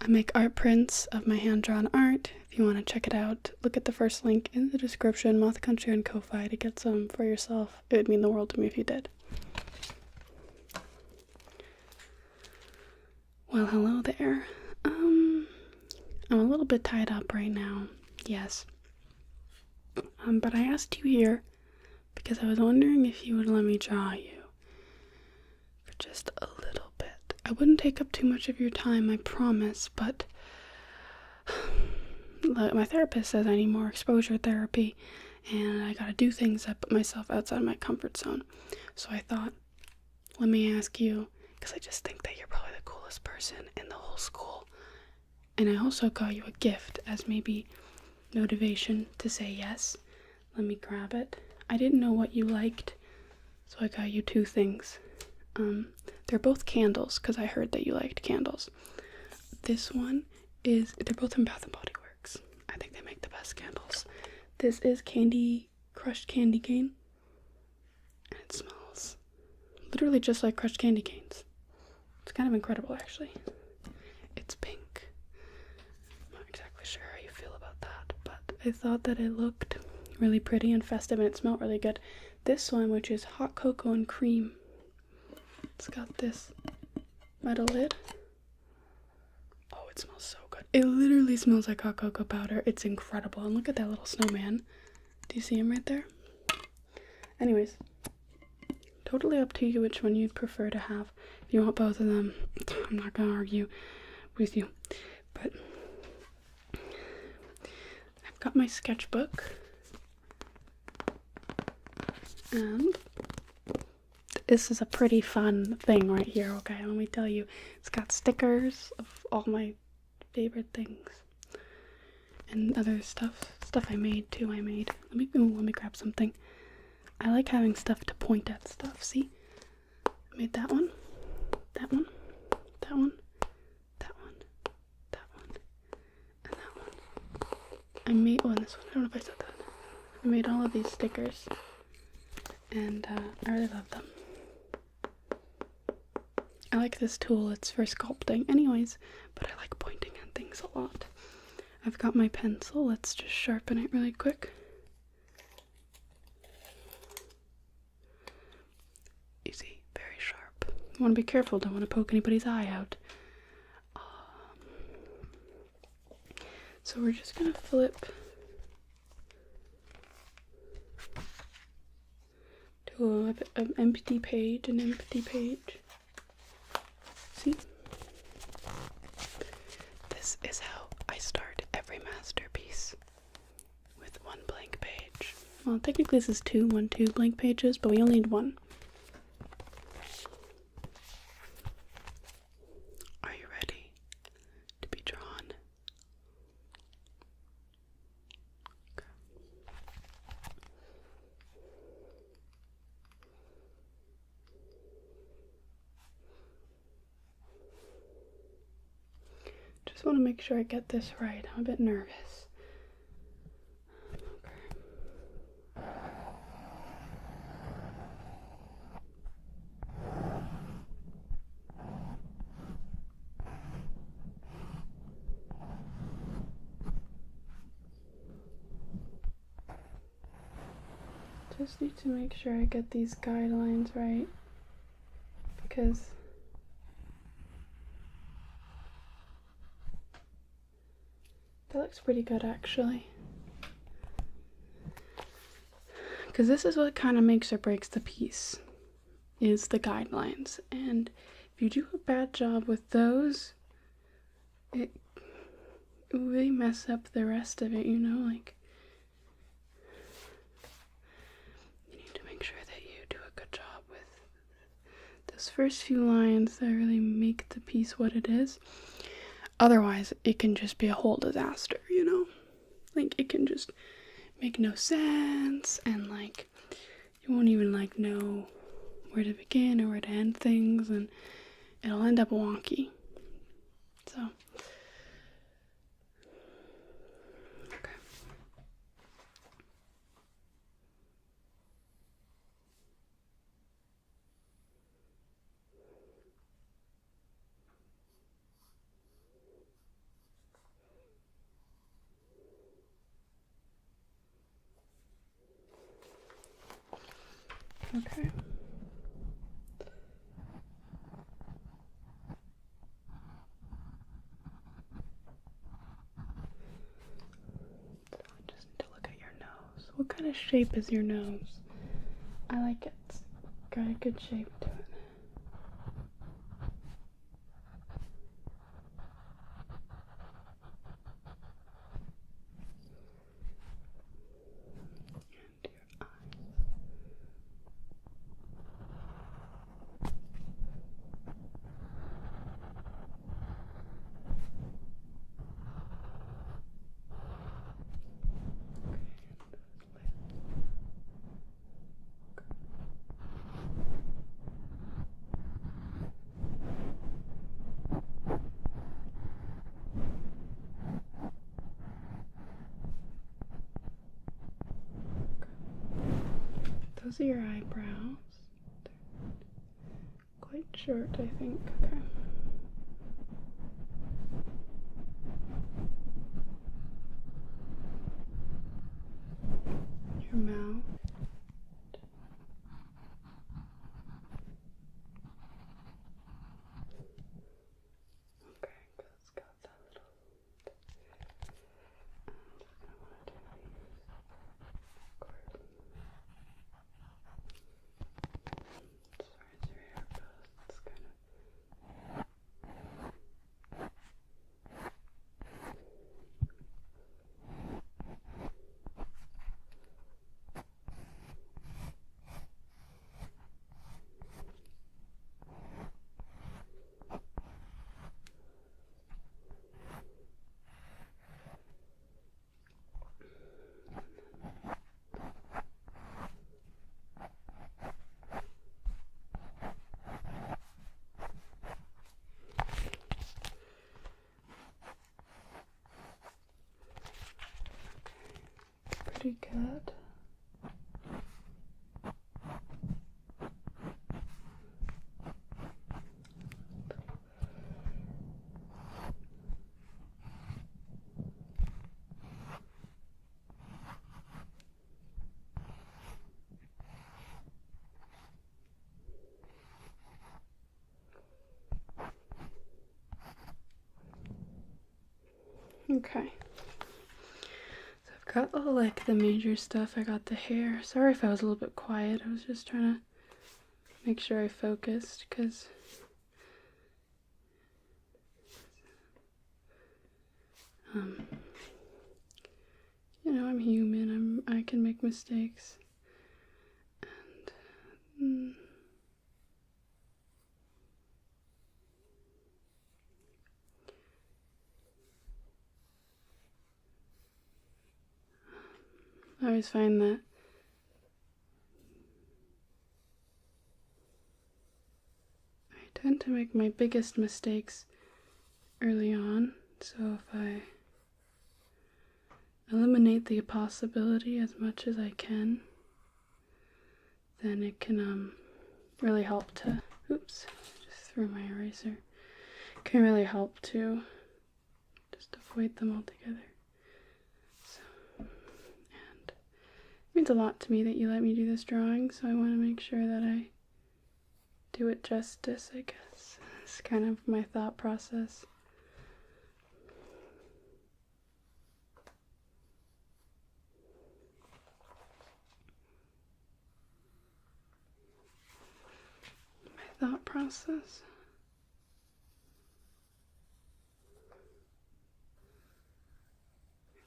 I make art prints of my hand-drawn art. If you want to check it out, look at the first link in the description, Moth Country and Ko-Fi, to get some for yourself. It would mean the world to me if you did. Well, hello there. I'm a little bit tied up right now, yes. But I asked you here because I was wondering if you would let me draw you for just a little bit. I wouldn't take up too much of your time, I promise, but my therapist says I need more exposure therapy, and I gotta do things that put myself outside my comfort zone. So I thought, let me ask you, because I just think that you're probably the coolest person in the whole school. And I also got you a gift as maybe motivation to say yes. Let me grab it. I didn't know what you liked, so I got you two things. They're both candles, because I heard that you liked candles. This one is, they're both from Bath & Body Works. I think they make the best candles. This is crushed candy cane, and it smells literally just like crushed candy canes. It's kind of incredible, actually. It's pink. I'm not exactly sure how you feel about that, but I thought that it looked really pretty and festive, and it smelled really good. This one, which is hot cocoa and cream, it's got this metal lid. Oh, it smells so good. It literally smells like hot cocoa powder. It's incredible. And look at that little snowman. Do you see him right there? Anyways, totally up to you which one you'd prefer to have. If you want both of them, I'm not gonna argue with you. But I've got my sketchbook, and this is a pretty fun thing right here, okay? Let me tell you. It's got stickers of all my favorite things. And other stuff I made too. Let me grab something. I like having stuff to point at stuff. See? I made that one, that one, that one, that one, that one, and that one. I made, oh, and this one, I don't know if I said that. I made all of these stickers, and I really love them. I like this tool, it's for sculpting anyways, but I like pointing at things a lot. I've got my pencil, let's just sharpen it really quick. You see, very sharp. You want to be careful, don't want to poke anybody's eye out. So we're just gonna flip to an empty page, See? This is how I start every masterpiece, with one blank page. Well, technically this is two blank pages, but we only need one. Are you ready to be drawn? Okay. Just want to make sure I get this right. I'm a bit nervous. Just need to make sure I get these guidelines right, because that looks pretty good actually. Because this is what kind of makes or breaks the piece, is the guidelines. And if you do a bad job with those, it will really mess up the rest of it, you know, like, you need to make sure that you do a good job with those first few lines that really make the piece what it is. Otherwise, it can just be a whole disaster, you know? Like, it can just make no sense, and like, you won't even like know where to begin or where to end things, and it'll end up wonky. So, okay. Okay. Just need to look at your nose. What kind of shape is your nose? I like it. It's got a good shape to it. Those are your eyebrows. They're quite short, I think. Okay. Your mouth. Okay, good. It's got that little. Pretty good. Okay. So I've got all like the major stuff. I got the hair. Sorry if I was a little bit quiet. I was just trying to make sure I focused because you know, I'm human. I can make mistakes. And I always find that I tend to make my biggest mistakes early on. So if I eliminate the possibility as much as I can, then it can really help to, oops, just threw my eraser, can really help to just avoid them altogether. So, and it means a lot to me that you let me do this drawing, so I want to make sure that I do it justice, I guess. It's kind of my thought process. Thought process.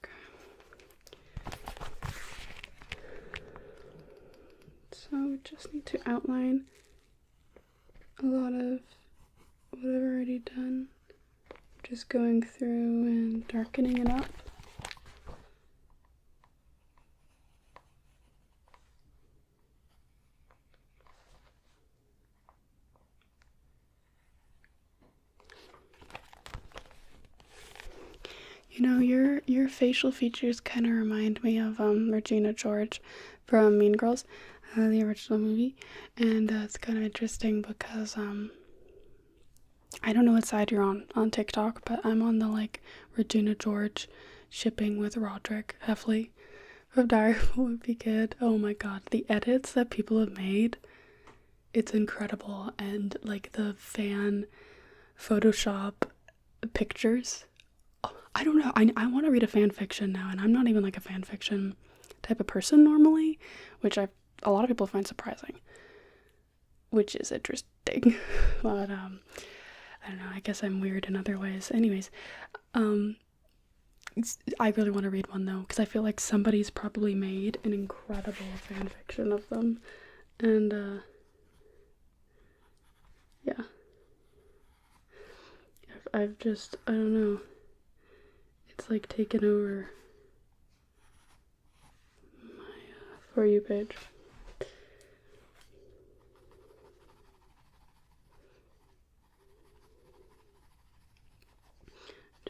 Okay. So we just need to outline a lot of what I've already done. Just going through and darkening it up. You know, your facial features kind of remind me of Regina George from Mean Girls, the original movie, and it's kind of interesting because I don't know what side you're on TikTok, but I'm on the like Regina George shipping with Roderick Heffley from Diary would be good. Oh my god, the edits that people have made, it's incredible. And like the fan Photoshop pictures. Oh, I don't know. I want to read a fan fiction now, and I'm not even like a fan fiction type of person normally, which a lot of people find surprising, which is interesting. But I don't know. I guess I'm weird in other ways. Anyways, I really want to read one though, because I feel like somebody's probably made an incredible fan fiction of them, and yeah. I've just, I don't know, it's like taken over my For You page.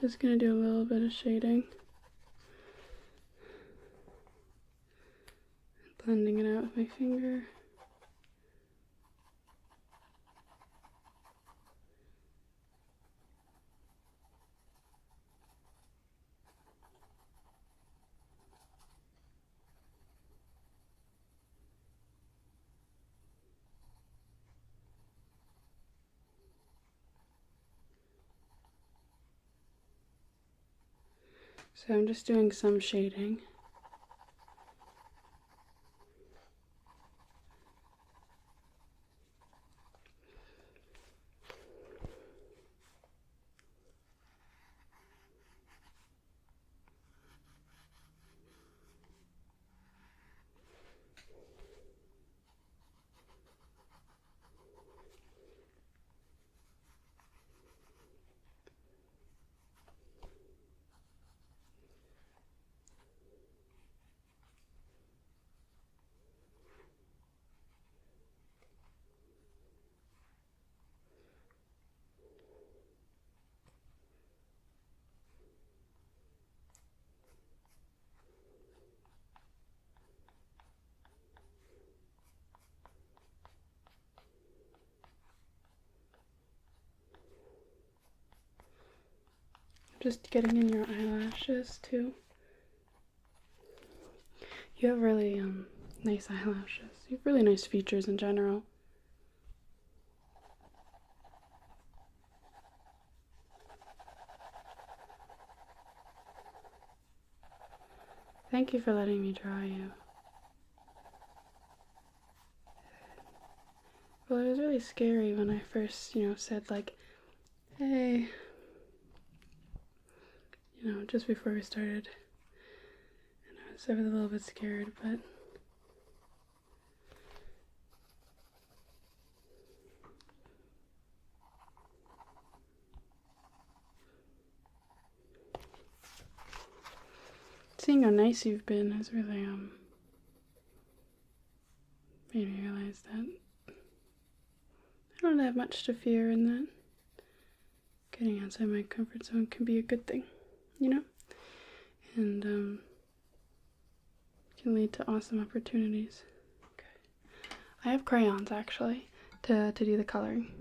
Just gonna do a little bit of shading. Blending it out with my finger. So I'm just doing some shading. Just getting in your eyelashes too. You have really nice eyelashes. You have really nice features in general. Thank you for letting me draw you. Well, it was really scary when I first, said like, hey, just before we started. And I was a little bit scared, but seeing how nice you've been has really made me realize that I don't have much to fear, and that getting outside my comfort zone can be a good thing, and can lead to awesome opportunities. Okay. I have crayons actually to do the coloring.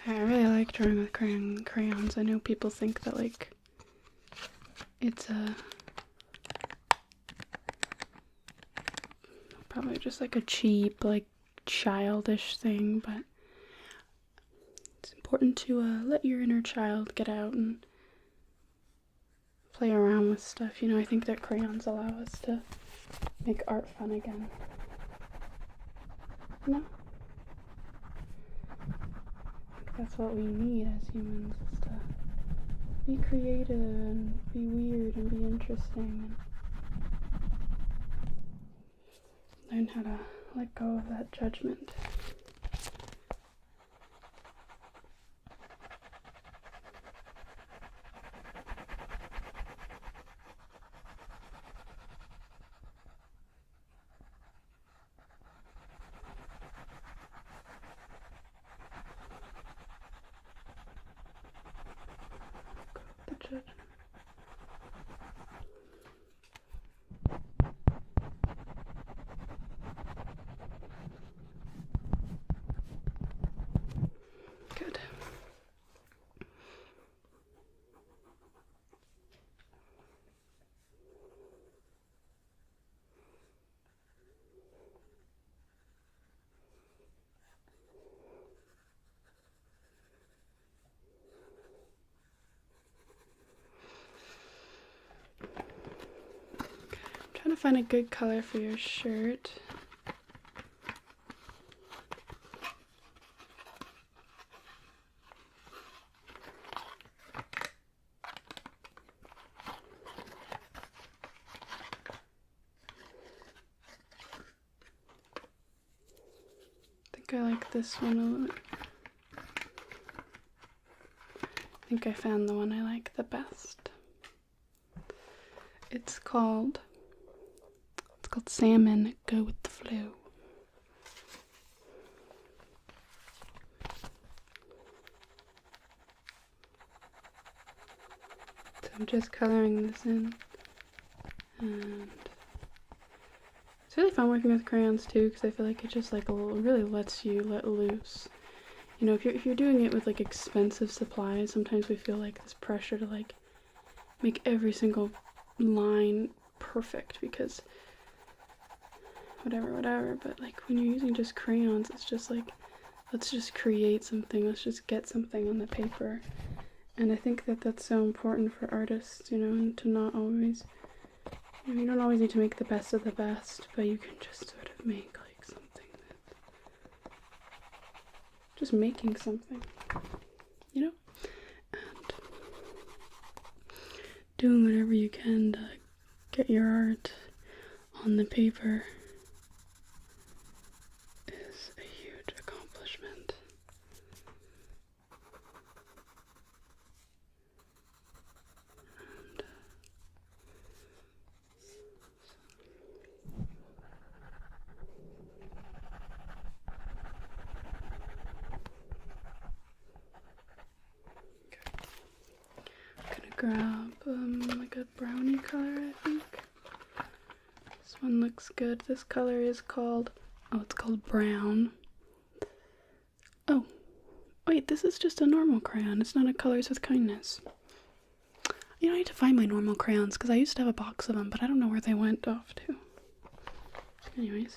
I really like drawing with crayons. I know people think that like it's probably just like a cheap, like childish thing, but it's important to let your inner child get out and play around with stuff. I think that crayons allow us to make art fun again. That's what we need as humans, is to be creative and be weird and be interesting and learn how to let go of that judgment. find a good color for your shirt. I like this one a lot. I think I found the one I like the best. It's called Salmon Go With The Flow. So I'm just coloring this in, and it's really fun working with crayons too, because I feel like it just like really lets you let loose. You know, if you're doing it with like expensive supplies, sometimes we feel like this pressure to like make every single line perfect because whatever. But like when you're using just crayons, it's just like, let's just create something. Let's just get something on the paper. And I think that that's so important for artists, you know, and to not always. You don't always need to make the best of the best, but you can just sort of make like something that, just making something, you know, and doing whatever you can to get your art on the paper is a huge accomplishment. Grab like a brownie color, I think. This one looks good. This color is called, it's called brown. Oh, wait, this is just a normal crayon. It's not a Colors with Kindness. You know, I need to find my normal crayons because I used to have a box of them, but I don't know where they went off to. Anyways.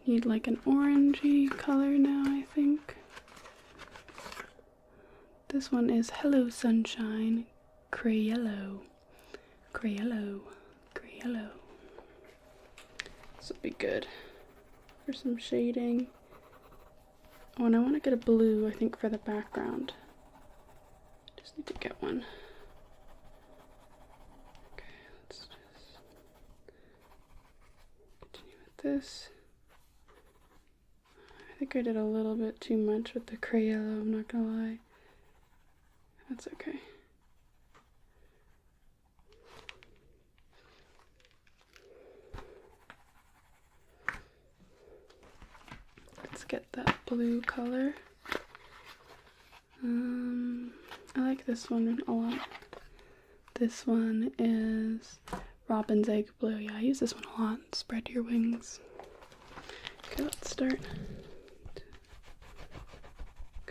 Need like an orangey color now, I think. This one is Hello Sunshine Crayello. Crayello. This will be good for some shading. Oh, and I want to get a blue, I think, for the background. Just need to get one. Okay, let's just continue with this. I think I did a little bit too much with the Crayello, I'm not gonna lie. That's okay. Let's get that blue color. I like this one a lot. This one is Robin's Egg Blue. Yeah, I use this one a lot. Spread your wings. Okay, let's start.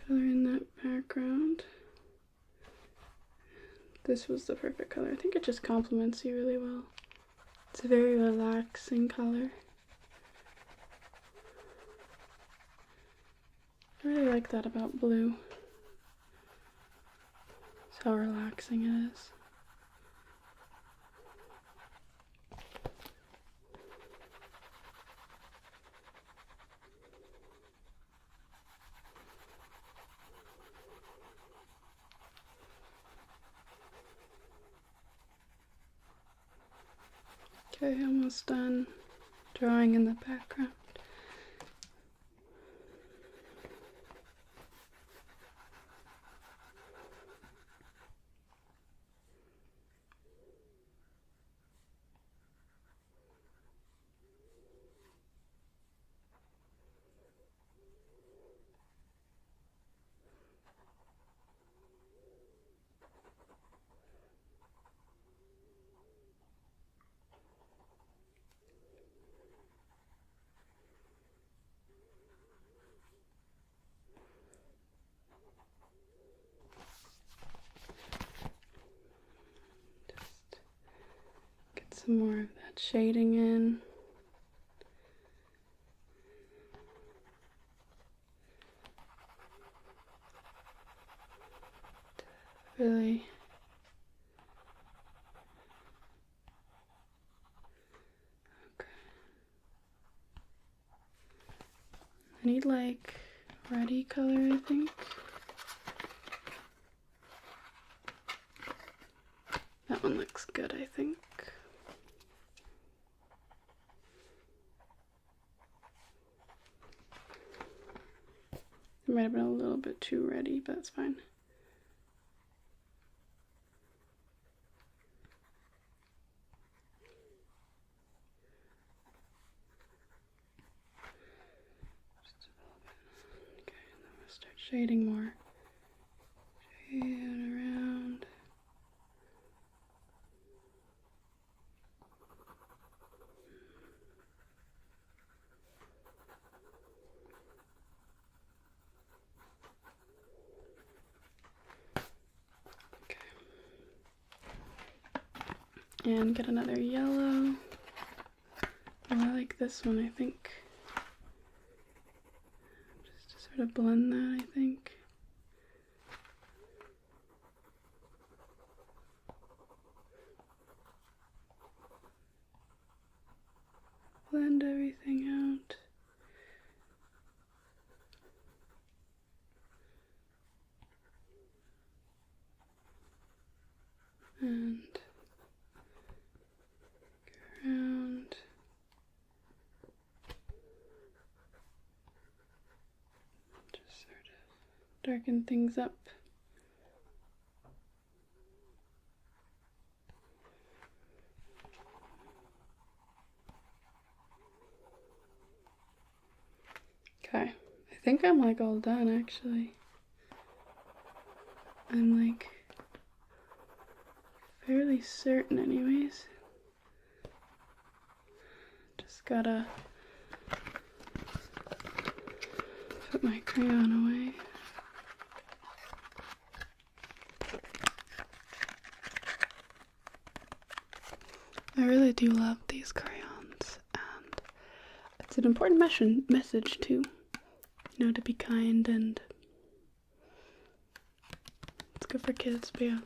Color in that background. This was the perfect color. I think it just complements you really well. It's a very relaxing color. I really like that about blue. It's how relaxing it is. Okay, almost done drawing in the background. some more of that shading in. Really okay. I need like reddy color, I think. That one looks good, I think. It might have been a little bit too reddy, but that's fine. Okay, and then we'll start shading more. Shading around. Okay. And get another yellow. Oh, I like this one, I think. Just to sort of blend that, I think. Blend everything out. And go around. Just sort of darken things up. Okay, I think I'm like all done actually. I'm like fairly certain anyways. Just gotta put my crayon away. I really do love these crayons, and it's an important message too, you know, to be kind, and it's good for kids. But yeah,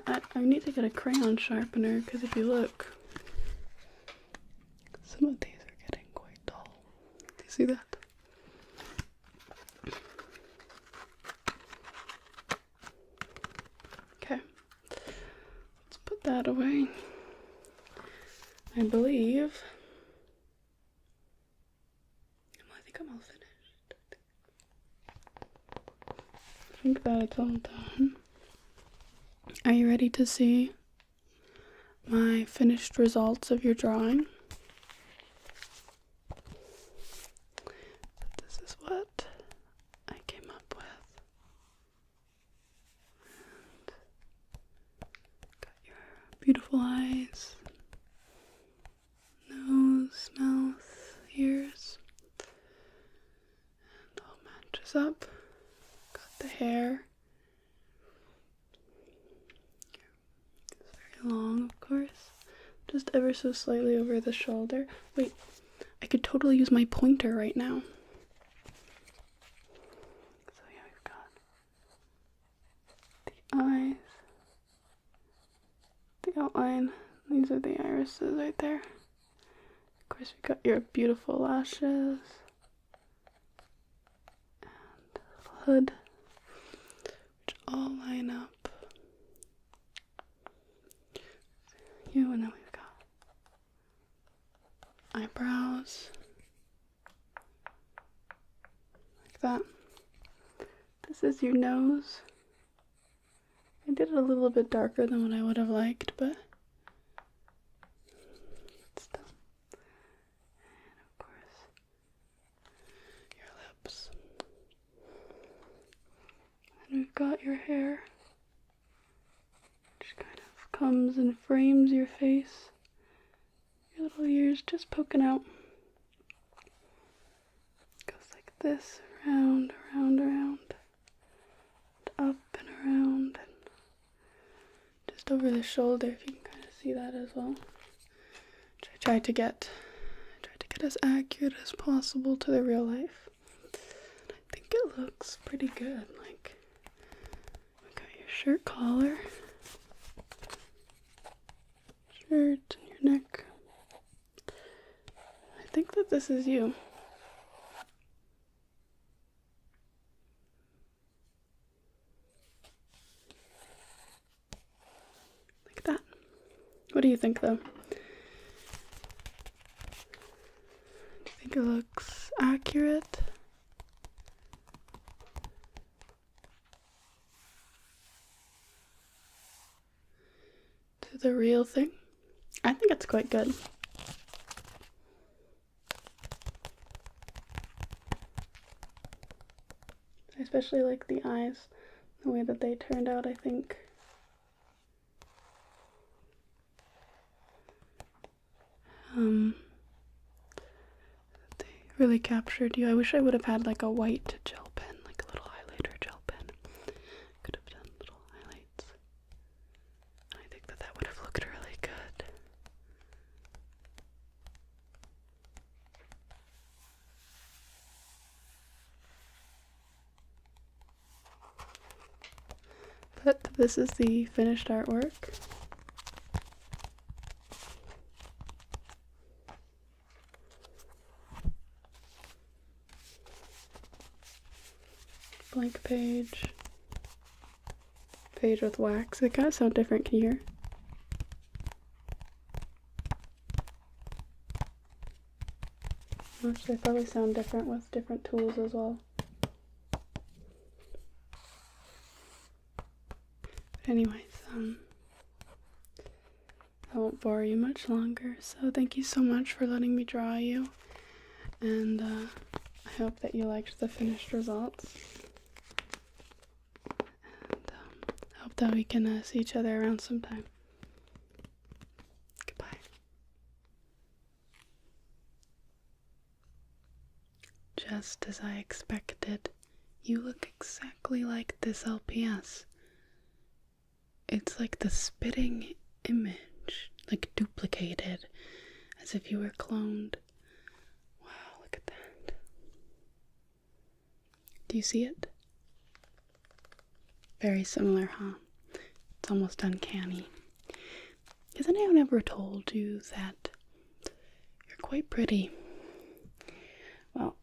I need to get a crayon sharpener, because if you look, some of these are getting quite dull. Do you see that? Okay, let's put that away. I believe, I think I'm all finished. I think that it's all done. Are you ready to see my finished results of your drawing? This is what I came up with. And got your beautiful eyes, nose, mouth, ears, and all matches up. Got the hair. It's very long, of course. Just ever so slightly over the shoulder. Wait, I could totally use my pointer right now. So yeah, we've got the eyes, the outline. These are the irises right there. Of course, we got your beautiful lashes and the hood, which all line up. You, and then we've got eyebrows like that. This is your nose. I did it a little bit darker than what I would have liked, but it's done. And of course, your lips. And we've got your hair, which kind of comes and frames your face. Your little ears just poking out. Goes like this, around, around, around, and up and around, and just over the shoulder, if you can kind of see that as well. try to get as accurate as possible to the real life. I think it looks pretty good. Like, we got your shirt collar, shirt, and your neck. I think that this is you. Like that. What do you think, though? Do you think it looks accurate? To the real thing? I think it's quite good. I especially like the eyes, the way that they turned out, I think. They really captured you. I wish I would have had like a white gel pen, like a little highlighter gel pen. Could have done little highlights. I think that would have looked really good. But this is the finished artwork. Blank page. Page with wax. They kind of sound different. Can you hear? Actually, they probably sound different with different tools as well. Anyways, I won't bore you much longer, so thank you so much for letting me draw you, and I hope that you liked the finished results, and I hope that we can see each other around sometime. Goodbye. Just as I expected, you look exactly like this LPS. It's like the spitting image, like duplicated, as if you were cloned. Wow, look at that. Do you see it? Very similar, huh? It's almost uncanny. Has anyone ever told you that you're quite pretty? Well,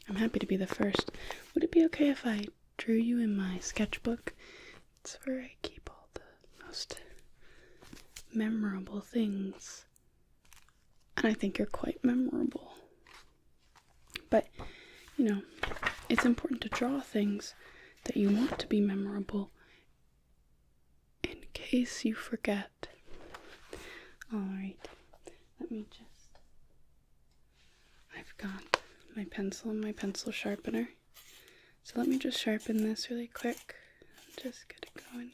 I'm happy to be the first. Would it be okay if I drew you in my sketchbook? It's where I keep all the most memorable things. And I think you're quite memorable. But, you know, it's important to draw things that you want to be memorable in case you forget. Alright, let me just... I've got my pencil and my pencil sharpener. So let me just sharpen this really quick. Just get it going.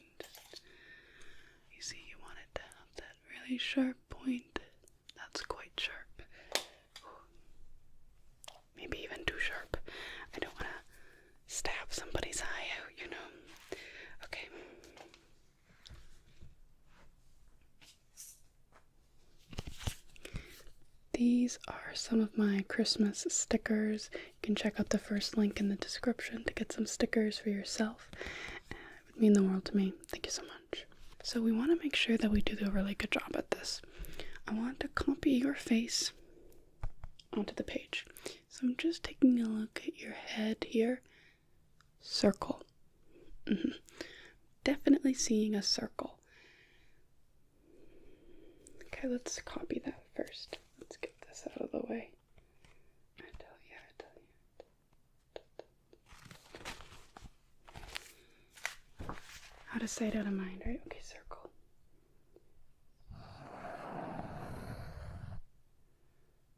You see, you want it to have that really sharp point. That's quite sharp. Maybe even too sharp. I don't want to stab somebody's eye out, you know. Okay. These are some of my Christmas stickers. You can check out the first link in the description to get some stickers for yourself. It would mean the world to me. Thank you so much. So we want to make sure that we do a really good job at this. I want to copy your face onto the page. So I'm just taking a look at your head here. Circle. Definitely seeing a circle. Okay, let's copy that first. Let's get this out of the way. I tell you. Out of sight, out of mind, right? Okay, circle.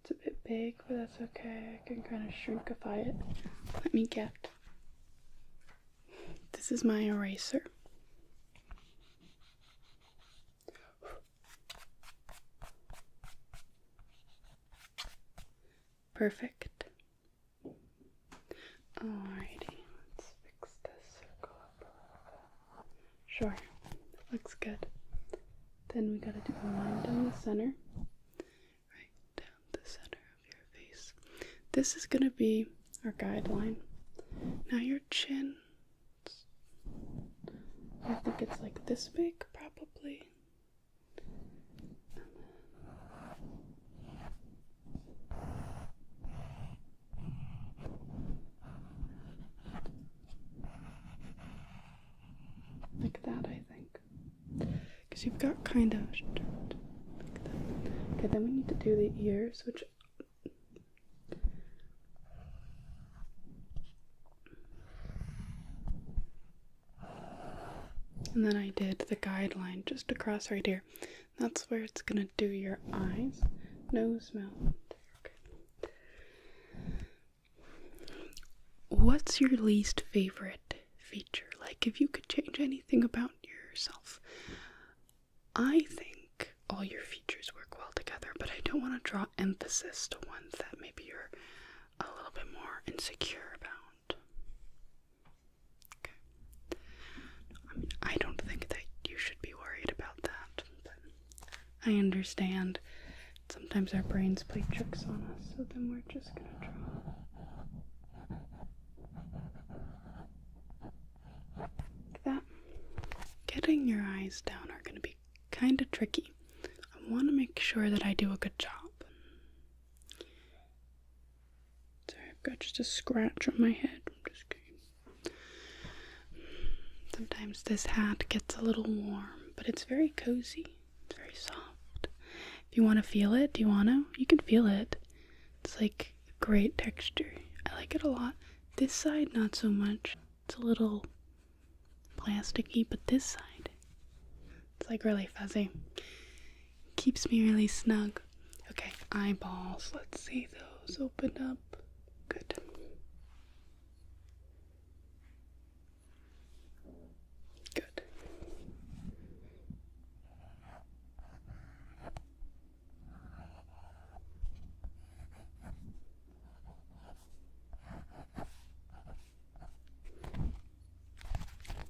It's a bit big, but that's okay. I can kind of shrinkify it. Let me get... This is my eraser. Perfect. Alrighty, let's fix this circle up a little bit. Sure, looks good. Then we gotta do a line down the center. Right down the center of your face. This is gonna be our guideline. Now your chin, I think it's like this big, probably. Like that, I think. Because you've got kind of like that. Okay, then we need to do the ears, which and then I did the guideline just across right here. That's where it's gonna do your eyes, nose, mouth. Okay. What's your least favorite feature? Like, if you could change anything about yourself. I think all your features work well together, but I don't want to draw emphasis to ones that maybe you're a little bit more insecure about. Okay. I mean, I don't think that you should be worried about that, but I understand sometimes our brains play tricks on us, so then we're just gonna draw. Like that. Getting your eyes down are gonna be kind of tricky. I want to make sure that I do a good job. Sorry, I've got just a scratch on my head. I'm just kidding. Sometimes this hat gets a little warm, but it's very cozy. It's very soft. If you want to feel it, do you want to? You can feel it. It's like a great texture. I like it a lot. This side, not so much. It's a little plasticky, but this side, it's like really fuzzy. Keeps me really snug. Okay, eyeballs. Let's see those open up. Good. Good.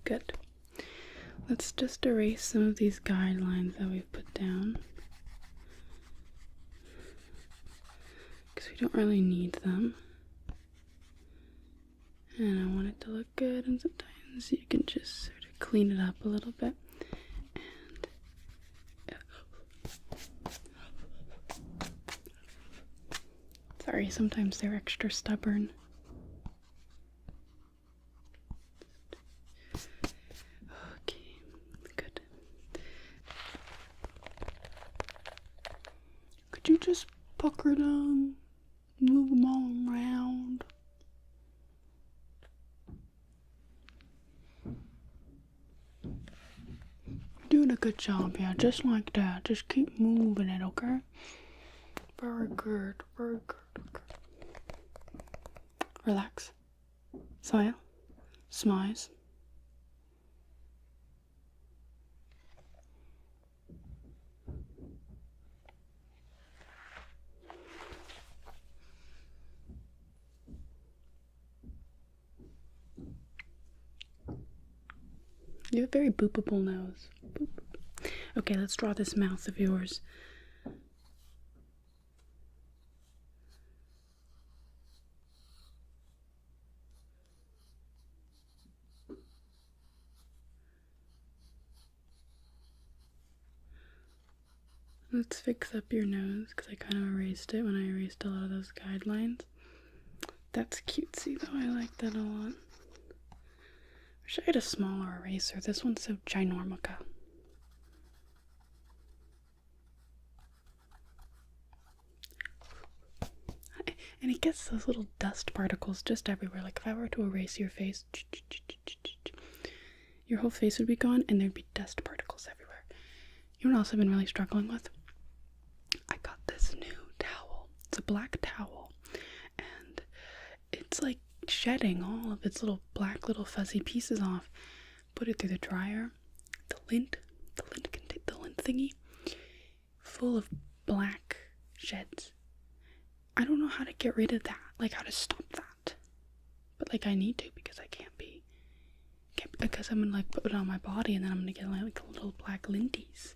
Good. Let's just erase some of these guidelines that we've put down, because we don't really need them. And I want it to look good, and sometimes you can just sort of clean it up a little bit. And sorry, sometimes they're extra stubborn. You just pucker them, move them all around. You're doing a good job, yeah, just like that. Just keep moving it, okay? Very good, very good. Okay. Relax. Smile. Smiles. You have a very boopable nose. Boop. Okay, let's draw this mouth of yours. Let's fix up your nose, because I kind of erased it when I erased a lot of those guidelines. That's cutesy, though. I like that a lot. Wish I had a smaller eraser. This one's so ginormica. And it gets those little dust particles just everywhere. Like if I were to erase your face, your whole face would be gone and there'd be dust particles everywhere. You know what else I've been really struggling with? I got this new towel. It's a black towel. And it's like shedding all of its little black little fuzzy pieces off. Put it through the dryer. The lint thingy, full of black sheds. I don't know how to get rid of that, like how to stop that. But like I need to, because I can't because I'm gonna like put it on my body and then I'm gonna get like little black linties.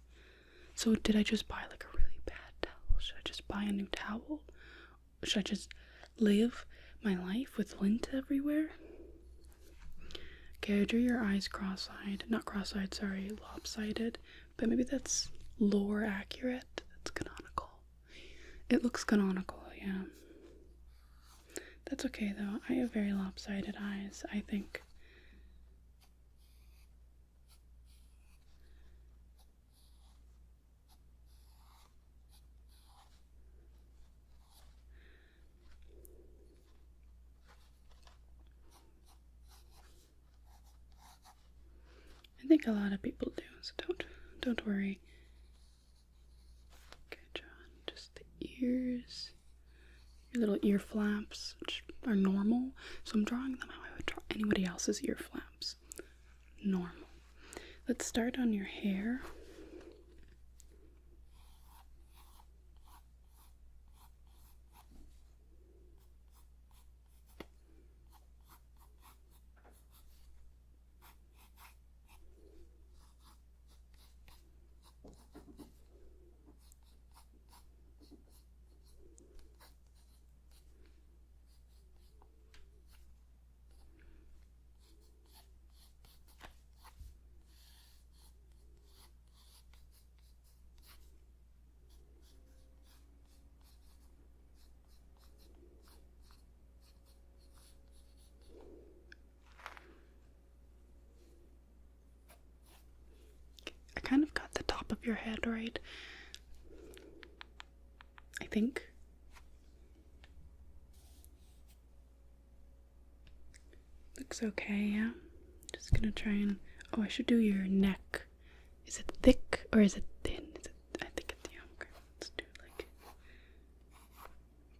So did I just buy like a really bad towel? Should I just buy a new towel? Should I just live my life with lint everywhere? Okay, I drew your eyes cross-eyed. Not cross-eyed, sorry, lopsided. But maybe that's lore accurate. It's canonical. It looks canonical, yeah. That's okay though. I have very lopsided eyes, I think. I think a lot of people do, so don't worry. Okay, John, just the ears. Your little ear flaps, which are normal. So I'm drawing them how I would draw anybody else's ear flaps. Normal. Let's start on your hair. I kind of got the top of your head right. I think. Looks okay, yeah. Just gonna try and... Oh, I should do your neck. Is it thick or is it thin? I think it's... Yeah, okay. Let's do it like...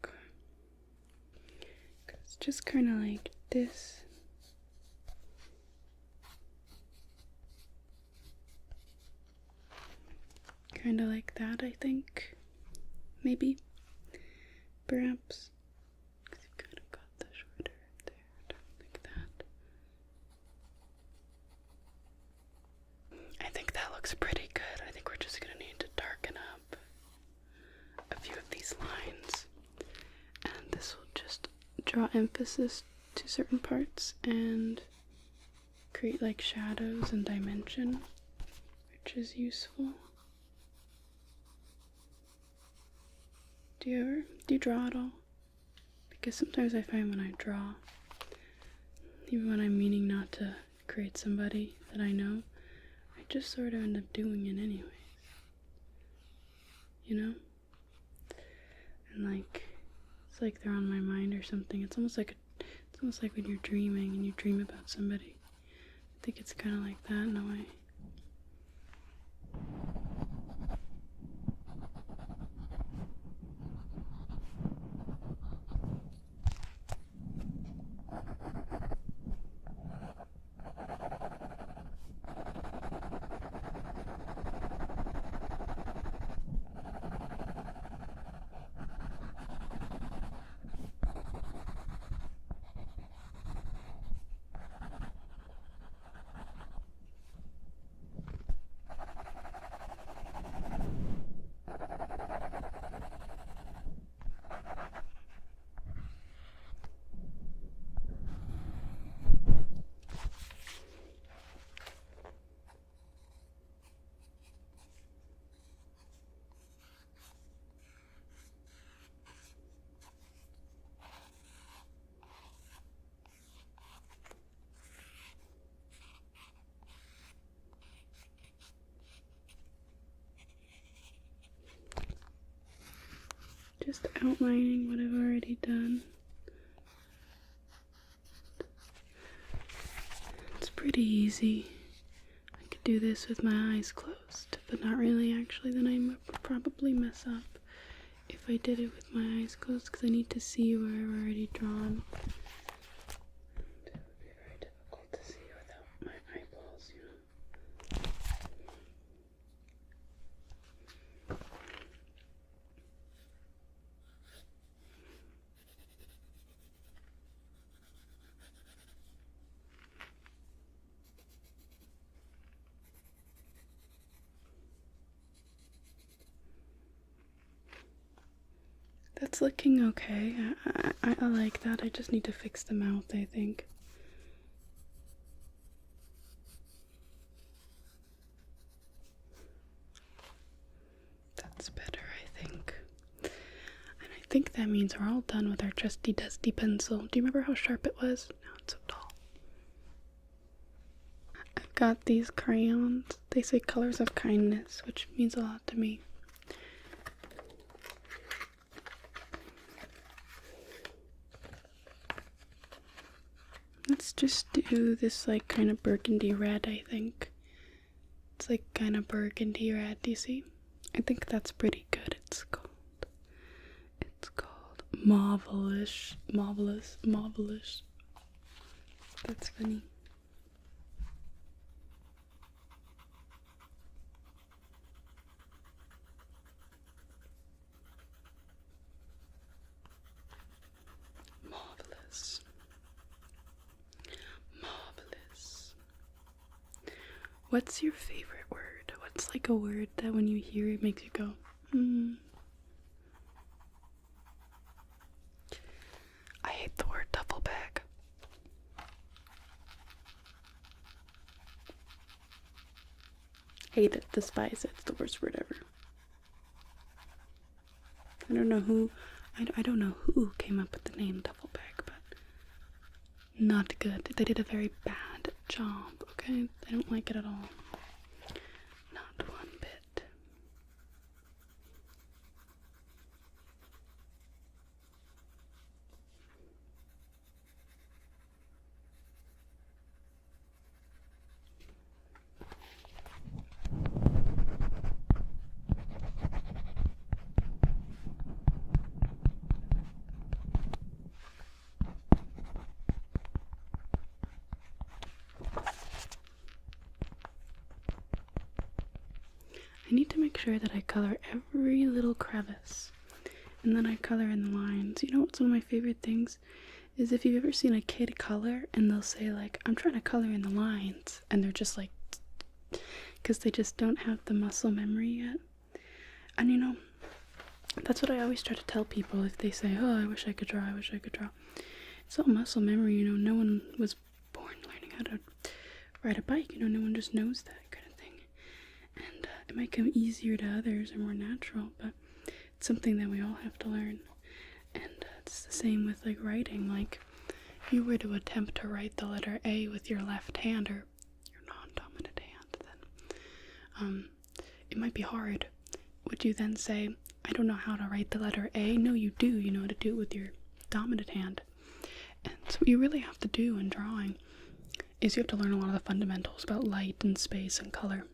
Okay. It's just kind of like this. Kind of like that, I think. Maybe. Perhaps. Because you've kind of got the shorter there. Like that. I think that looks pretty good. I think we're just going to need to darken up a few of these lines. And this will just draw emphasis to certain parts and create like shadows and dimension, which is useful. Do you draw at all? Because sometimes I find when I draw, even when I'm meaning not to create somebody that I know, I just sort of end up doing it anyways. You know? And like, it's like they're on my mind or something. It's almost like when you're dreaming and you dream about somebody. I think it's kind of like that in a way. Just outlining what I've already done. It's pretty easy. I could do this with my eyes closed, but not really actually. Then I would probably mess up if I did it with my eyes closed because I need to see where I've already drawn. It would be very difficult to see without my eyeballs, you know. That's looking okay. I like that. I just need to fix the mouth, I think. That's better, I think. And I think that means we're all done with our trusty dusty pencil. Do you remember how sharp it was? Now it's so dull. I've got these crayons. They say colors of kindness, which means a lot to me. Let's just do this like kind of burgundy red, I think. It's like kind of burgundy red, do you see? I think that's pretty good. It's called Marvelous. That's funny. Marvelous. What's your favorite word? What's like a word that when you hear it makes you go, I hate the word duffel bag. Hate it, despise it. It's the worst word ever. I don't know who came up with the name duffel bag, but not good. They did a very bad job, okay? I don't like it at all. Not one bit. I need to make sure that I color every little crevice, and then I color in the lines. You know what's one of my favorite things is if you've ever seen a kid color and they'll say like, I'm trying to color in the lines, and they're just like, because they just don't have the muscle memory yet. And you know, that's what I always try to tell people if they say, oh, I wish I could draw, I wish I could draw. It's all muscle memory, you know. No one was born learning how to ride a bike, you know. No one just knows that kind of thing. And it might come easier to others or more natural, but it's something that we all have to learn. And it's the same with like writing. Like if you were to attempt to write the letter A with your left hand or your non-dominant hand, then it might be hard. Would you then say, I don't know how to write the letter A? No, you do. You know how to do it with your dominant hand. And so what you really have to do in drawing is you have to learn a lot of the fundamentals about light and space and color.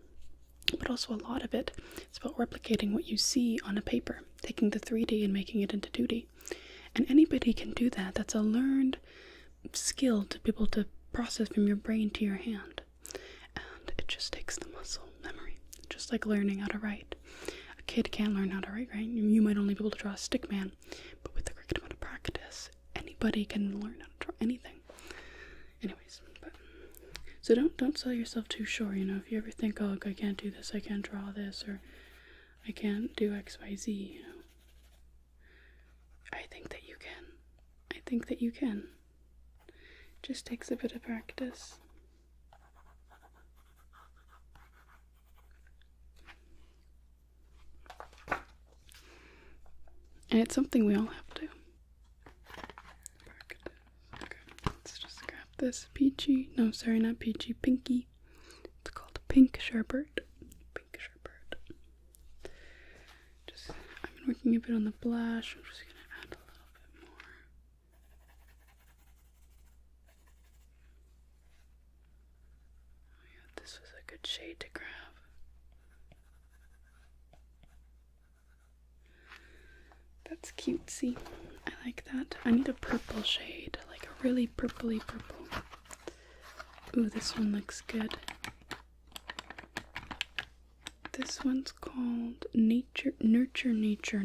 But also a lot of it is about replicating what you see on a paper, taking the 3D and making it into 2D. And anybody can do that. That's a learned skill to be able to process from your brain to your hand. And it just takes the muscle memory, just like learning how to write. A kid can't learn how to write, right? You might only be able to draw a stick man, but with the correct amount of practice, anybody can learn how to draw anything. Anyways, so don't sell yourself too short, you know. If you ever think, oh, I can't do this, I can't draw this, or I can't do XYZ, you know. I think that you can. I think that you can. It just takes a bit of practice. And it's something we all have to. Okay, let's just grab this peachy. No, sorry, not peachy, pinky. It's called pink sherbet. Pink sherbet. I've been working a bit on the blush. I'm just gonna add a little bit more. Oh yeah, this was a good shade to grab. That's cutesy. I like that. I need a purple shade, like a really purpley purple. Ooh, this one looks good. This one's called Nurture Nature.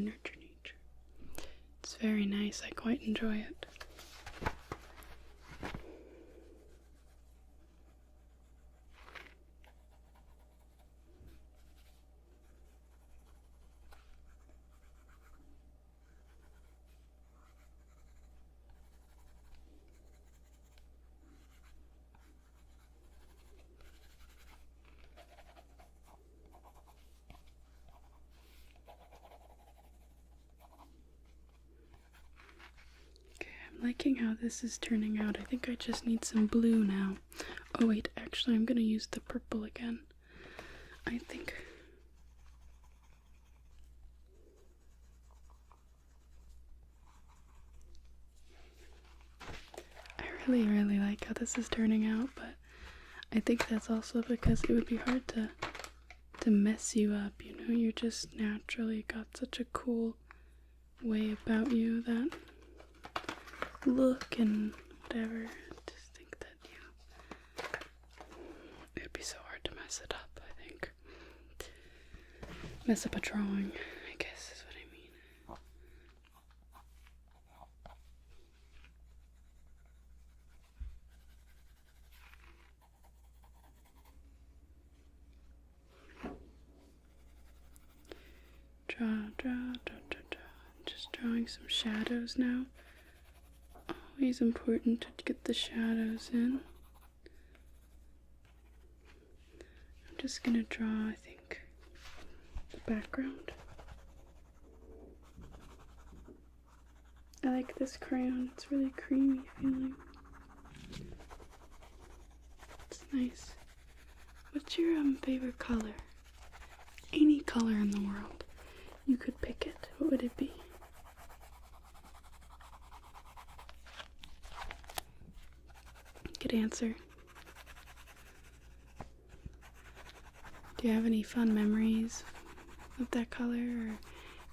It's very nice. I quite enjoy it. liking how this is turning out. I think I just need some blue now. Oh wait, actually I'm gonna use the purple again. I think... I really like how this is turning out, but I think that's also because it would be hard to mess you up, you know? You just naturally got such a cool way about you that look and whatever. I just think that it'd be so hard to mess it up, I think. Mess up a drawing, I guess is what I mean. Draw. Just drawing some shadows now. Always important to get the shadows in. I'm just gonna draw, I think, the background. I like this crayon, it's really creamy feeling. It's nice. What's your favorite color? Any color in the world. You could pick it. What would it be? Good answer. Do you have any fun memories of that color, or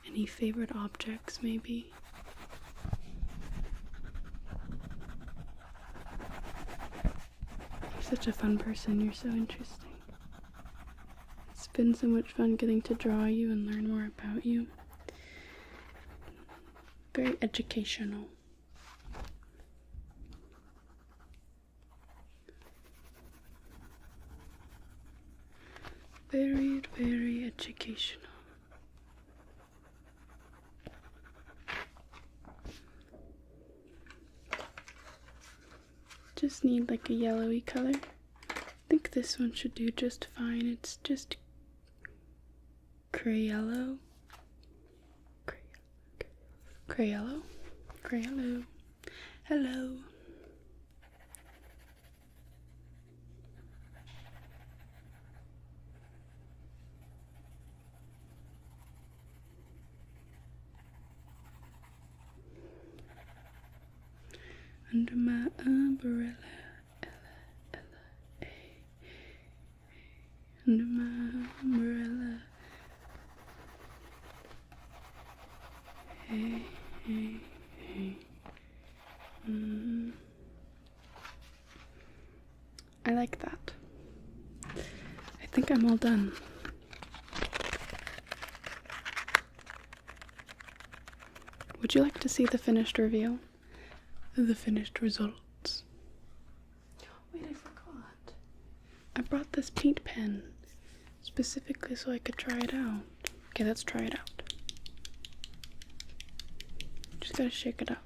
any favorite objects maybe? You're such a fun person. You're so interesting. It's been so much fun getting to draw you and learn more about you. Very educational. Very educational. Just need like a yellowy color. I think this one should do just fine. It's just Crayello. Hello. Under my umbrella, Ella, under my umbrella, hey. I like that. I think I'm all done. Would you like to see the finished reveal? The finished results. Wait, I forgot. I brought this paint pen specifically so I could try it out. Okay, let's try it out. Just gotta shake it up.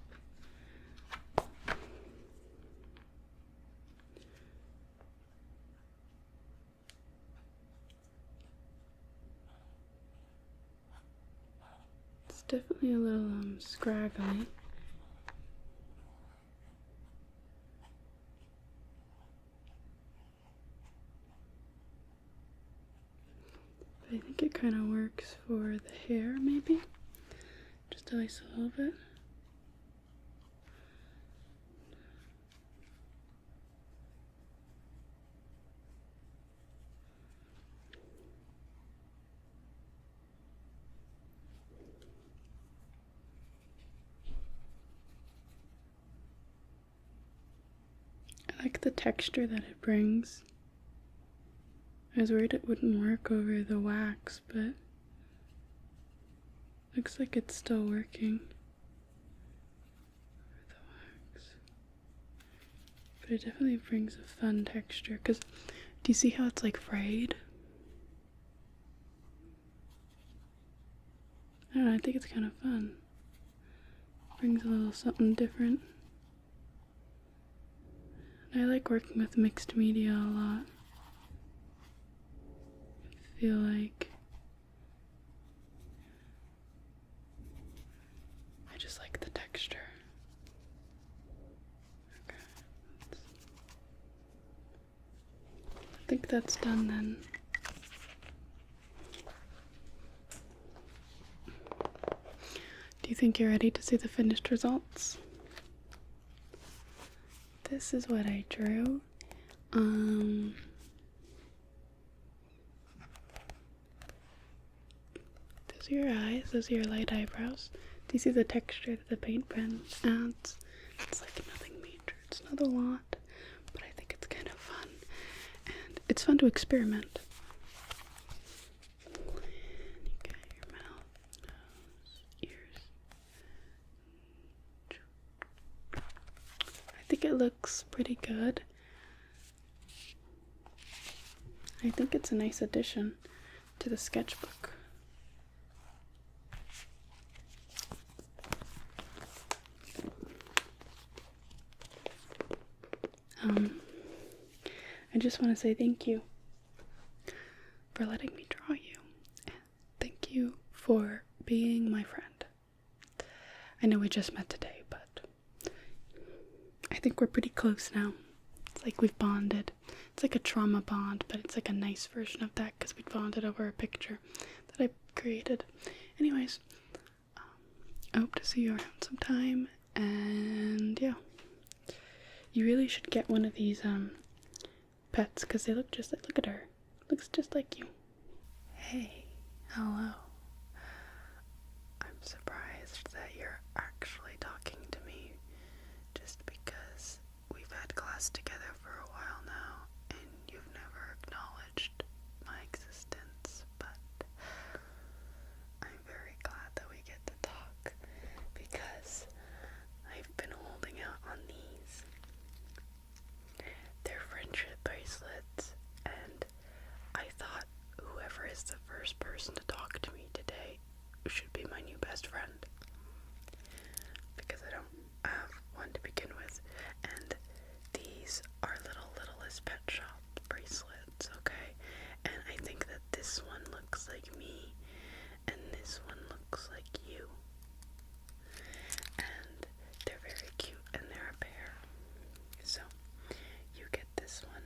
It's definitely a little scraggly. I think it kind of works for the hair, maybe. Just at least a little bit. I like the texture that it brings. I was worried it wouldn't work over the wax, but looks like it's still working over the wax. But it definitely brings a fun texture, because do you see how it's like frayed? I don't know, I think it's kind of fun. Brings a little something different. And I like working with mixed media a lot. I feel like I just like the texture. think that's done then. Do you think you're ready to see the finished results? This is what I drew. Those are your eyes, those are your light eyebrows. Do you see the texture that the paint pen adds? It's like nothing major, it's not a lot, but I think it's kind of fun. And it's fun to experiment. You got your mouth, nose, ears. I think it looks pretty good. I think it's a nice addition to the sketchbook. I just want to say thank you for letting me draw you. And thank you for being my friend. I know we just met today, but I think we're pretty close now. It's like we've bonded. It's like a trauma bond, but it's like a nice version of that because we bonded over a picture that I created. Anyways, I hope to see you around sometime, and yeah. You really should get one of these pets because they look just like, look at her. Looks just like you. Hey, hello. I'm surprised that you're actually talking to me just because we've had class together for a while now and you've never acknowledged my existence, but I'm very glad that we get to talk because I've been holding out on these. They're friendship bracelets, and I thought whoever is the first person to talk to me today should be my new best friend. Because I don't have one to begin with, and these are Littlest Pet Shop bracelets, okay? And I think that this one looks like me, and this one looks like you. And they're very cute, and they're a pair. So, you get this one,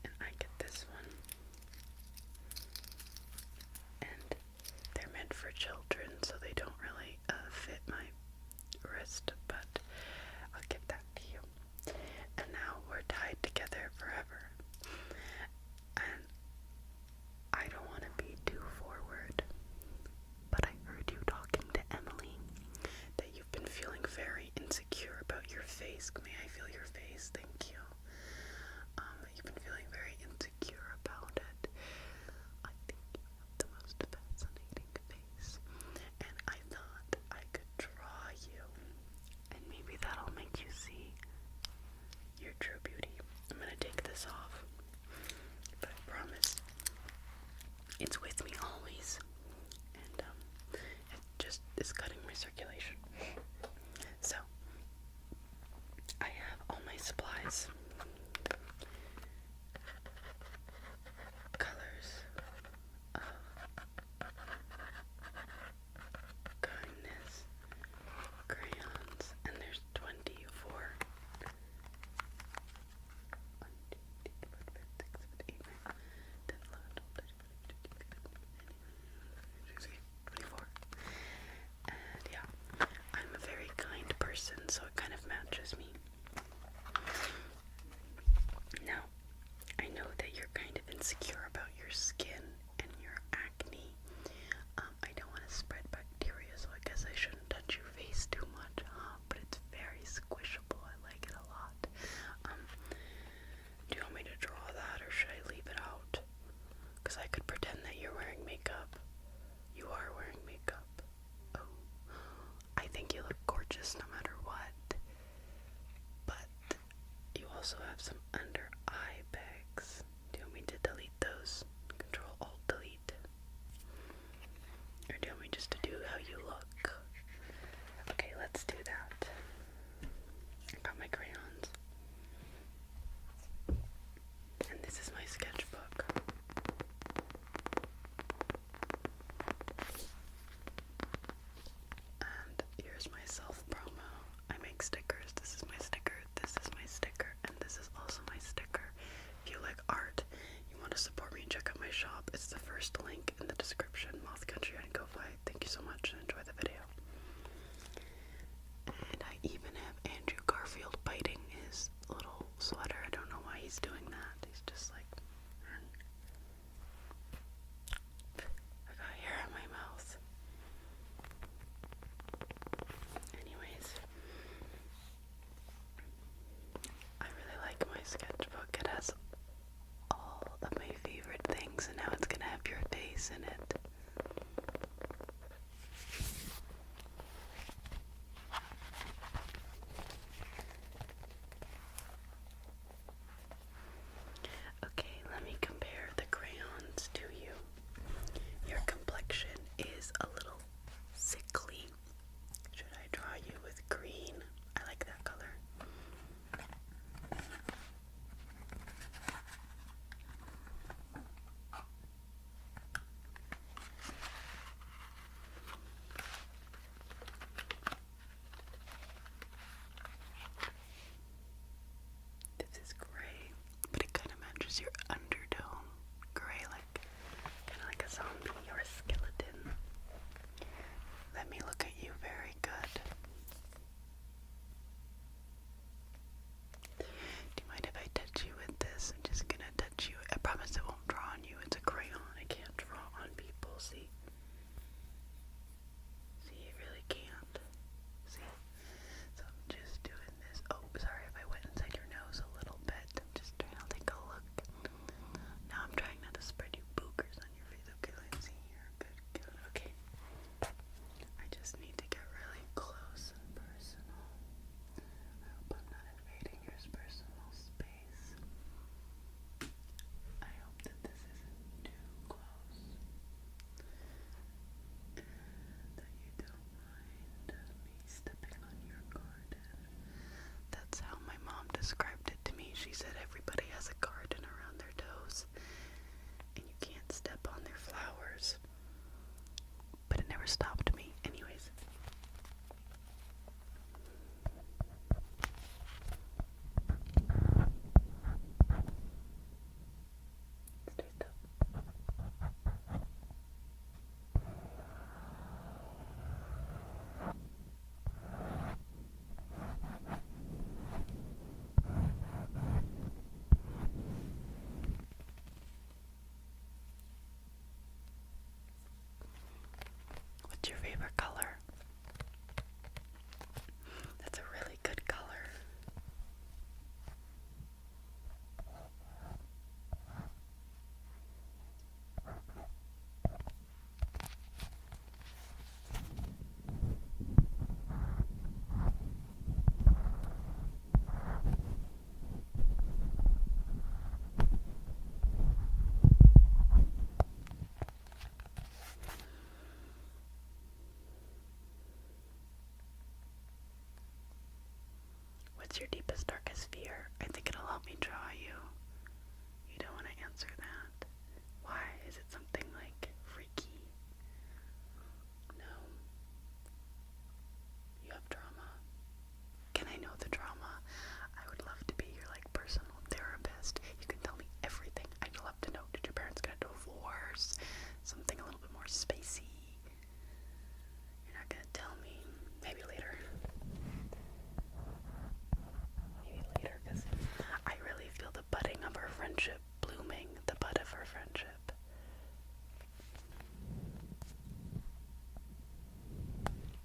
and I get this one. And they're meant for children, so they don't really fit my wrist, but I'll give that to you. And now we're tied together forever. And I don't want to be too forward, but I heard you talking to Emily that you've been feeling very insecure about your face. May I feel your face? Thank you. You've been feeling very insecure about it. I think you have the most fascinating face, and I thought I could draw you, and maybe that'll make you see your true beauty. I'm gonna take this off, but I promise it's with me always, and it just is cutting my circulation. So I have all my supplies. Colors of kindness, crayons, and there's 24. 1, 2, 3, 4, 5, 6, 7, 8, 9, 10, 11, 12, 13, 14, 24. And yeah, I'm a very kind person, so it kind of matches me. Now, I know that you're kind of insecure about your skin and your acne. I don't want to spread bacteria, so I guess I shouldn't touch your face too much, huh? But it's very squishable. I like it a lot. Do you want me to draw that, or should I leave it out? Because I could pretend that you're wearing makeup. You are wearing makeup. Oh, I think you look gorgeous no matter what. But you also have some under eye bags. Do you want me to delete those? Control Alt Delete. Or do you want me just to do how you look? Okay, let's do that. I got my crayons. And this is my sketchbook. And here's my self promo. I make stickers. This is my sticker, this is my sticker, and this is also my sticker. space in it. Okay, let me compare the crayons to you. Your complexion is a little sickly. Should I draw you with green? I like that color. This is gray, but it kind of matches your undertone. Gray, like kind of like a zombie or a skeleton. Let me look at you very good. Do you mind if I touch you with this? I'm just gonna touch you. I promise it won't draw on you. It's a crayon. I can't draw on people. See? See, it really can't. See? So I'm just doing this. Oh, sorry if I went inside your nose a little bit. I'm just trying to take a look. Now I'm trying not to spread you boogers on your face. Okay, let's see here. Good, good. Okay. I just need to get really close and personal. I hope I'm not invading your personal space. I hope that this isn't too close. That you don't mind me stepping on your garden. That's how my mom described it to me. She said everybody has a garden around their toes, and you can't step on their flowers. But it never stopped me. Anyways. Stay still. What's your favorite color? That's a really good color. What's your deepest, darkest fear? I think it'll help me draw you. You don't want to answer that. Why? Is it something like freaky? No. You have drama. Can I know the drama? I would love to be your personal therapist. You can tell me everything. I'd love to know. Did your parents get a divorce? Something a little bit more spacey. You're not gonna tell me. Maybe later. Because I really feel the budding of our friendship blooming, the bud of our friendship.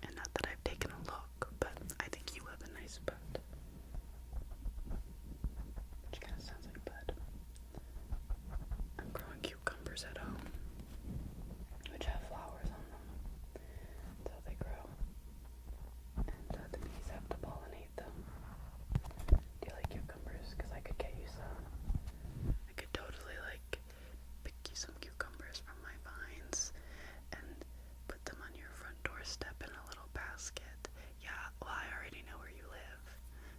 And not that I've taken a look, but I think you have a nice bud. Which kind of sounds like bud. I'm growing cucumbers at home, which have flowers on them. So they grow. And the bees have to pollinate them. Do you like cucumbers? Because I could get you some. I could totally pick you some cucumbers from my vines and put them on your front doorstep in a little basket. Yeah, well, I already know where you live.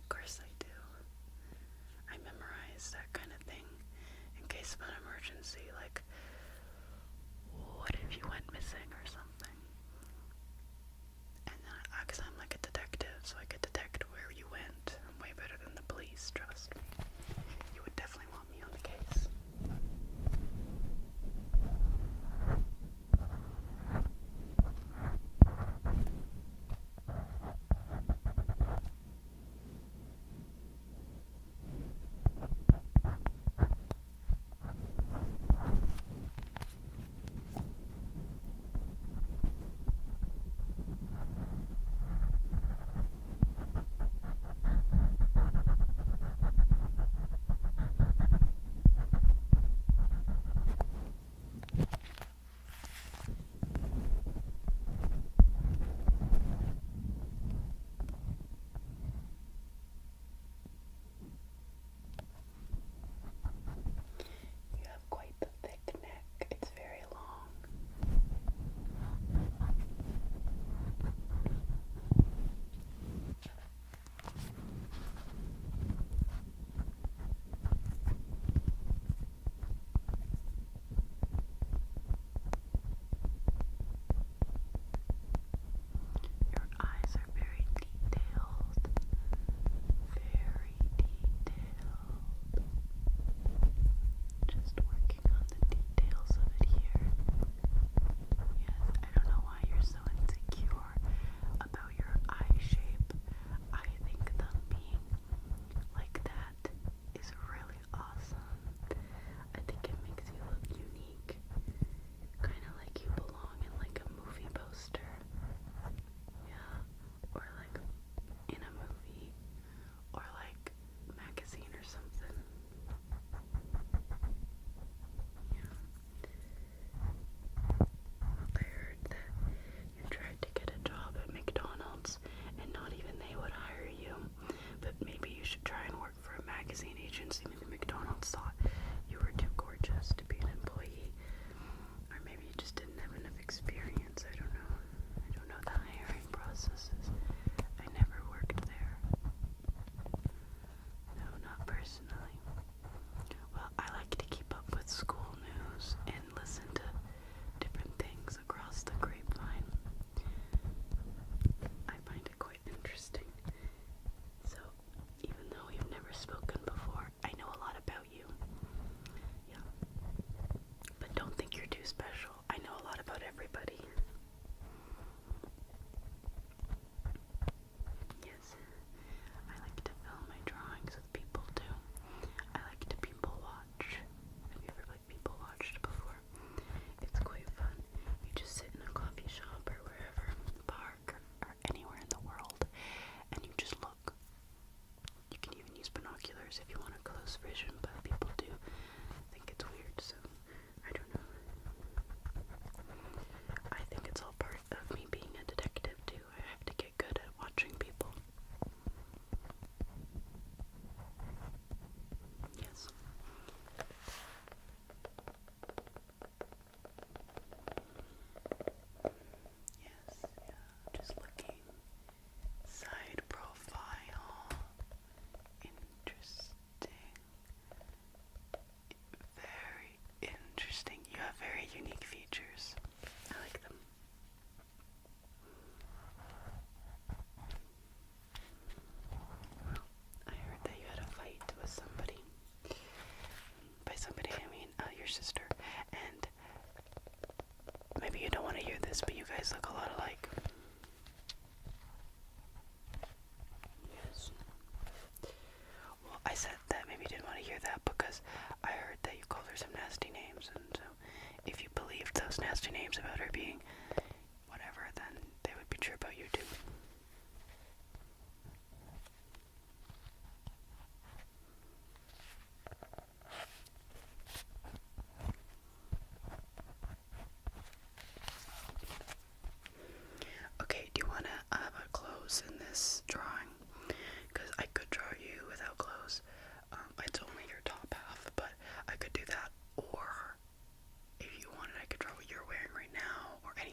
Of course I do. I memorize that kind of thing in case of an emergency, like what if you went missing or something? And then, because I'm like a detective, so I could detect where you went. I'm way better than the police, trust me. You would definitely want me on the case. close vision, but people do think it's weird, so I don't know. I think it's all part of me being a detective too. I have to get good at watching people. Yes. Yes, yeah. Just looking. Side profile. Interesting. Very interesting. You have very unique features. I like them. Well, I heard that you had a fight with somebody. By somebody, I mean your sister. And maybe you don't want to hear this, but you guys look a lot alike. Yes. Well, I said that maybe you didn't want to hear that because I heard that you called her some nasty names, and so if you believed those nasty names about her being whatever, then they would be true about you too. Okay, do you want to have a clothes in this drawing? Because I could draw you without clothes. It's only your top half, but I could do that. Or if you wanted, I could draw what you're wearing right now, or any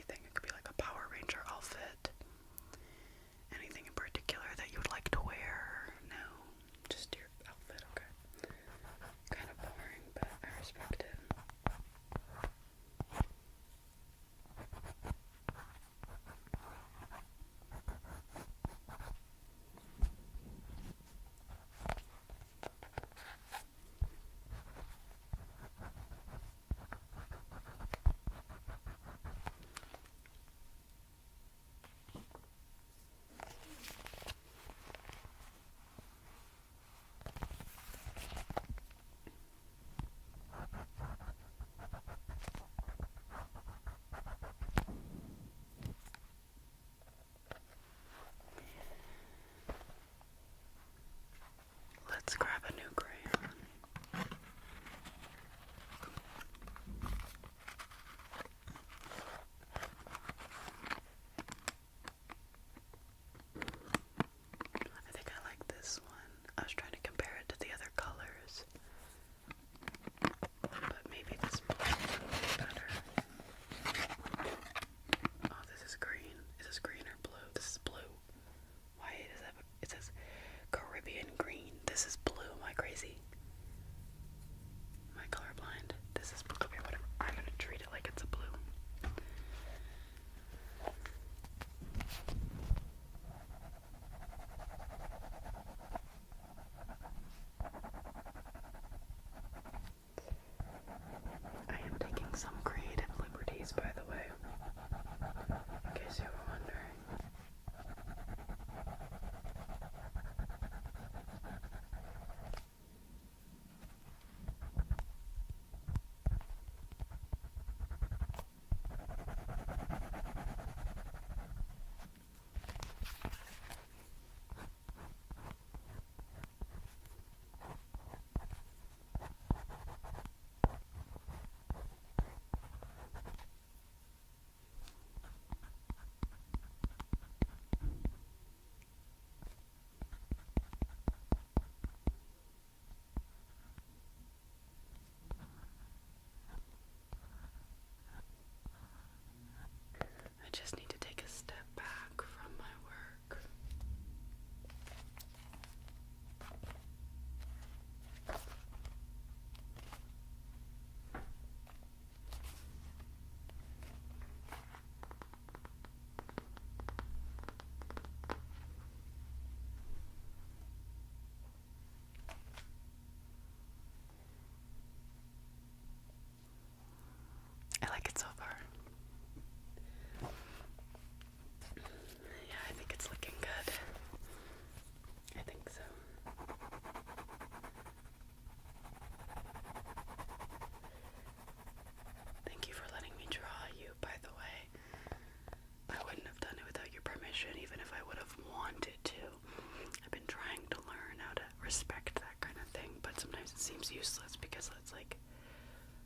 seems useless because it's like,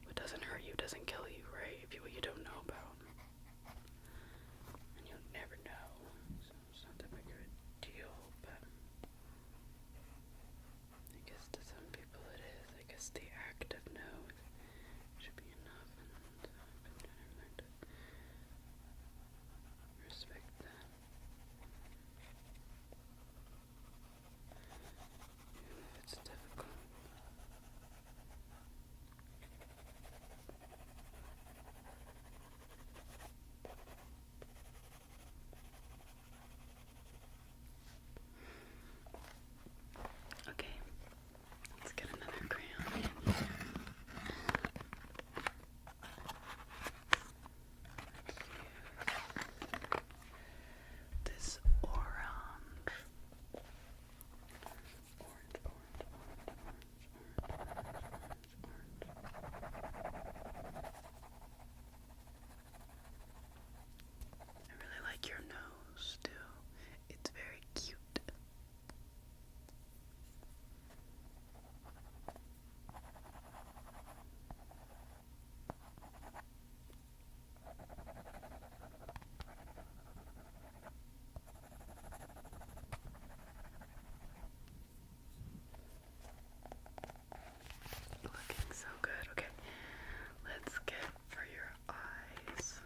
what doesn't hurt you doesn't kill you, right? If what you don't know about. And you'll never know. So it's not that big of a deal, but I guess to some people it is. I guess the act of know should be enough, and I've been trying to learn to respect that. Even if it's difficult. Okay, let's get another crayon in here. Let's use this orange. I really like your nose too. It's very cute. Looking so good. Okay, let's get for your eyes.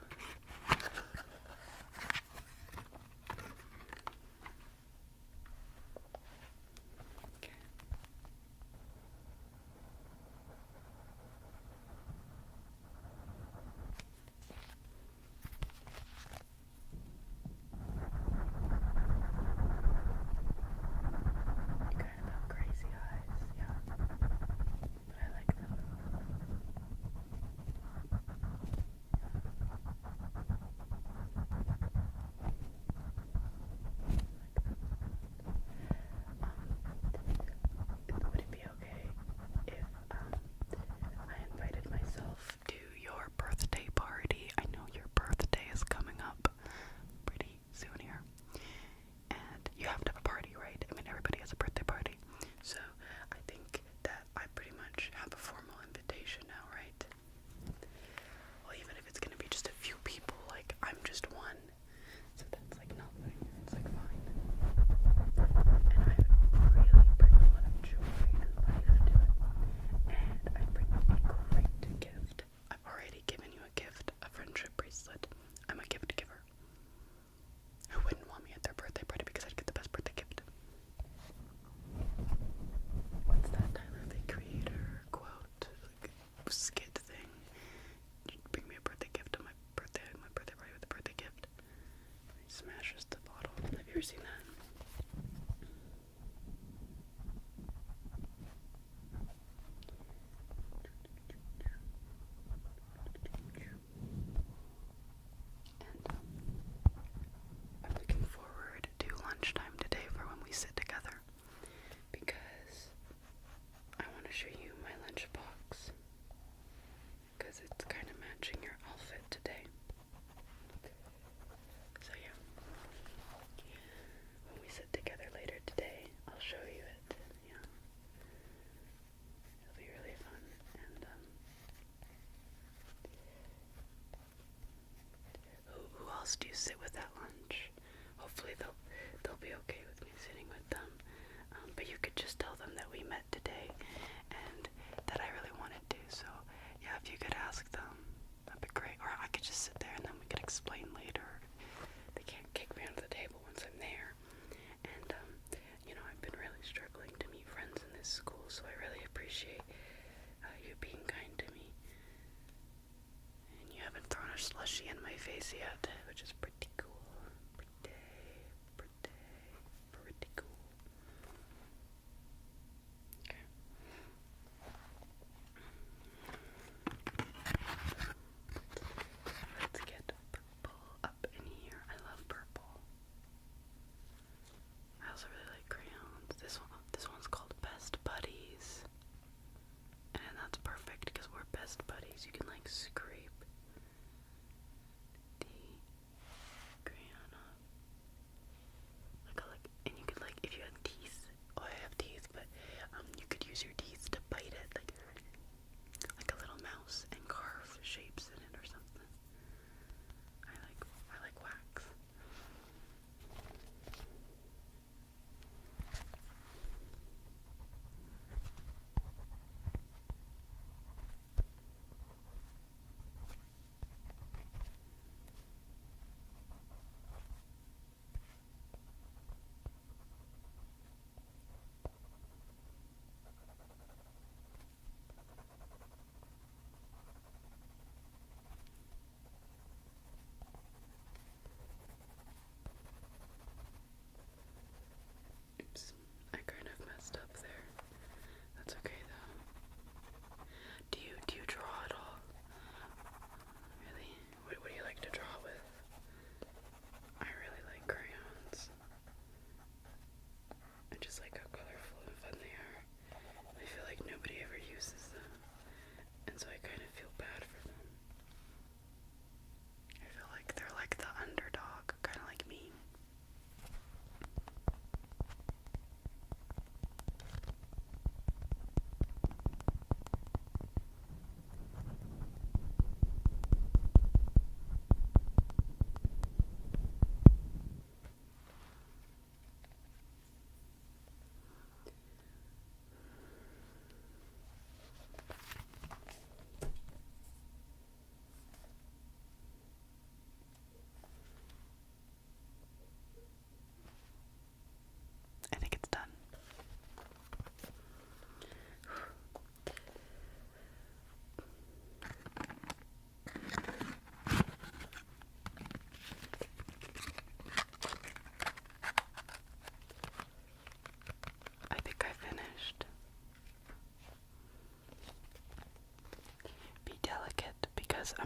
Okay. You kind of have crazy eyes, yeah. But I like them. Would it be okay if I invited myself to your birthday party? I know your birthday is coming up pretty soon here. And you have to have a party, right? I mean, everybody has a birthday party. So I think that I pretty much have a formal invitation now, right? Well, even if it's gonna be just a few people, like, I'm just one. So that's like nothing. It's like fine. And I really bring a lot of joy and life to it. And I bring a great gift. I've already given you a gift, a friendship bracelet. I'm a gift giver. Who wouldn't want me at their birthday party because I'd get the best birthday gift? What's that Tyler, the Creator quote, like, skit thing? Bring me a birthday gift on my birthday party with a birthday gift. He smashes the bottle. Have you ever seen that? And I'm looking forward to lunchtime today for when we sit together, because I want to show you my lunchbox, because it's kind of matching your outfit today. So yeah, when we sit together later today, I'll show you it. Yeah, it'll be really fun. And who else do you sit with at lunch? Hopefully they'll be okay with me sitting with them. But you could just tell them that we met today and that I really wanted to. So yeah, if you could ask them, that'd be great. Or I could just sit there and then we could explain later. They can't kick me under the table once I'm there. And I've been really struggling to meet friends in this school, so I really appreciate you being kind to me. And you haven't thrown a slushie in my face yet, which is pretty cool.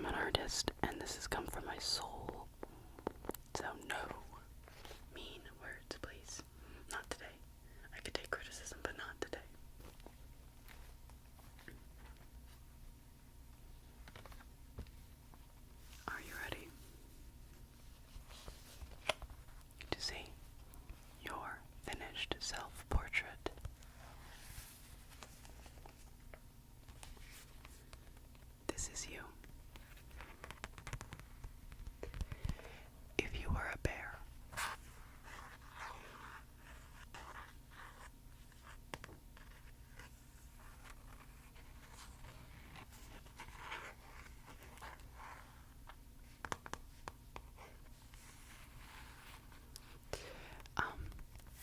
I'm an artist, and this has come from my soul. So no mean words, please. Not today. I could take criticism, but not today. Are you ready to see your finished self-portrait? This is you. If you were a bear,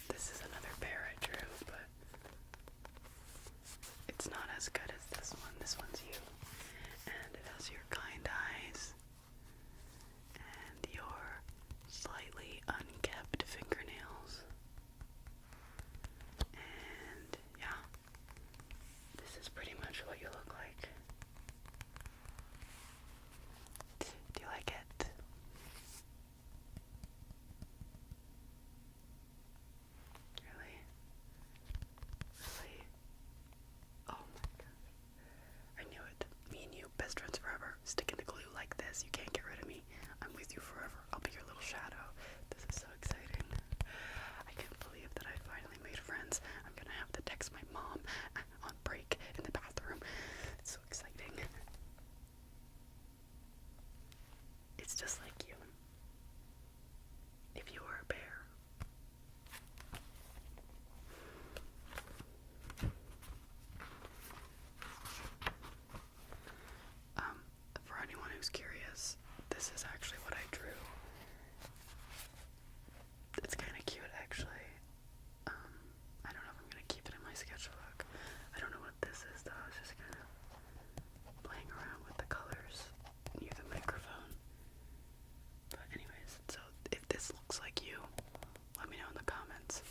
this is another bear I drew, but it's not as good as this one. This one's you. And it has your kind eyes and your slightly unkept fingernails. And yeah, this is pretty much what you look like. Do you like it? Really? Really? Oh my gosh. I knew it. Me and you, best friends forever. Stick in the glue like this. You can't get rid of me. I'm with you forever. I'll be your little shadow. This is so exciting. I can't believe that I finally made friends. I'm gonna have to text my mom on break in the bathroom. It's so exciting. It's just like you. If you were a bear. For anyone who's curious, this is actually what I drew. It's kind of cute, actually. I don't know if I'm gonna keep it in my sketchbook. I don't know what this is, though. I was just kind of playing around with the colors near the microphone. But anyways, so if this looks like you, let me know in the comments.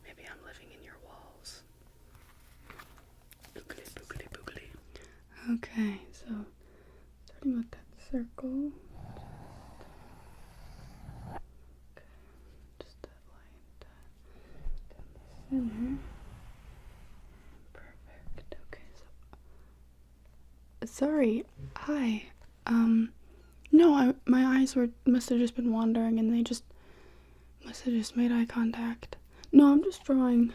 Maybe I'm living in your walls. Boogly, boogly, boogly. Okay, so starting with that circle. Okay, just that line down the center. Perfect. Okay, so sorry. Hi. No, my eyes must have just been wandering and they must have just made eye contact. No, I'm just drawing.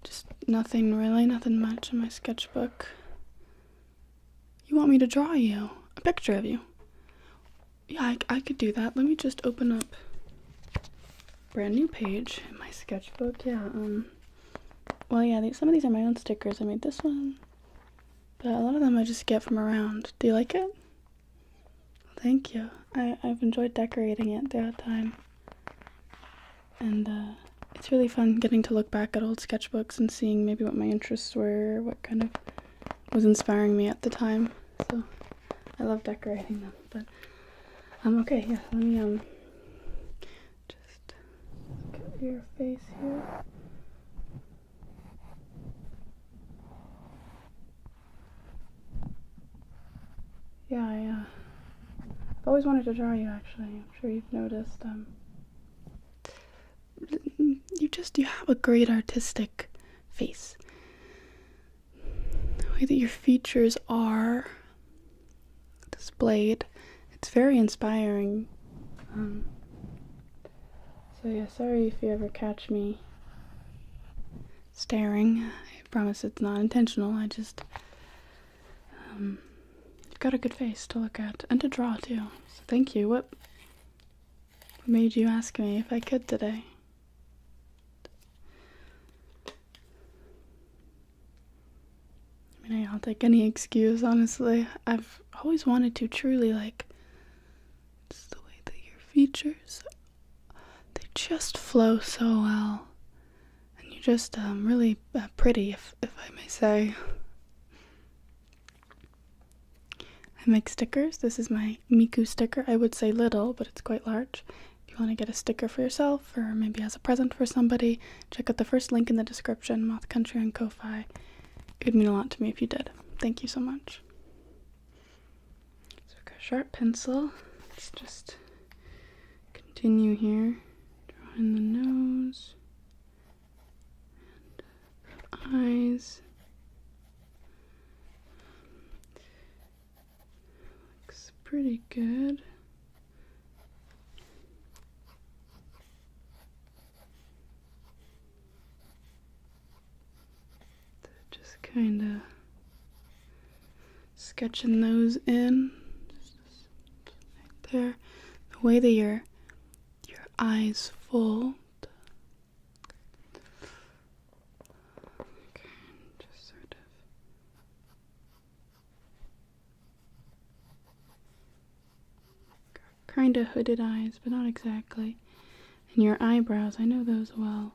Just nothing really, nothing much in my sketchbook. You want me to draw you? A picture of you? Yeah, I could do that. Let me just open up a brand new page in my sketchbook. Yeah, well, yeah, some of these are my own stickers. I made this one, but a lot of them I just get from around. Do you like it? Thank you. I've enjoyed decorating it throughout time. And, it's really fun getting to look back at old sketchbooks and seeing maybe what my interests were, what kind of was inspiring me at the time. So I love decorating them. But okay, yeah, let me just look at your face here. Yeah, I've always wanted to draw you, actually. I'm sure you've noticed. You have a great artistic face. The way that your features are displayed, it's very inspiring. So yeah, sorry if you ever catch me staring. I promise it's not intentional. I just, you've got a good face to look at and to draw too. So thank you. What made you ask me if I could today? I mean, I'll take any excuse, honestly. I've always wanted to truly, like, just the way that your features, they just flow so well. And you're just, really pretty, if I may say. I make stickers. This is my Miku sticker. I would say little, but it's quite large. If you want to get a sticker for yourself, or maybe as a present for somebody, check out the first link in the description, Moth Country and Ko-Fi. It would mean a lot to me if you did. Thank you so much. sharp pencil. Let's just continue here. Drawing the nose and eyes. Looks pretty good. Just kind of sketching those in. Right there. The way that your eyes fold. Okay, just sort of kind of hooded eyes, but not exactly. And your eyebrows, I know those well.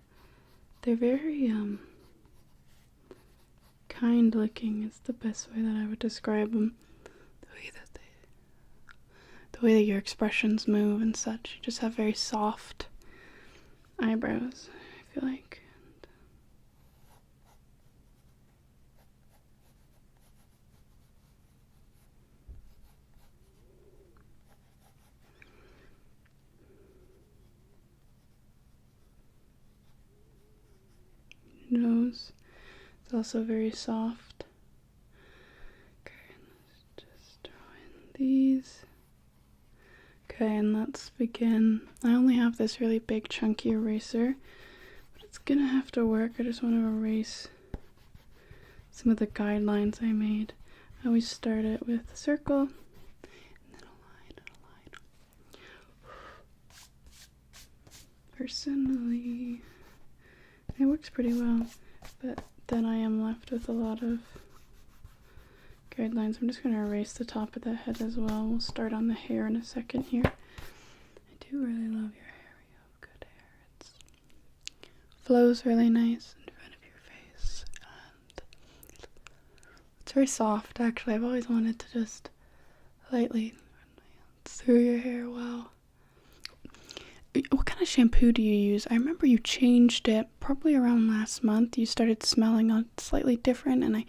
They're very kind looking is the best way that I would describe them. The way that your expressions move and such. You just have very soft eyebrows, I feel like. Nose is also very soft. Okay, let's just draw in these. Okay, and let's begin. I only have this really big chunky eraser, but it's gonna have to work. I just want to erase some of the guidelines I made. I always start it with a circle, and then a line, and a line. Personally, it works pretty well, but then I am left with a lot of guidelines. I'm just going to erase the top of the head as well. We'll start on the hair in a second here. I do really love your hair. You have good hair. It flows really nice in front of your face. And it's very soft, actually. I've always wanted to just lightly run my hands through your hair. Wow. What kind of shampoo do you use? I remember you changed it probably around last month. You started smelling slightly different, and I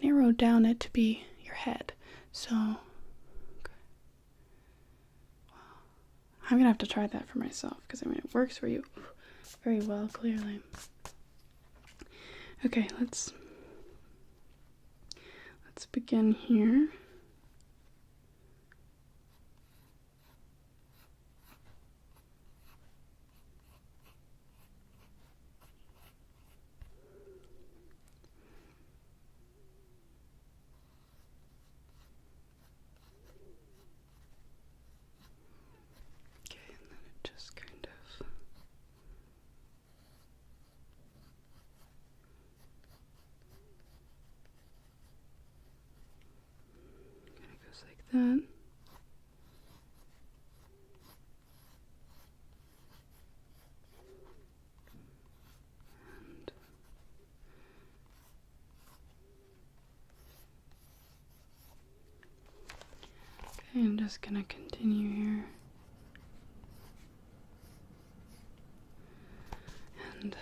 narrowed down it to be your head. So, okay. Wow. I'm gonna have to try that for myself because I mean it works for you very well, clearly. Okay, let's begin here. Just kind of goes like that. Okay, I'm just gonna continue here. And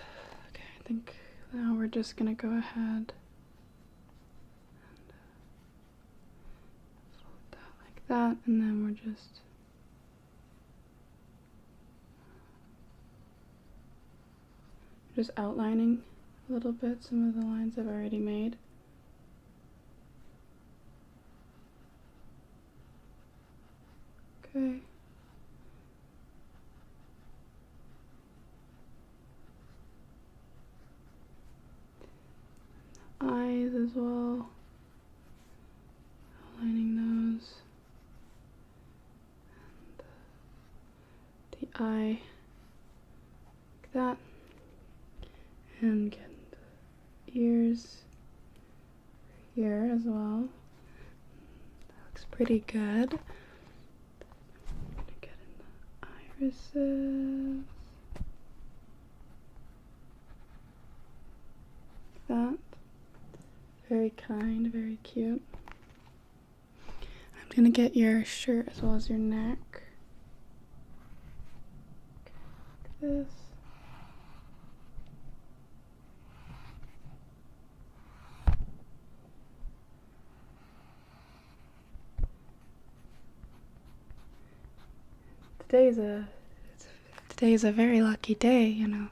okay, I think now we're just gonna go ahead and fold that like that, and then we're just outlining a little bit some of the lines I've already made. Okay. Eyes as well. Outlining those. And the eye like that. And get the ears here as well. That looks pretty good. I'm gonna get in the irises. Like that. Very kind, very cute. I'm gonna get your shirt as well as your neck. Okay, like this. today's a very lucky day, you know,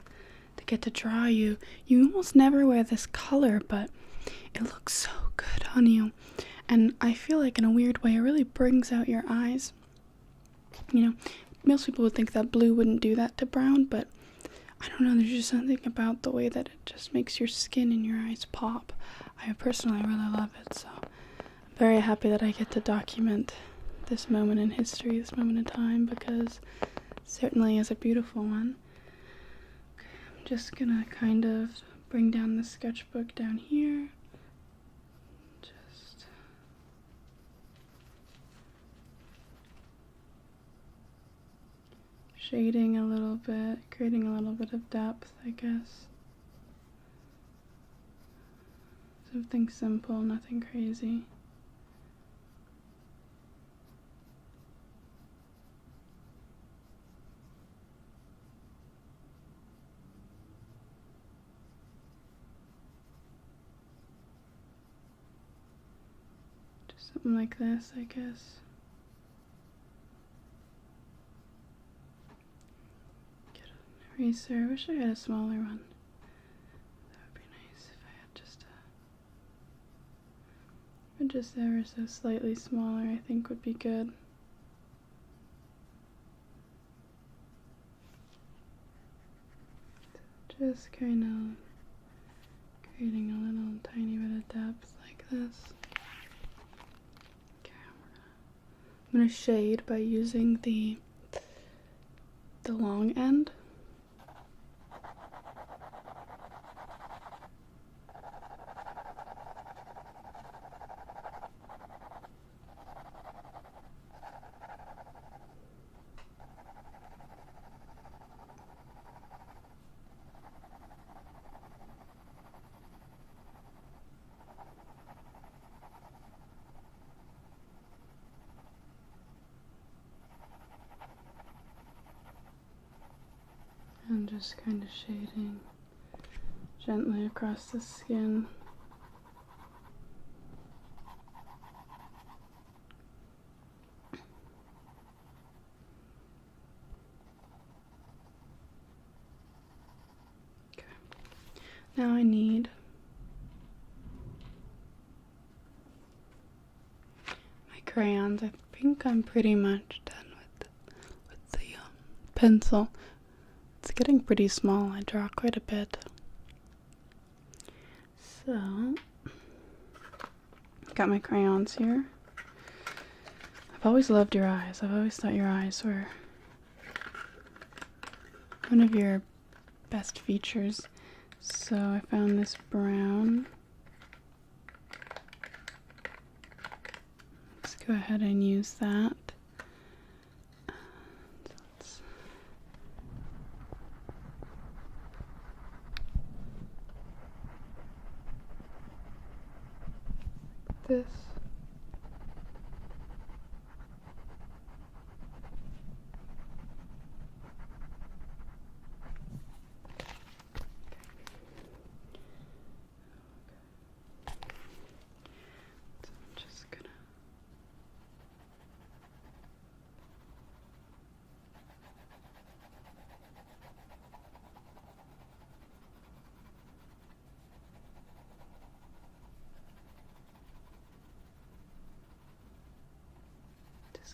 to get to draw you. You almost never wear this color, but it looks so good on you. And I feel like in a weird way, it really brings out your eyes. You know, most people would think that blue wouldn't do that to brown, but I don't know, there's just something about the way that it just makes your skin and your eyes pop. I personally really love it, so I'm very happy that I get to document this moment in history, this moment in time, because it certainly is a beautiful one. Okay, I'm just gonna kind of bring down the sketchbook down here. Just shading a little bit, creating a little bit of depth, I guess. Something simple, nothing crazy. Just something like this, I guess. Get an eraser. I wish I had a smaller one. That would be nice if I had just ever so slightly smaller, I think would be good. Just kind of creating a little tiny bit of depth like this. Okay, I'm gonna shade by using the long end. And just kind of shading gently across the skin. Okay. Now I need my crayons. I think I'm pretty much done with the pencil. It's getting pretty small. I draw quite a bit. So, got my crayons here. I've always loved your eyes. I've always thought your eyes were one of your best features. So I found this brown. Let's go ahead and use that. This. So I'm just gonna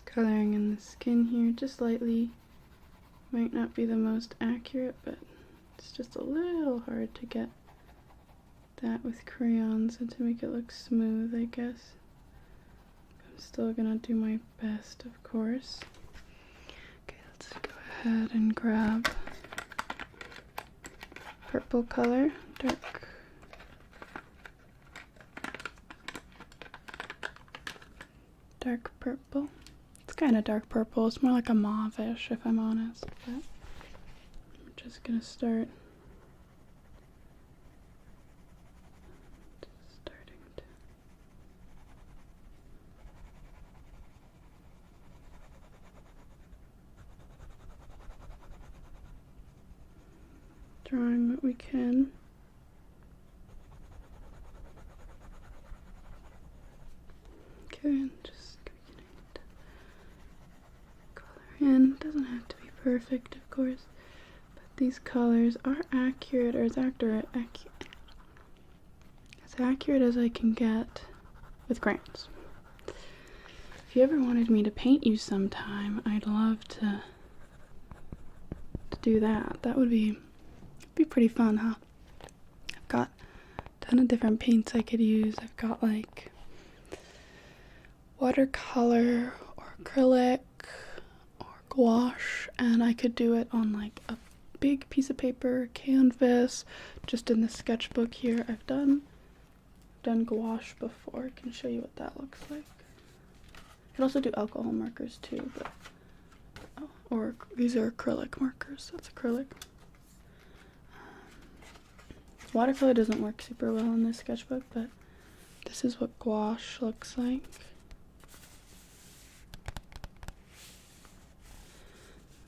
coloring in the skin here, just lightly. Might not be the most accurate, but it's just a little hard to get that with crayons and to make it look smooth, I guess. I'm still gonna do my best, of course. Okay, let's go ahead and grab purple color, dark purple. It's kind of dark purple. It's more like a mauve-ish, if I'm honest. But I'm just gonna start drawing what we can. Okay, and just beginning to color in. Doesn't have perfect, of course, but these colors are accurate, or as accurate as I can get with crayons. If you ever wanted me to paint you sometime, I'd love to do that. That would be pretty fun, huh? I've got a ton of different paints I could use. I've got like watercolor or acrylic or gouache, and I could do it on like a big piece of paper, canvas, just in the sketchbook here. I've done gouache before. I can show you what that looks like. I could also do alcohol markers too, but or these are acrylic markers. That's acrylic. Watercolor doesn't work super well in this sketchbook, but this is what gouache looks like.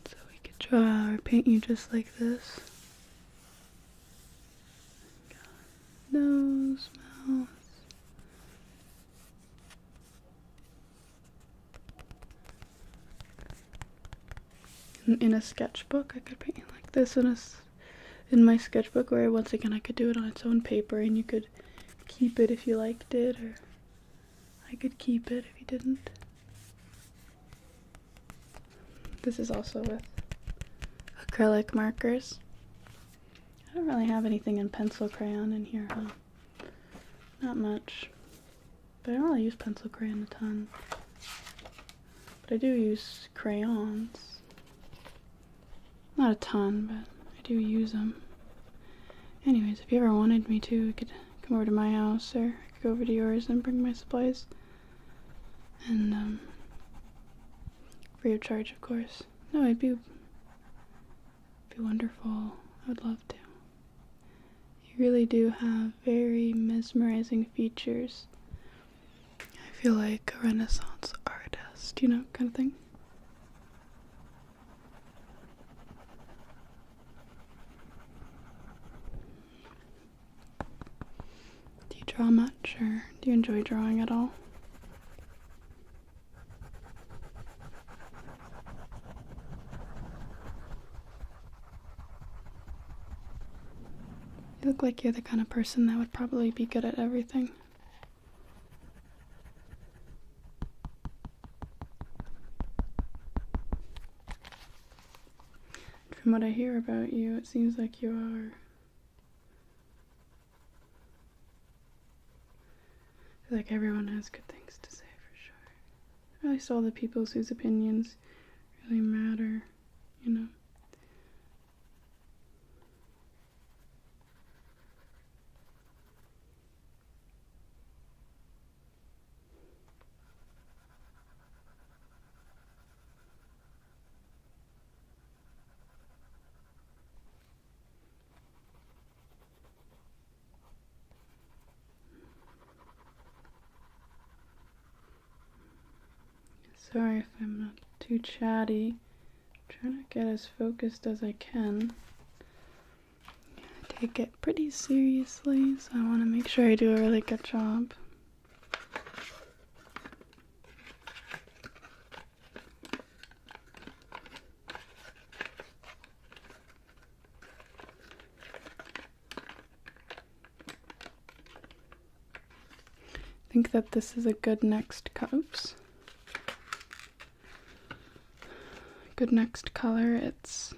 So we could draw or paint you just like this. Nose, mouth. In a sketchbook, I could paint you like this in my sketchbook, where once again I could do it on its own paper, and you could keep it if you liked it, or I could keep it if you didn't. This is also with acrylic markers. I don't really have anything in pencil crayon in here, huh? Not much. But I don't really use pencil crayon a ton. But I do use crayons. Not a ton, but I do use them. Anyways, if you ever wanted me to, we could come over to my house, or I could go over to yours and bring my supplies. And, free of charge, of course. No, it'd be wonderful. I would love to. You really do have very mesmerizing features. I feel like a Renaissance artist, you know, kind of thing. Do you draw much, or do you enjoy drawing at all? You look like you're the kind of person that would probably be good at everything. From what I hear about you, it seems like you are. I feel like everyone has good things to say, for sure. At least all the people whose opinions really matter, you know. Sorry if I'm not too chatty. I'm trying to get as focused as I can. I take it pretty seriously, so I want to make sure I do a really good job. I think that this is a good next oops. Good next color. It's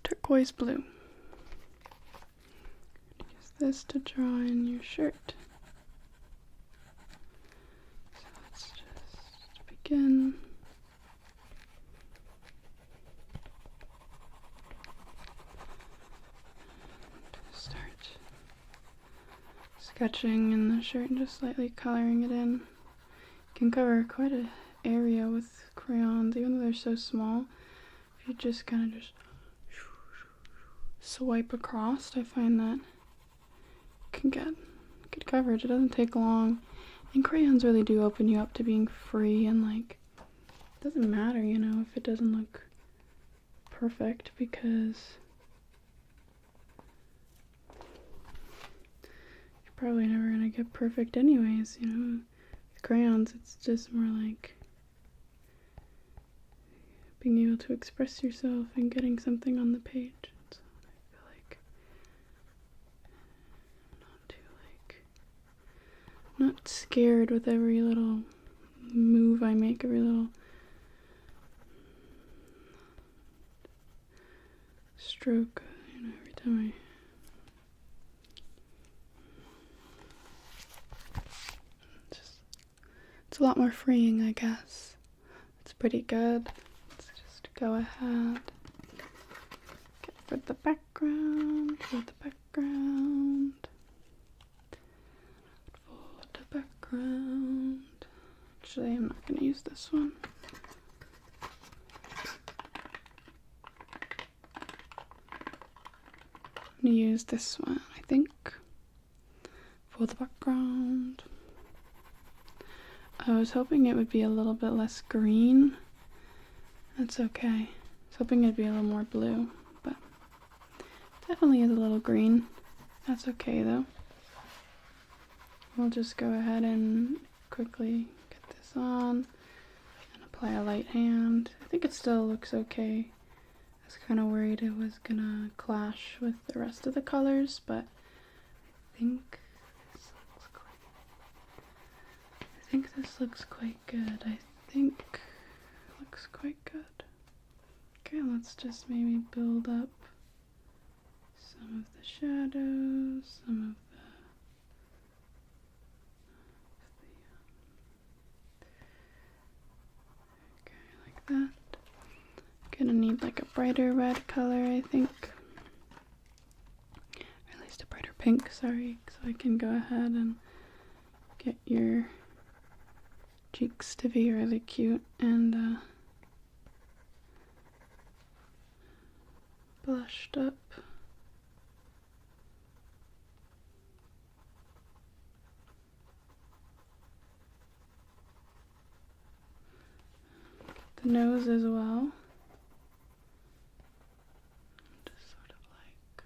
turquoise blue. Use this to draw in your shirt. So let's just begin. Sketching in the shirt and just slightly coloring it in. You can cover quite an area with crayons, even though they're so small. If you just kind of just swipe across, I find that can get good coverage. It doesn't take long, and crayons really do open you up to being free, and like, it doesn't matter, you know, if it doesn't look perfect, because probably never gonna get perfect anyways, you know. With crayons, it's just more like being able to express yourself and getting something on the page. So I feel like I'm not scared with every little move I make, every little stroke, you know, every time it's a lot more freeing, I guess. It's pretty good. Let's just go ahead, get for the background, for the background, for the background. Actually, I'm not gonna use this one. I'm gonna use this one, I think, for the background. I was hoping it would be a little bit less green. That's okay. I was hoping it'd be a little more blue, but definitely is a little green. That's okay though. We'll just go ahead and quickly get this on and apply a light hand. I think it still looks okay. I was kind of worried it was gonna clash with the rest of the colors, but I think this looks quite good. I think it looks quite good. Okay, let's just maybe build up some of the shadows, some of okay, like that. Gonna need like a brighter red color, I think. Or at least a brighter pink, sorry, so I can go ahead and get your cheeks to be really cute and blushed up. Get the nose as well. Just sort of like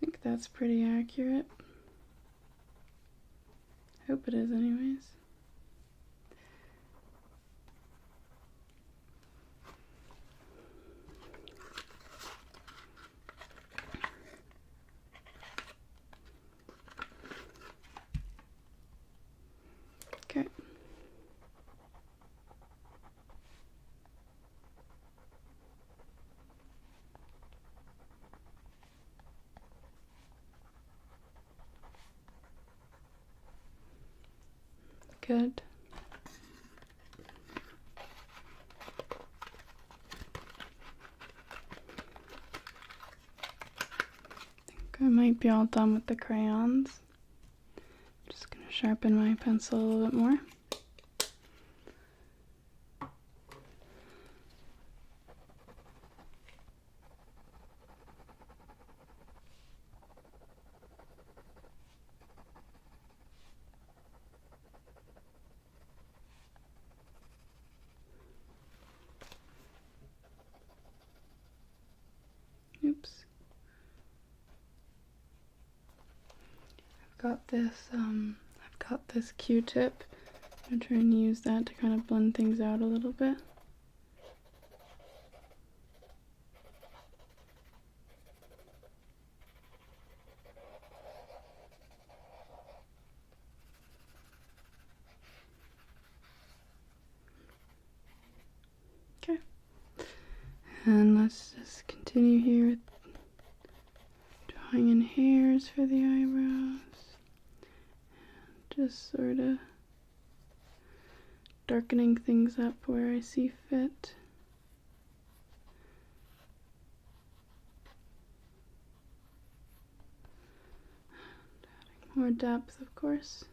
I think that's pretty accurate. Hope it is anyways. Okay. Good. I think I might be all done with the crayons. Just gonna sharpen my pencil a little bit more. Oops. I've got this Q-tip. I'm gonna try and use that to kind of blend things out a little bit. Okay. And let's just continue here with drawing in hairs for the eyebrows. And just sort of darkening things up where I see fit. And adding more depth, of course.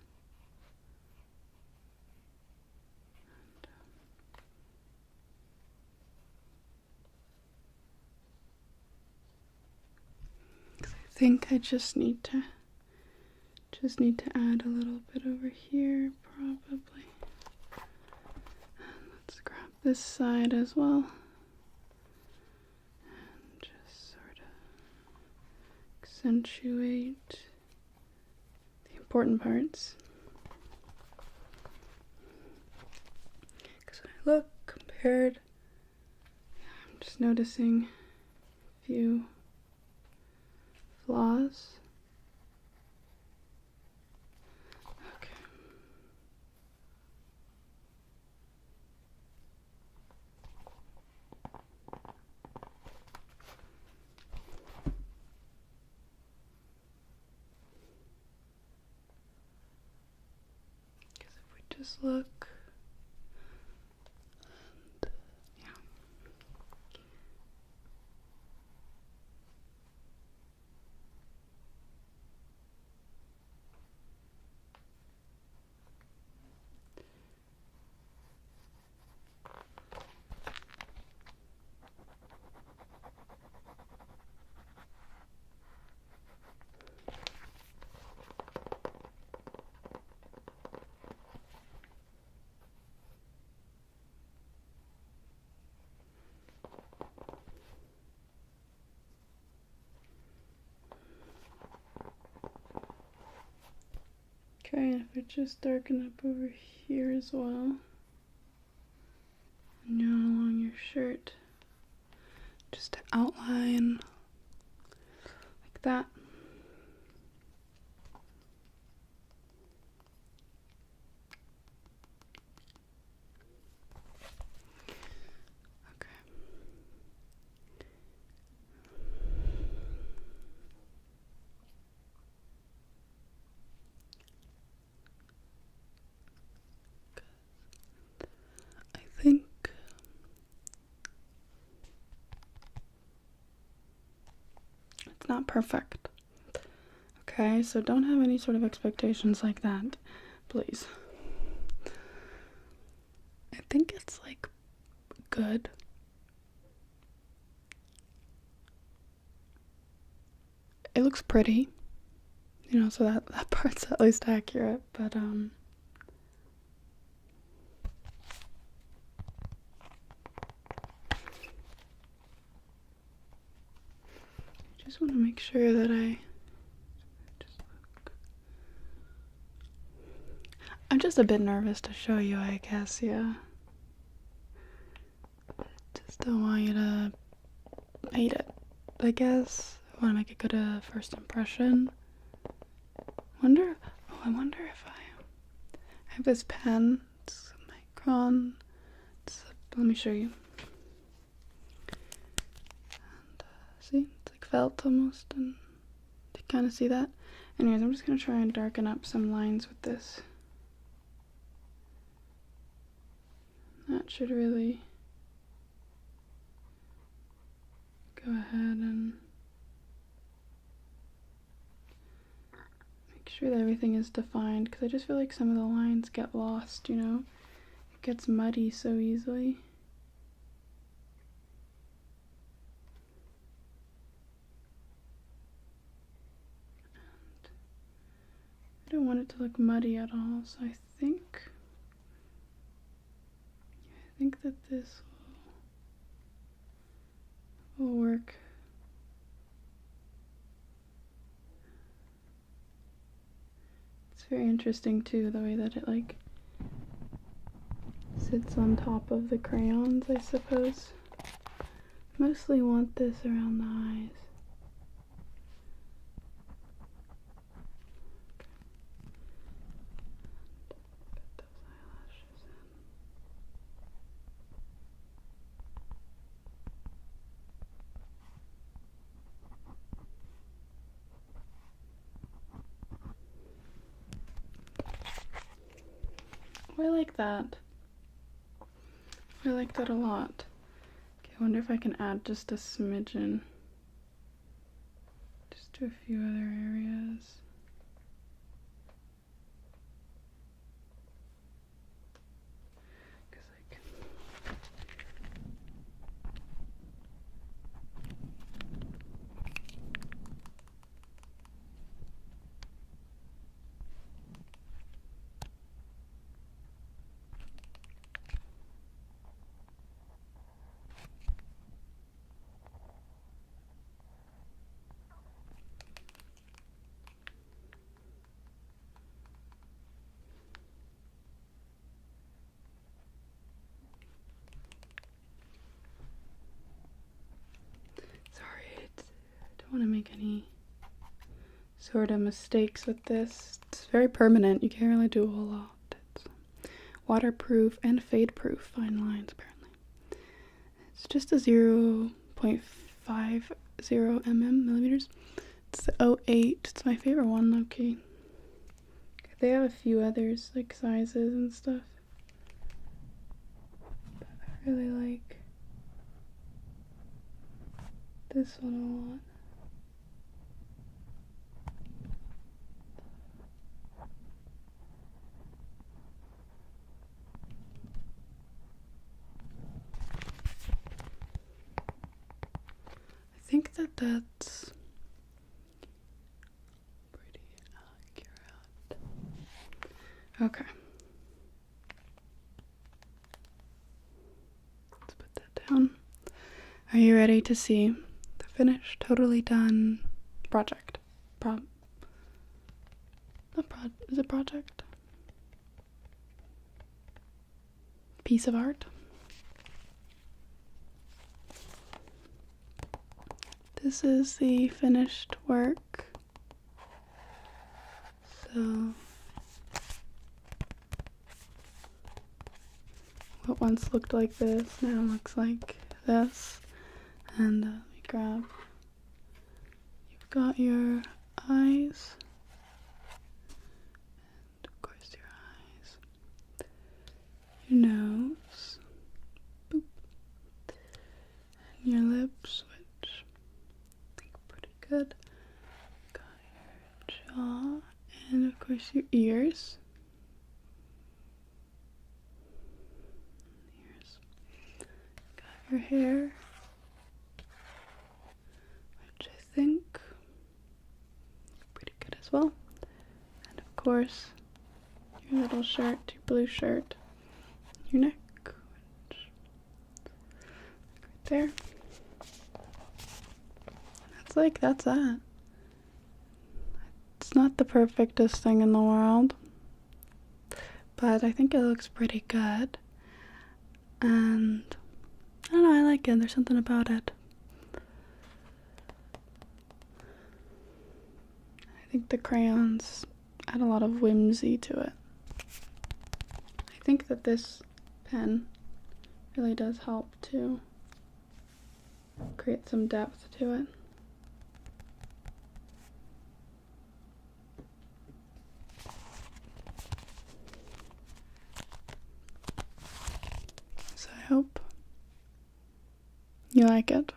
I think I just need to add a little bit over here, probably. And let's grab this side as well. accentuate the important parts. Because when I look compared, I'm just noticing a few flaws. Okay. Because if we just look, and, yeah. Okay, and if I just darken up over here as well, and down along your shirt, just to outline like that. Okay. I think it's not perfect. Okay, so don't have any sort of expectations like that, please. I think it's like good. It looks pretty, you know, so that part's at least accurate, but I just want to make sure that I'm just a bit nervous to show you, I guess, yeah. Just don't want you to hate it, I guess. I want to make a good first impression. I wonder if I have this pen. It's a micron. Let me show you. And, see, it's like felt almost, and you kind of see that. Anyways, I'm just gonna try and darken up some lines with this. That should really go ahead and make sure that everything is defined, because I just feel like some of the lines get lost, you know? It gets muddy so easily. And I don't want it to look muddy at all, so I think that this will work. It's very interesting too, the way that it like sits on top of the crayons, I suppose. Mostly want this around the eyes. Get those eyelashes in. I like that. I like that a lot. Okay, I wonder if I can add just a smidgen. Just to a few other areas. Because I can... make any sort of mistakes with this. It's very permanent. You can't really do a whole lot. It's waterproof and fade-proof fine lines, apparently. It's just a 0.50 millimeters. It's the 08. It's my favorite one, low-key. They have a few others, like sizes and stuff. But I really like this one a lot. I think that's pretty accurate. Okay. Let's put that down. Are you ready to see the finished, totally done project? Is it project? Piece of art? This is the finished work. So, what once looked like this now looks like this. And let me grab. You've got your eyes. And of course, your eyes. Your nose. Boop. And your lips, which I think are pretty good. Got your jaw. And of course, your ears. Got your hair, which I think pretty good as well. And of course, your little shirt, your blue shirt, your neck, which right there. That's that. It's not the perfectest thing in the world, but I think it looks pretty good. And I don't know, I like it. There's something about it. I think the crayons add a lot of whimsy to it. I think that this pen really does help to create some depth to it. So I hope you like it.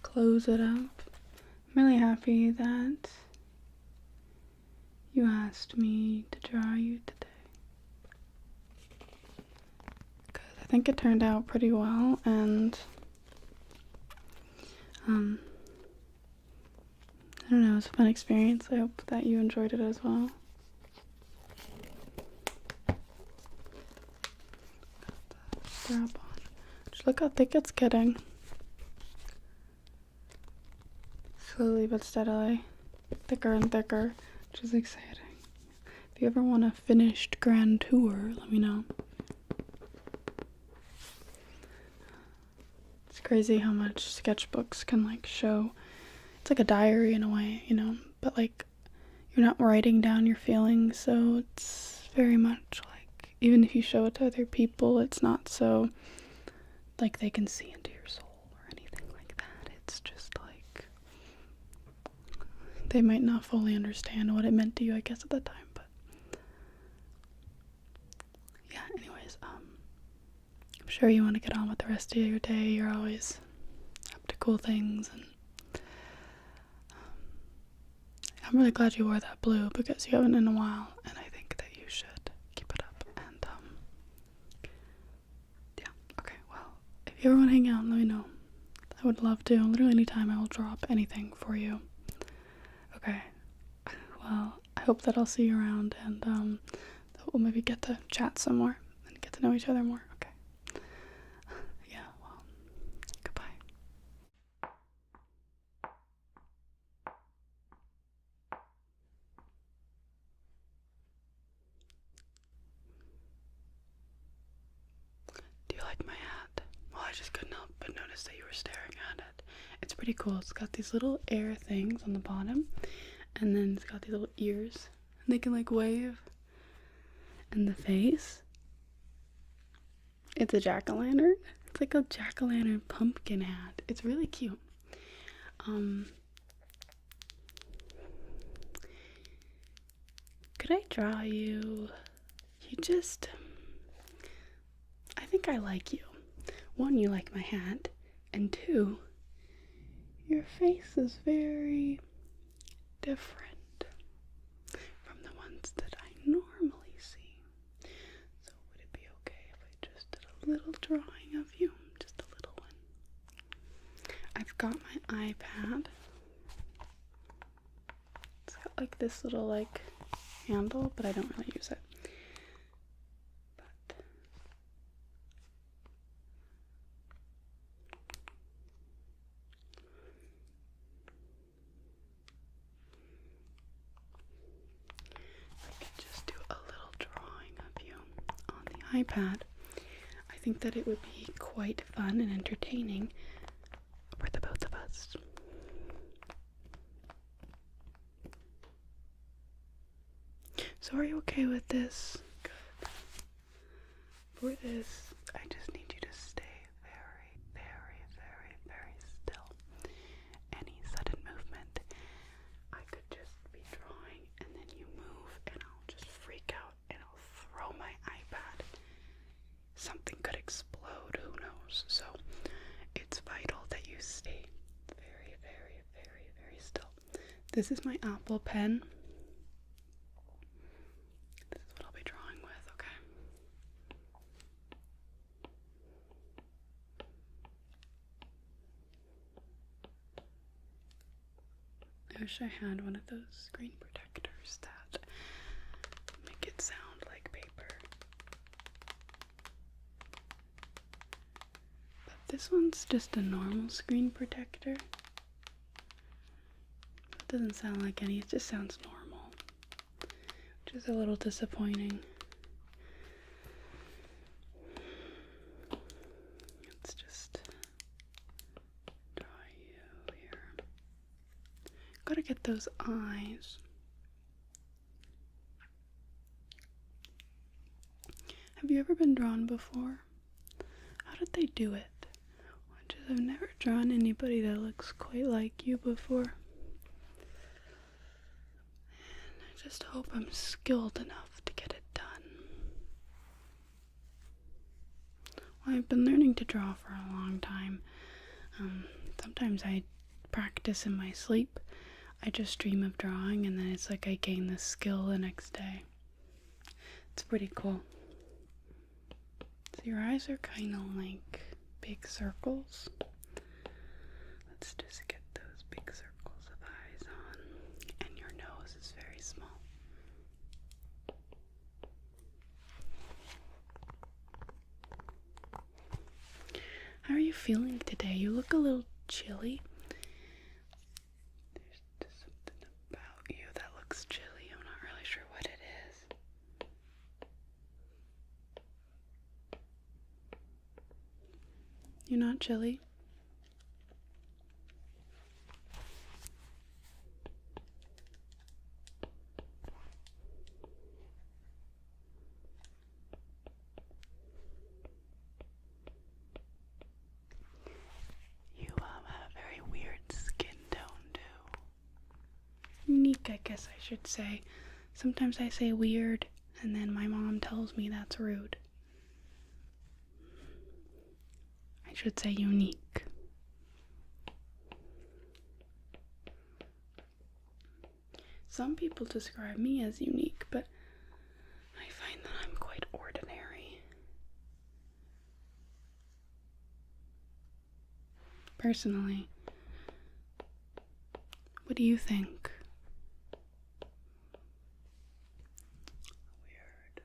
Close it up. I'm really happy that you asked me to draw you today, because I think it turned out pretty well, and I don't know, it was a fun experience. I hope that you enjoyed it as well. Strap on. Just look how thick it's getting. Slowly but steadily. Thicker and thicker, which is exciting. If you ever want a finished grand tour, let me know. It's crazy how much sketchbooks can like show. It's like a diary in a way, you know, but like you're not writing down your feelings, so it's very much like, even if you show it to other people, it's not so like they can see into your soul or anything like that. It's just like they might not fully understand what it meant to you, I guess, at the time, but yeah, anyways, I'm sure you want to get on with the rest of your day. You're always up to cool things, and I'm really glad you wore that blue, because you haven't in a while, and I think that you should keep it up. And yeah, okay, well, if you ever want to hang out, let me know. I would love to. Literally anytime, I will drop anything for you. Okay, well, I hope that I'll see you around, and that we'll maybe get to chat some more and get to know each other more. Okay. Yeah, well, goodbye. noticed that you were staring at it. It's pretty cool. It's got these little air things on the bottom, and then it's got these little ears, and they can like wave. And the face, it's a jack-o'-lantern. It's like a jack-o'-lantern pumpkin hat. It's really cute. Could I draw you? I think I like you. One, you like my hat, and two, your face is very different from the ones that I normally see. So would it be okay if I just did a little drawing of you? Just a little one. I've got my iPad. It's got like this little like handle, but I don't really use it. But I could just do a little drawing of you on the iPad. I think that it would be quite fun and entertaining for the both of us. So are you okay with this? Good. For this, I just need you to stay very, very, very, very still. Any sudden movement, I could just be drawing and then you move and I'll just freak out and I'll throw my iPad. Something could explode, who knows? So it's vital that you stay very, very, very, very still. This is my Apple pen. This is what I'll be drawing with, okay? I wish I had one of those screen protectors that make it sound like paper. But this one's just a normal screen protector. It doesn't sound like any, it just sounds normal, which is a little disappointing. Let's just draw you here. Gotta get those eyes. Have you ever been drawn before? How did they do it? I've never drawn anybody that looks quite like you before. And I just hope I'm skilled enough to get it done. Well, I've been learning to draw for a long time. Sometimes I practice in my sleep. I just dream of drawing and then it's like I gain this skill the next day. It's pretty cool. So your eyes are kind of like big circles. Let's just get those big circles of eyes on. And your nose is very small. How are you feeling today? You look a little chilly. There's just something about you that looks chilly. I'm not really sure what it is. You're not chilly? You have a very weird skin tone too. Unique, I guess I should say. Sometimes I say weird, and then my mom tells me that's rude. I should say unique. Some people describe me as unique, but I find that I'm quite ordinary. Personally, what do you think? Weird.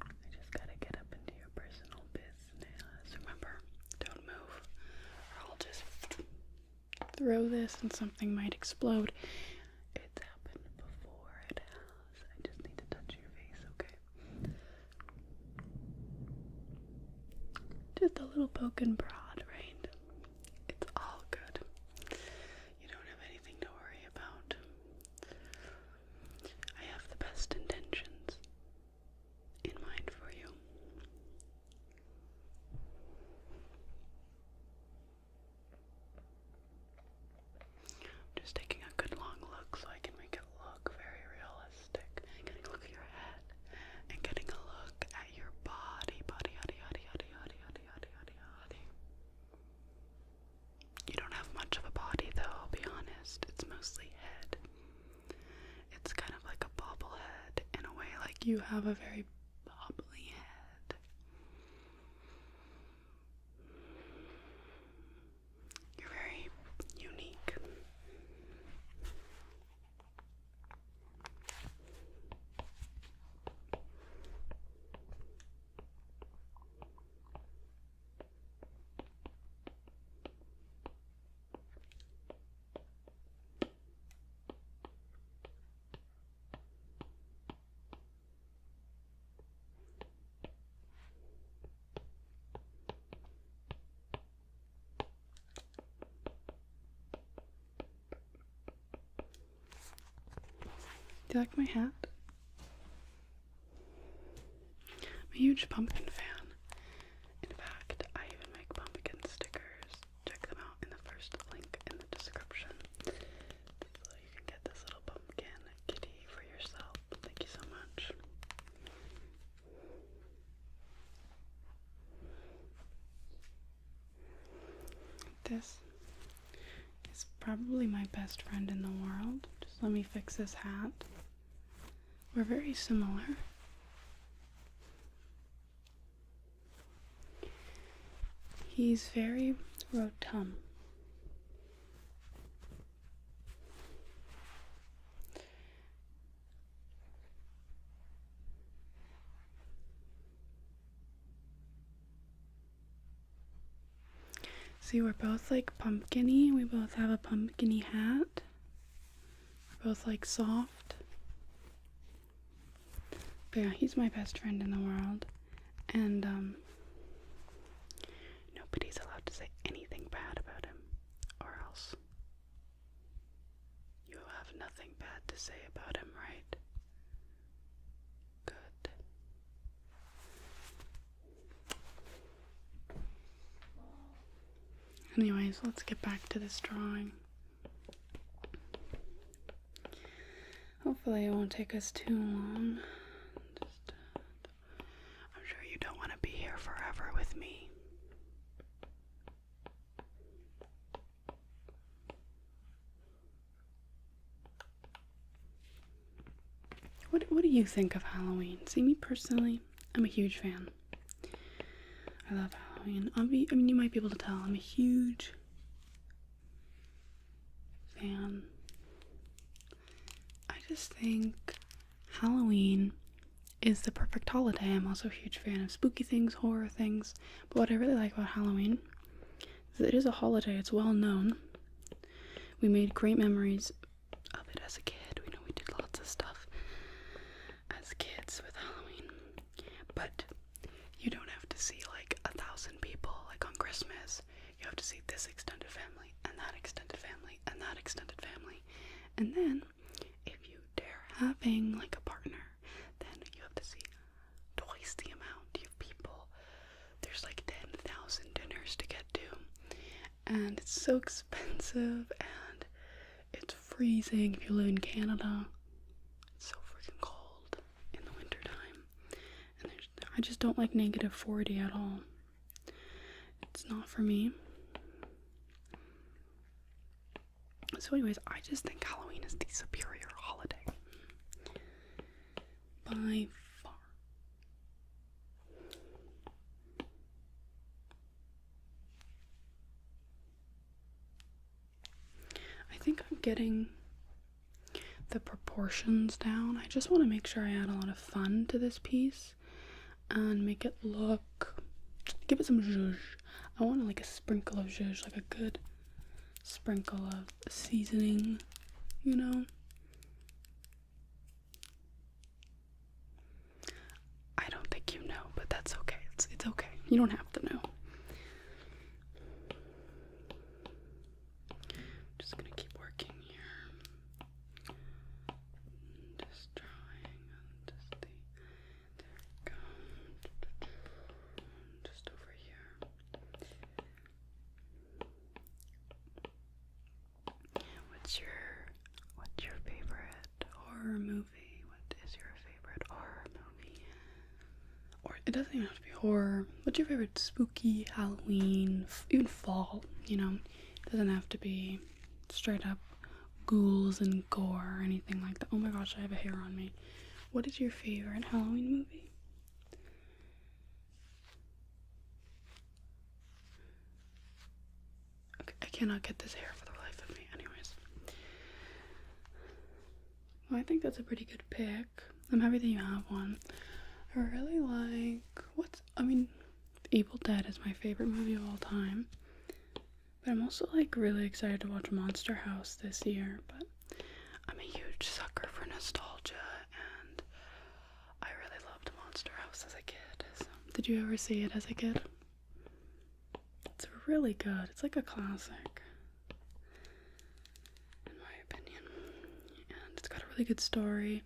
I just gotta get up into your personal business. Remember, don't move, or I'll just throw this and something might explode. It's happened before. It has. I just need to touch your face, okay? Just little poke and prod, right? It's all good. You don't have anything to worry about. I have the best intentions in mind for you. I'm just taking a good long look so I can make it look very realistic. Getting a look at your head and getting a look at your body. You don't have much of a body though, I'll be honest. It's mostly head. It's kind of like a bobblehead in a way, like you have a very bobbly head. You're very unique. Do you like my hat? I'm a huge pumpkin fan. In fact, I even make pumpkin stickers. Check them out in the first link in the description. So you can get this little pumpkin kitty for yourself. Thank you so much. This is probably my best friend in the world. Just let me fix his hat. We're very similar. He's very rotund. See, we're both like pumpkin-y. We both have a pumpkin-y hat. We're both like soft. But yeah, he's my best friend in the world. And nobody's allowed to say anything bad about him, or else you have nothing bad to say about him, right? Good. Anyways, let's get back to this drawing. Hopefully it won't take us too long. I'm sure you don't want to be here forever with me. What do you think of Halloween? See, me personally, I'm a huge fan. I love Halloween. I mean, you might be able to tell I'm a huge fan. I just think Halloween is the perfect holiday. I'm also a huge fan of spooky things, horror things. But what I really like about Halloween is that it is a holiday. It's well known. We made great memories of it as a kid. We know we did lots of stuff as kids with Halloween. But you don't have to see like 1,000 people like on Christmas. You have to see this extended family and that extended family and that extended family. And then if you dare having like a partner, then you have to see twice the amount of people. There's like 10,000 dinners to get to. And it's so expensive and it's freezing if you live in Canada. It's so freaking cold in the wintertime. And I just don't like -40 at all. It's not for me. So anyways, I just think Halloween is the superior holiday. By far. I think I'm getting the proportions down. I just want to make sure I add a lot of fun to this piece and make it look, give it some zhuzh. I want like a sprinkle of zhuzh, like a good sprinkle of seasoning, you know? I don't think you know, but that's okay. It's okay. You don't have to know. it doesn't even have to be horror. What's your favorite spooky, Halloween, even fall, you know? It doesn't have to be straight up ghouls and gore or anything like that. Oh my gosh, I have a hair on me. What is your favorite Halloween movie? Okay, I cannot get this hair for the life of me. Anyways. Well, I think that's a pretty good pick. I'm happy that you have one. I really like, Evil Dead is my favorite movie of all time. But I'm also like really excited to watch Monster House this year. But I'm a huge sucker for nostalgia, and I really loved Monster House as a kid. So, did you ever see it as a kid? It's really good. It's like a classic, in my opinion. And it's got a really good story,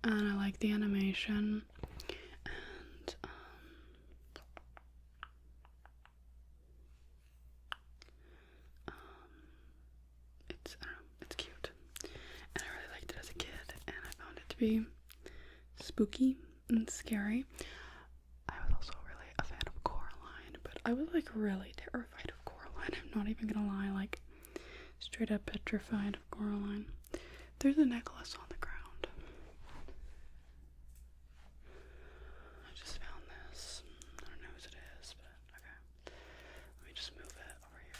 and I like the animation. And it's cute. And I really liked it as a kid, and I found it to be spooky and scary. I was also really a fan of Coraline, but I was like really terrified of Coraline. I'm not even gonna lie, like straight up petrified of Coraline. There's a necklace on the ground. I just found this. I don't know whose it is, but okay. Let me just move it over here.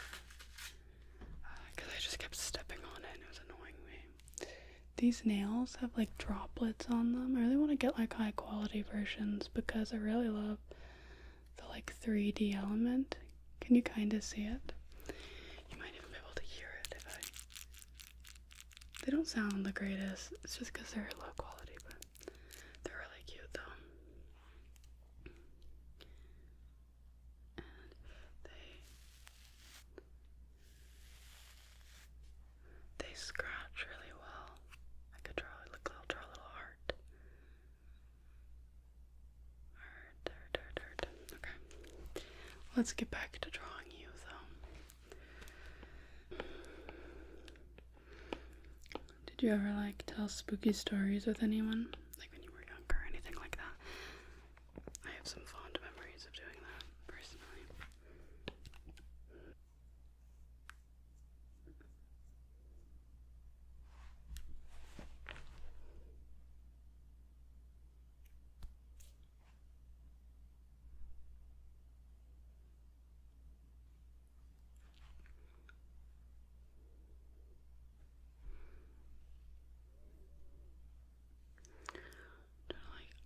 Because I just kept stepping on it and it was annoying me. These nails have like droplets on them. I really want to get like high quality versions because I really love the like 3D element. Can you kind of see it? You might even be able to hear it if they don't sound the greatest. It's just because they're low quality, but they're really cute though. And they scratch really well. I could I'll draw a little heart. Heart. Okay. Let's get back to drawing you though. Did you ever like tell spooky stories with anyone? Like when you were younger or anything like that? I have some fond memories of doing that, personally.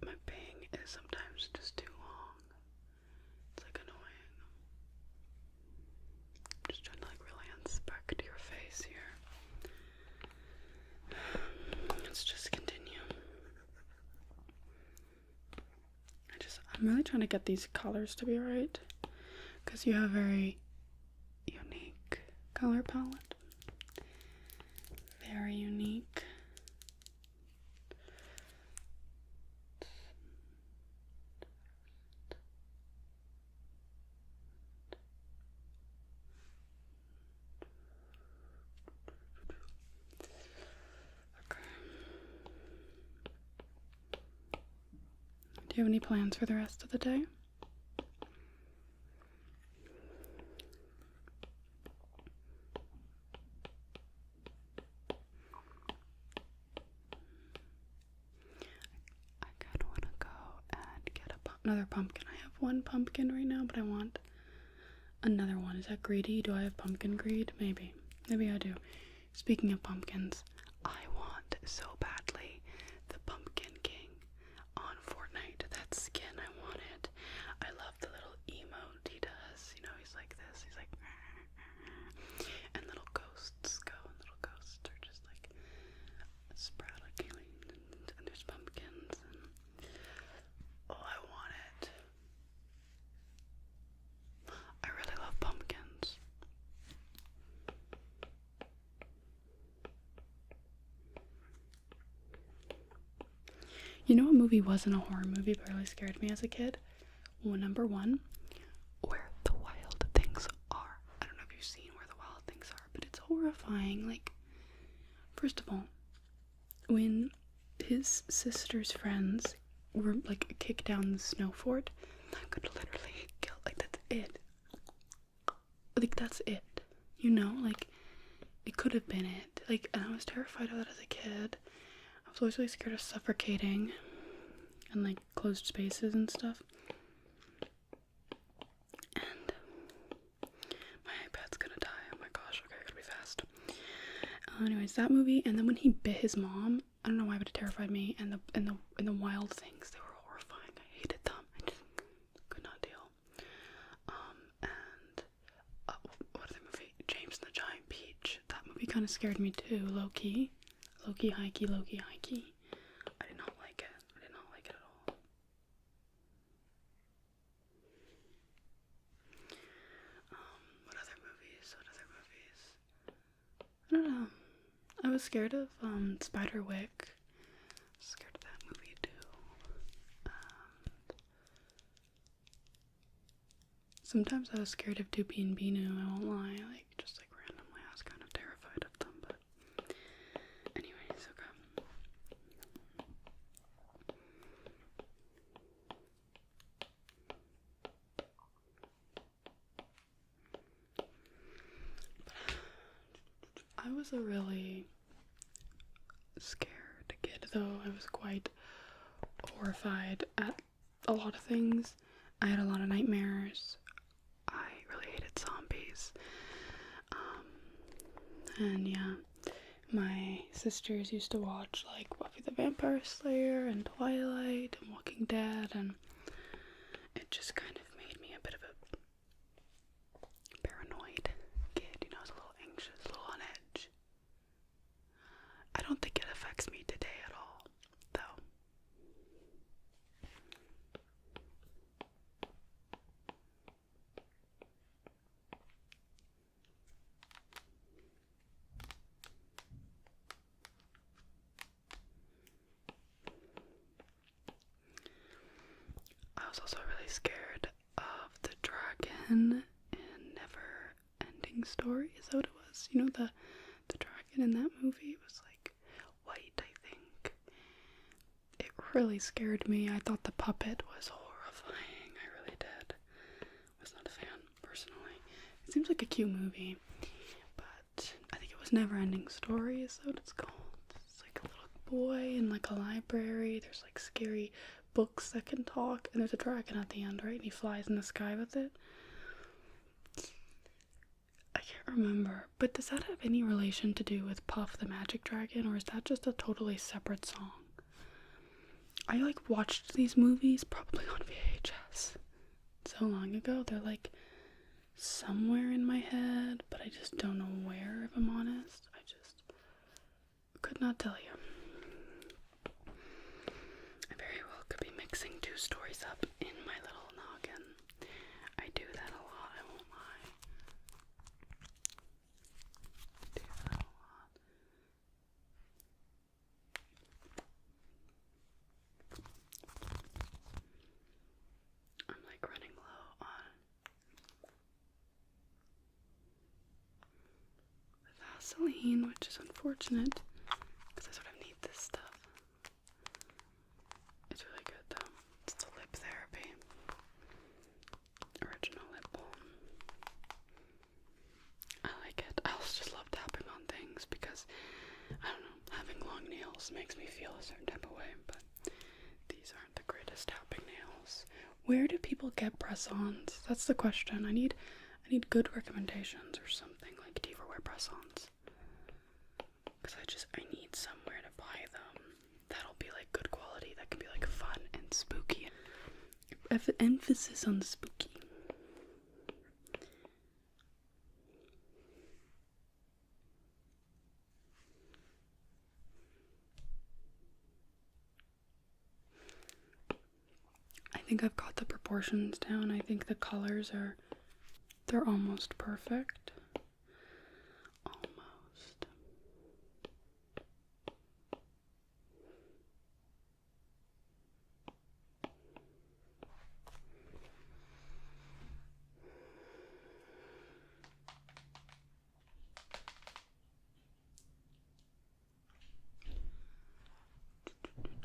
My bang is sometimes just too long. It's like annoying. I'm just trying to like really inspect your face here. Let's just continue. I'm really trying to get these colors to be right, because you have a very unique color palette. Very unique. Do you have any plans for the rest of the day? I kind of want to go and get another pumpkin. I have one pumpkin right now, but I want another one. Is that greedy? Do I have pumpkin greed? Maybe. Maybe I do. Speaking of pumpkins, I want so badly the Pumpkin King on Fortnite. That skin, I want it. I love the little emote he does. You know, he's like this. He's like, and little ghosts go, and little ghosts are just like sporadically, and there's pumpkins, and oh, I want it. I really love pumpkins. You know, a movie wasn't a horror movie but really scared me as a kid? Well, number one, Where the Wild Things Are. I don't know if you've seen Where the Wild Things Are, but it's horrifying. Like, first of all, when his sister's friends were like a kick down the snow fort, I could literally kill, like, that's it. Like, that's it. You know, like, it could have been it. Like, and I was terrified of that as a kid. I was always really scared of suffocating and, like, closed spaces and stuff. And my iPad's gonna die. Oh my gosh, okay, I gotta be fast. Anyways, that movie, and then when he bit his mom, I don't know why, but it terrified me. And the wild things, they were horrifying. I hated them. I just could not deal. And what other movie? James and the Giant Peach. That movie kind of scared me too, low key, high key, low key, high key. I did not like it. I did not like it at all. What other movies? I don't know. I was scared of Spiderwick. Scared of that movie too. Sometimes I was scared of Doopy and Binu, I won't lie. Like, just like randomly, I was kind of terrified of them, but anyways, okay. I was a really scared kid, though. I was quite horrified at a lot of things. I had a lot of nightmares. I really hated zombies. And yeah, my sisters used to watch like Buffy the Vampire Slayer and Twilight and Walking Dead, and it just kind of made me a bit of a paranoid kid. You know, I was a little anxious, a little on edge. I don't think it affects me today at all, though. I was also really scared of the dragon in Never Ending Story. Is that what it was? You know, the dragon in that movie was like white, I think. It really scared me. I thought the puppet was horrifying. I really did. Was not a fan, personally. It seems like a cute movie, but I think it was Never Ending Story, is that what it's called? It's like a little boy in like a library. There's like scary books that can talk, and there's a dragon at the end, right? And he flies in the sky with it. I can't remember, but does that have any relation to do with Puff the Magic Dragon, or is that just a totally separate song? I like watched these movies probably on VHS so long ago. They're like somewhere in my head, but I just don't know where, if I'm honest. I just could not tell you. I very well could be mixing two stories up in my little noggin. I do that a lot, I won't lie. Do that a lot. I'm like running low on the Vaseline, which is unfortunate because I sort of need this stuff. It's really good though. It's the lip therapy. Original lip balm. I like it. I also just love tapping on things because, I don't know, having long nails makes me feel a certain type of way, but these aren't the greatest tapping nails. Where do people get press-ons? That's the question. I need good recommendations or something. Like, do you ever wear press-ons? Because I need somewhere to buy them that'll be like good quality, that can be like fun and spooky. Emphasis on the spooky. I think I've got the proportions down. I think the colors they're almost perfect. Almost.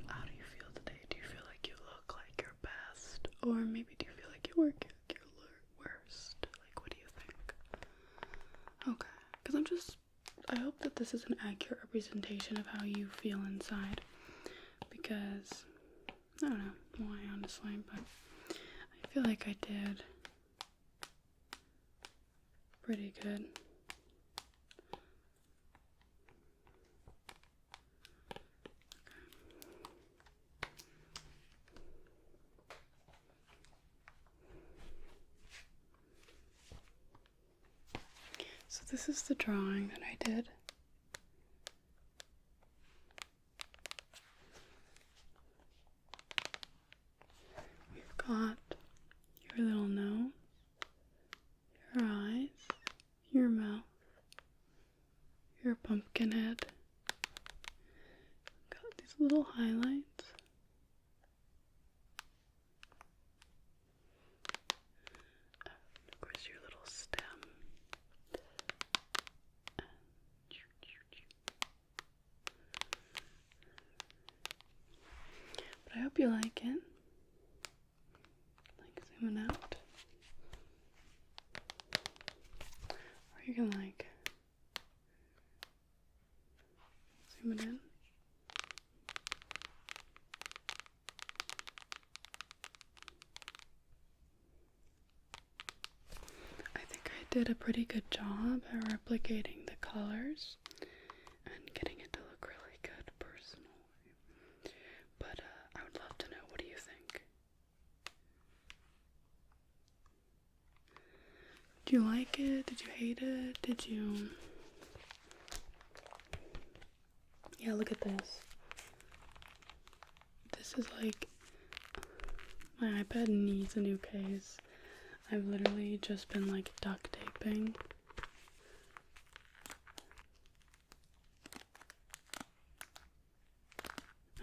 How do you feel today? Do you feel like you Okay, because I hope that this is an accurate representation of how you feel inside, because I don't know why, honestly, but I feel like I did pretty good. So this is the drawing that I did. We've got your little nose, your eyes, your mouth, your pumpkin head. Got these little highlights. Of course, your little stem. But I hope you like it. Like zooming out. Or you can like zoom it in. I think I did a pretty good job at replicating the colors and getting it to look really good personally. But I would love to know, what do you think? Did you like it? Did you hate it? Did you... Yeah, look at this. This is like... My iPad needs a new case. I've literally just been like duct taping.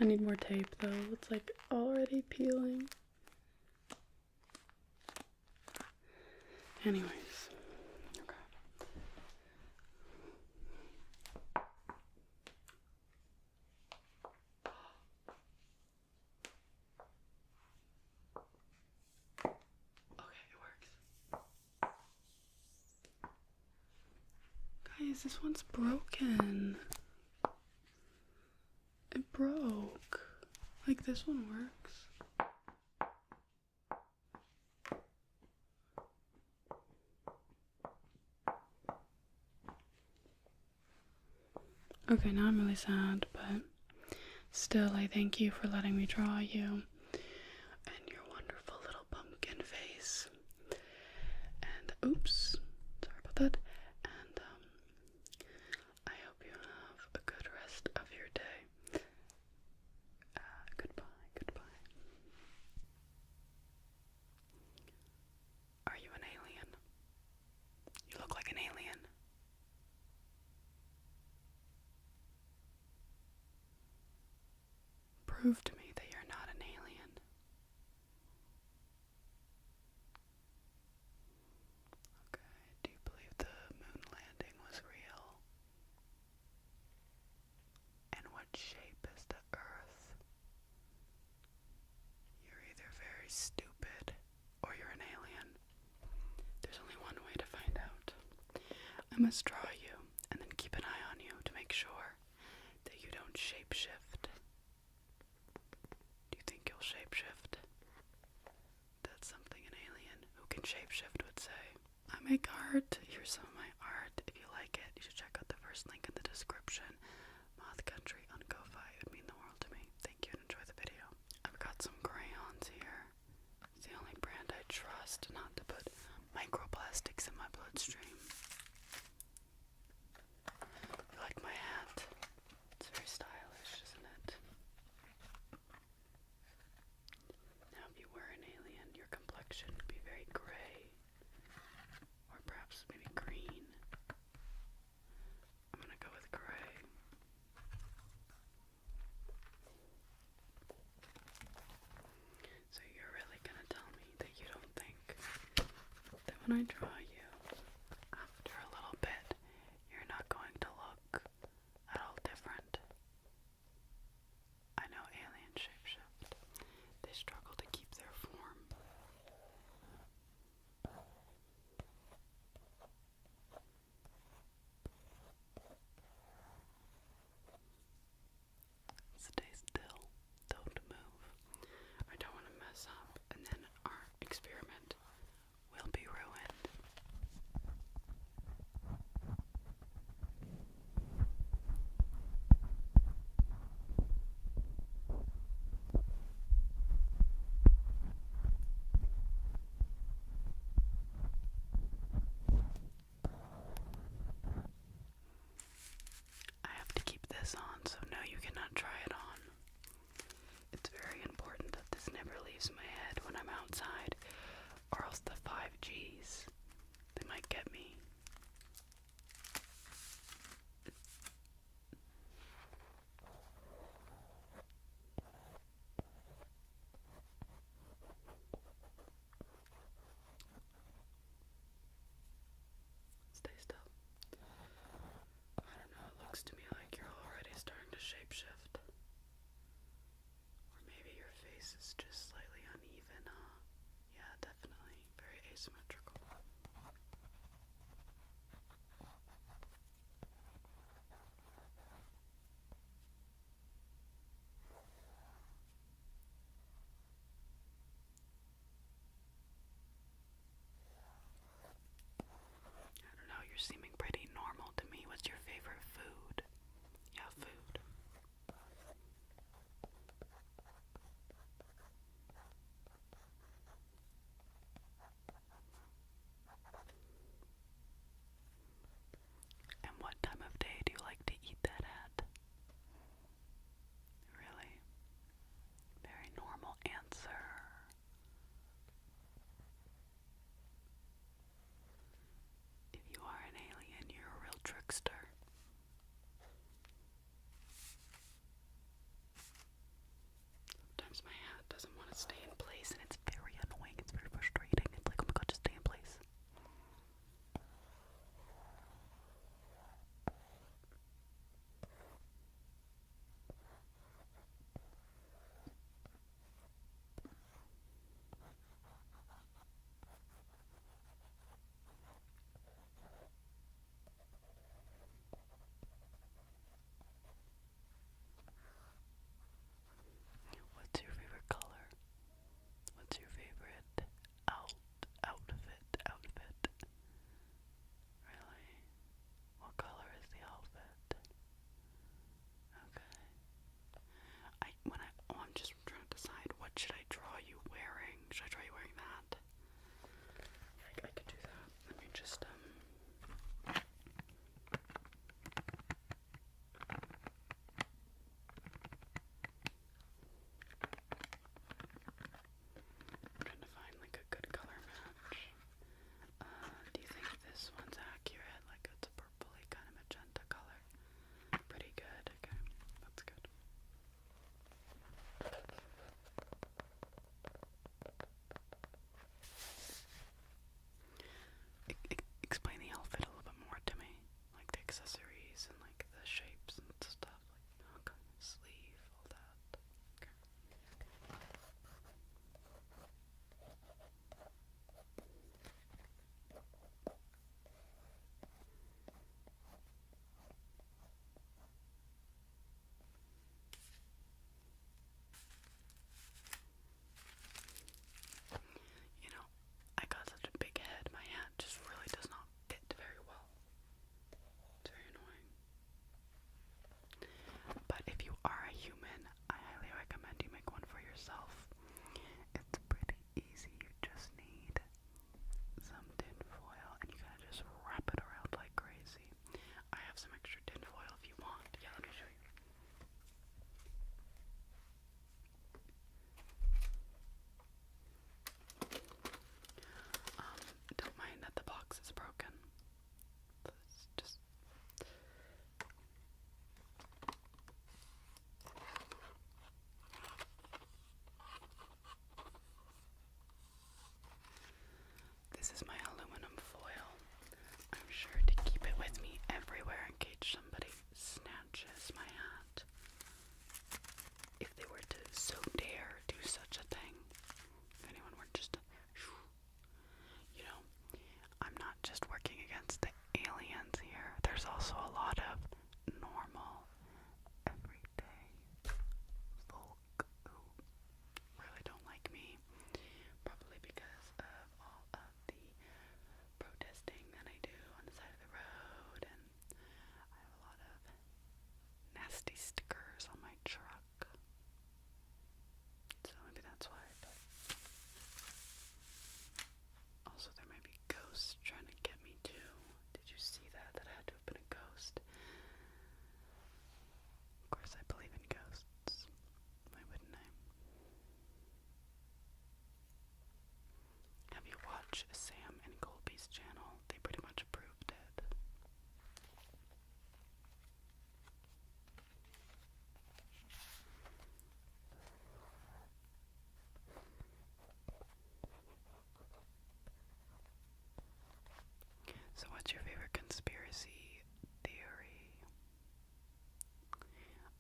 I need more tape though. It's like already peeling. Anyways. Okay. Okay, it works. Guys, this one's broken. It broke. Like, this one works. Okay, now I'm really sad, but still, I thank you for letting me draw you and your wonderful little pumpkin face. And, oops, sorry about that. And, I hope you have a good rest of your day. Goodbye, goodbye. Are you an alien? You look like an alien. Prove to me that you're not an alien. Okay, do you believe the moon landing was real? And what shape is the Earth? You're either very stupid or you're an alien. There's only one way to find out. I must draw you and then keep an eye on you to make sure that you don't shapeshift. Do you think you'll shapeshift? That's something an alien who can shapeshift would say. I make art. Here's some of my art. If you like it, you should check out the first link in the description. Moth Country on Ko-Fi. It would mean the world to me. Thank you and enjoy the video. I've got some crayons here. It's the only brand I trust not to put microplastics in my bloodstream. You like my hat? It's very stylish, isn't it? Now if you were an alien, your complexion would be very gray. Or perhaps maybe green. I'm gonna go with gray. So you're really gonna tell me that you don't think that when I draw you, after a little bit, you're not going to look at all different? I know aliens shapeshift. They struggle to keep their form. This is my aluminum foil. I'm sure to keep it with me everywhere in case somebody snatches my hat. If they were to so dare do such a thing. If anyone were just to, you know, I'm not just working against the aliens here. There's also a lot of normal, everyday folk who really don't like me. Probably because of all of the protesting that I do on the side of the road, and I have a lot of nasty stickers on my truck. So maybe that's why. But also, there might be ghosts trying to get me too. Did you see that? That had to have been a ghost. Of course, I believe in ghosts. Why wouldn't I? Have you watched Sam and Colby's channel? They pretty much approved it. So what's your favorite conspiracy theory?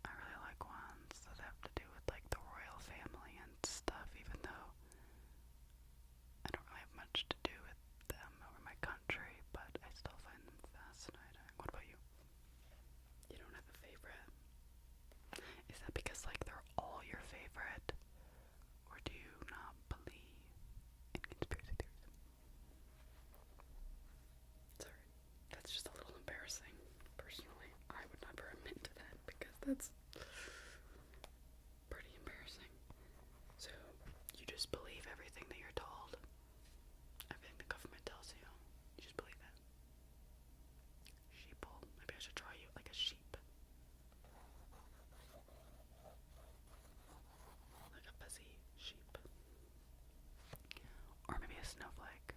I really like ones that have to do with like the royal family and stuff, even though I don't really have much to do with them or my country, but I still find them fascinating. What about you? You don't have a favorite? Is that because like they're all your favorite? Or do you not believe in conspiracy theories? Sorry, that's just a little embarrassing. Personally, I would never admit to that because that's pretty embarrassing. So, you just believe everything that you're told? Everything the government tells you? You just believe it? Sheeple. Maybe I should draw you like a sheep. Like a fuzzy sheep. Or maybe a snowflake.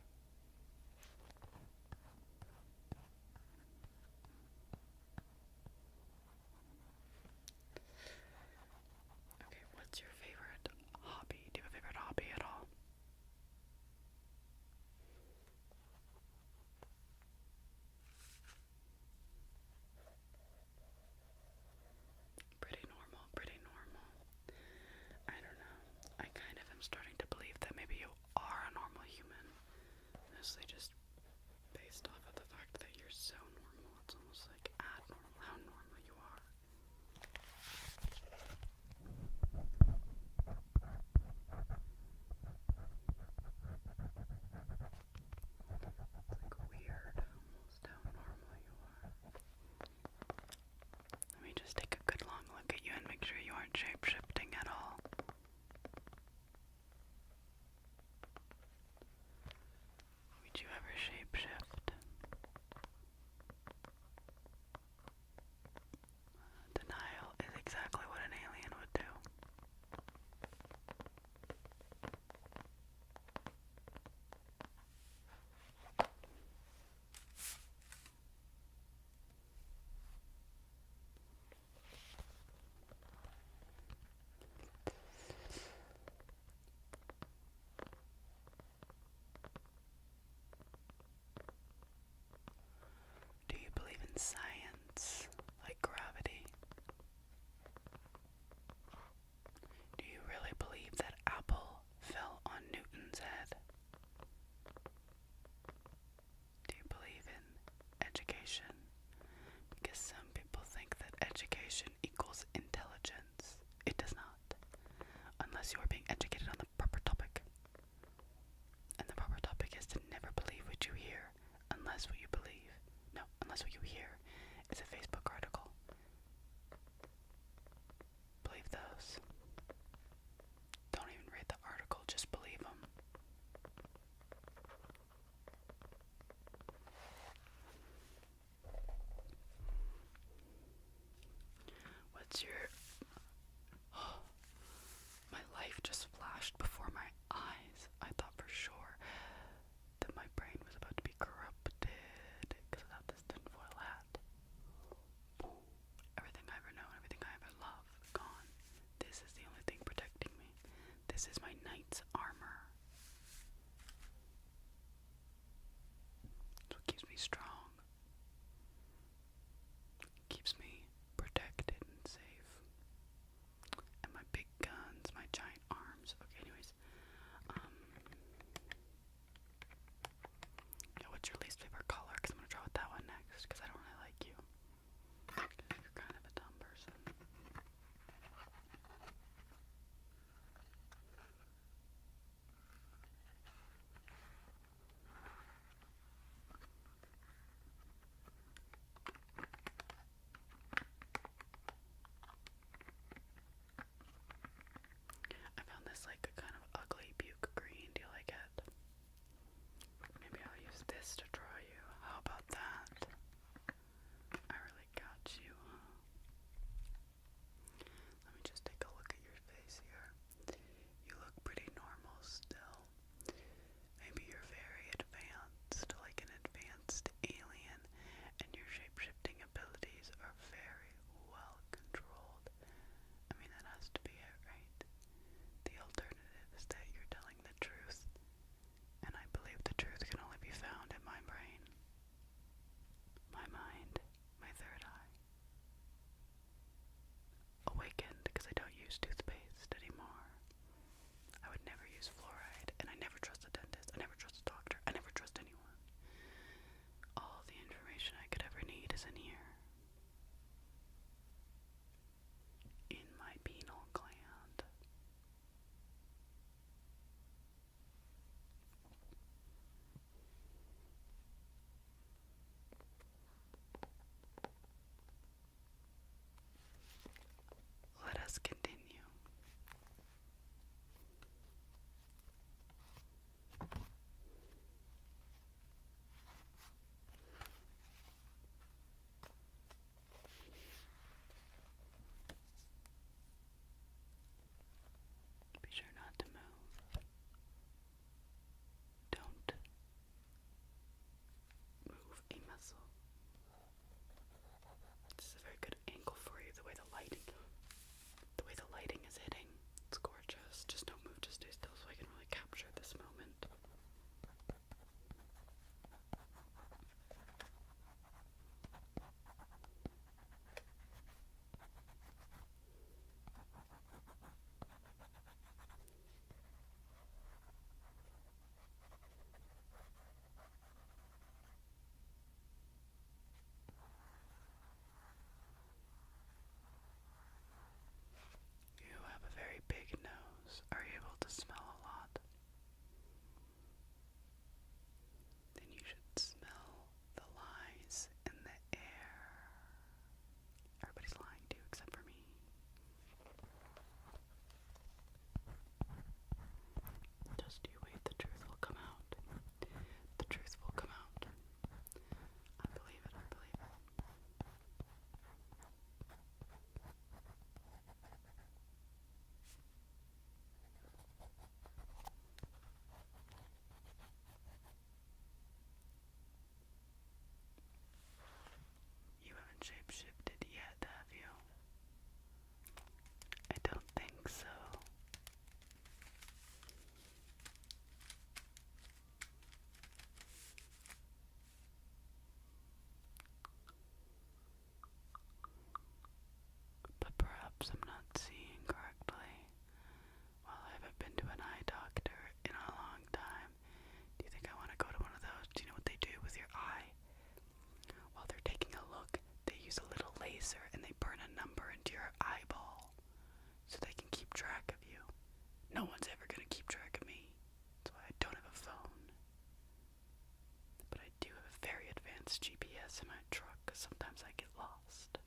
GPS in my truck because sometimes I get lost.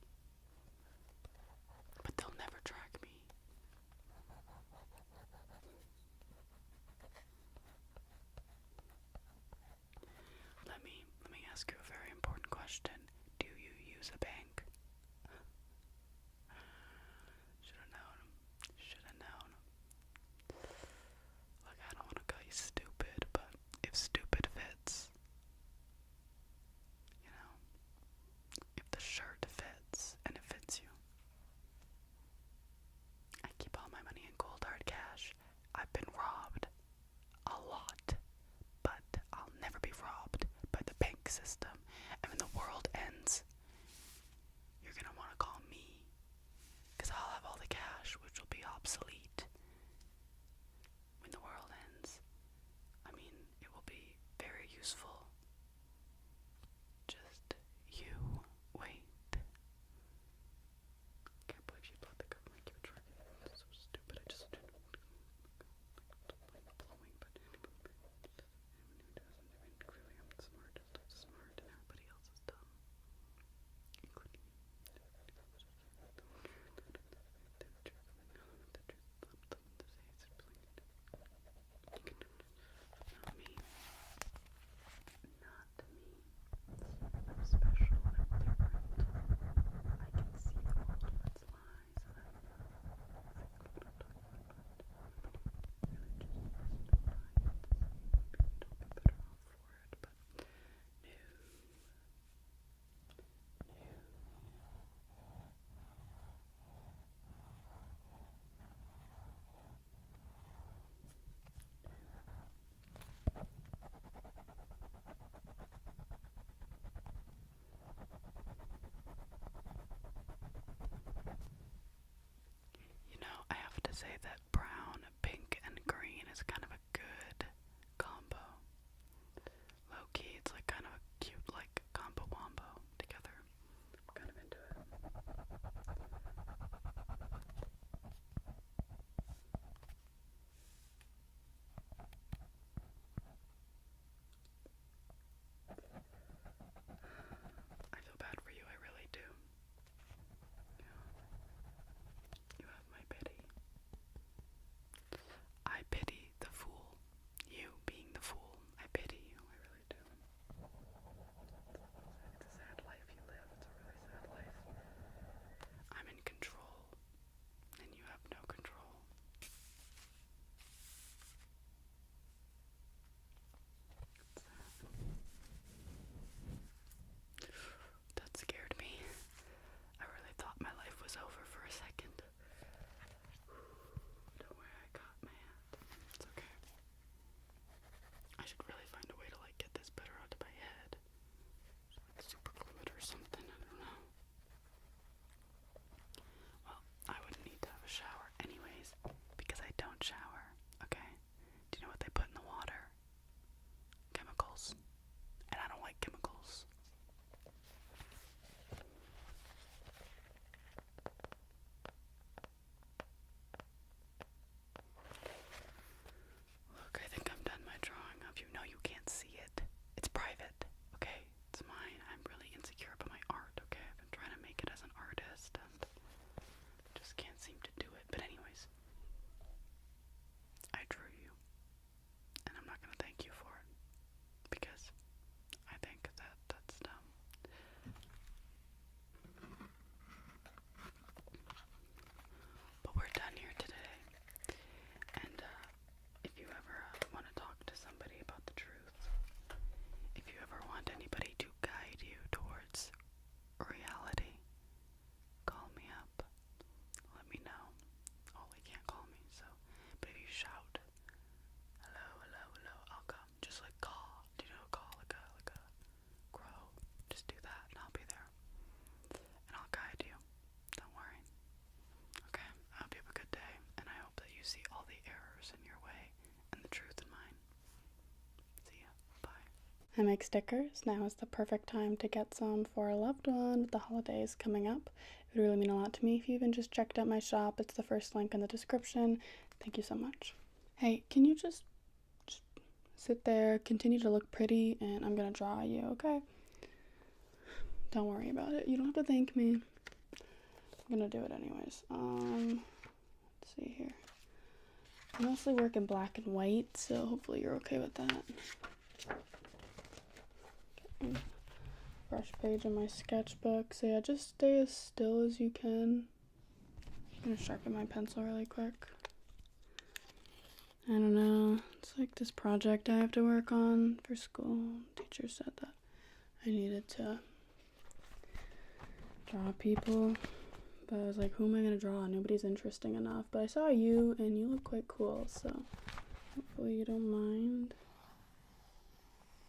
But they'll never track me. Let me ask you a very important question. Do you use a bank? Should have known. Should have known. Like, I don't want to call you stupid, but if stupid fits, you know, if the shirt fits and it fits you. I keep all my money in cold hard cash. I've been robbed a lot, but I'll never be robbed by the bank system. And when the world ends, you're gonna want to call me, because I'll have all the cash, which will be obsolete when the world ends. I mean, it will be very useful. Just you wait. Can't believe she bought the cover of my cute truck. That's so stupid. I just didn't blowing, but clearly I'm smart and everybody else is dumb, including me. Not me. I'm special. I'm different. I can see the world of its lies, and I'm really just maybe we don't be better off for it, but no. You know, I have to say that brown, pink, and green is kind of a good combo. Low key, it's like kind of a cute, like, combo wombo together. I'm kind of into it. I feel bad for you, I really do. You have my pity. I pity the fool. You being the fool. I pity you, I really do. It's a sad life you live. It's a really sad life. I'm in control, and you have no control. That scared me. I really thought my life was over for a second. Don't worry, I got my hat. It's okay. I should really find a way to, like, get this better onto my head. Like, super glue it or something, I don't know. Well, I would need to have a shower anyways, because I don't shower, okay? Do you know what they put in the water? Chemicals. And I don't like chemicals. Look, I think I'm done my drawing of you. No, you can't see it. It's private, okay? It's mine. I'm really insecure about my art, okay? I've been trying to make it as an artist and just can't seem to do it. But anyways, I drew you. And I'm not gonna thank you for it, because I think that that's dumb. But we're done here today. And if you ever want to talk to somebody about the truth, if you ever want anybody to guide you towards reality, call me up. Let me know. Oh, you can't call me, so. But if you shout, hello, hello, hello, I'll come. Just like call. Do you know call? Like a crow. Just do that and I'll be there. And I'll guide you. Don't worry. Okay, I hope you have a good day, and I hope that you see all the errors in your way and the truth in mine. See ya. Bye. I make stickers. Now is the perfect time to get some for a loved one with the holidays coming up. It would really mean a lot to me if you even just checked out my shop. It's the first link in the description. Thank you so much. Hey, can you just sit there, continue to look pretty, and I'm gonna draw you, okay? Don't worry about it. You don't have to thank me. I'm gonna do it anyways. Let's see here. I mostly work in black and white, so hopefully you're okay with that. Okay. Fresh page in my sketchbook. So yeah, just stay as still as you can. I'm gonna sharpen my pencil really quick. I don't know. It's like this project I have to work on for school. Teacher said that I needed to draw people. But I was like, who am I going to draw? Nobody's interesting enough. But I saw you, and you look quite cool, so hopefully you don't mind.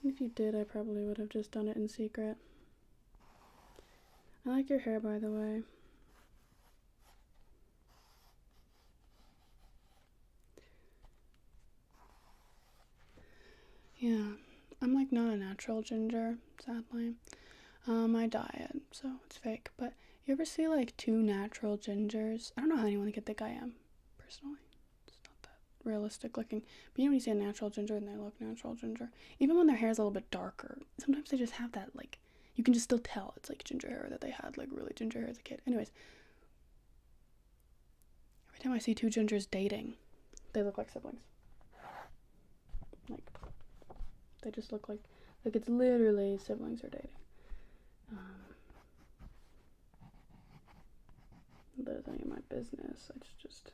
And if you did, I probably would have just done it in secret. I like your hair, by the way. Yeah, I'm like not a natural ginger, sadly. I dye it, so it's fake. But you ever see like two natural gingers? I don't know how anyone could think I am, personally. It's not that realistic looking. But you know when you see a natural ginger and they look natural ginger? Even when their hair is a little bit darker, sometimes they just have that like, you can just still tell it's like ginger hair, that they had like really ginger hair as a kid. Anyways, every time I see two gingers dating, they look like siblings. Like, they just look like it's literally siblings are dating. That isn't any of my business. It's just.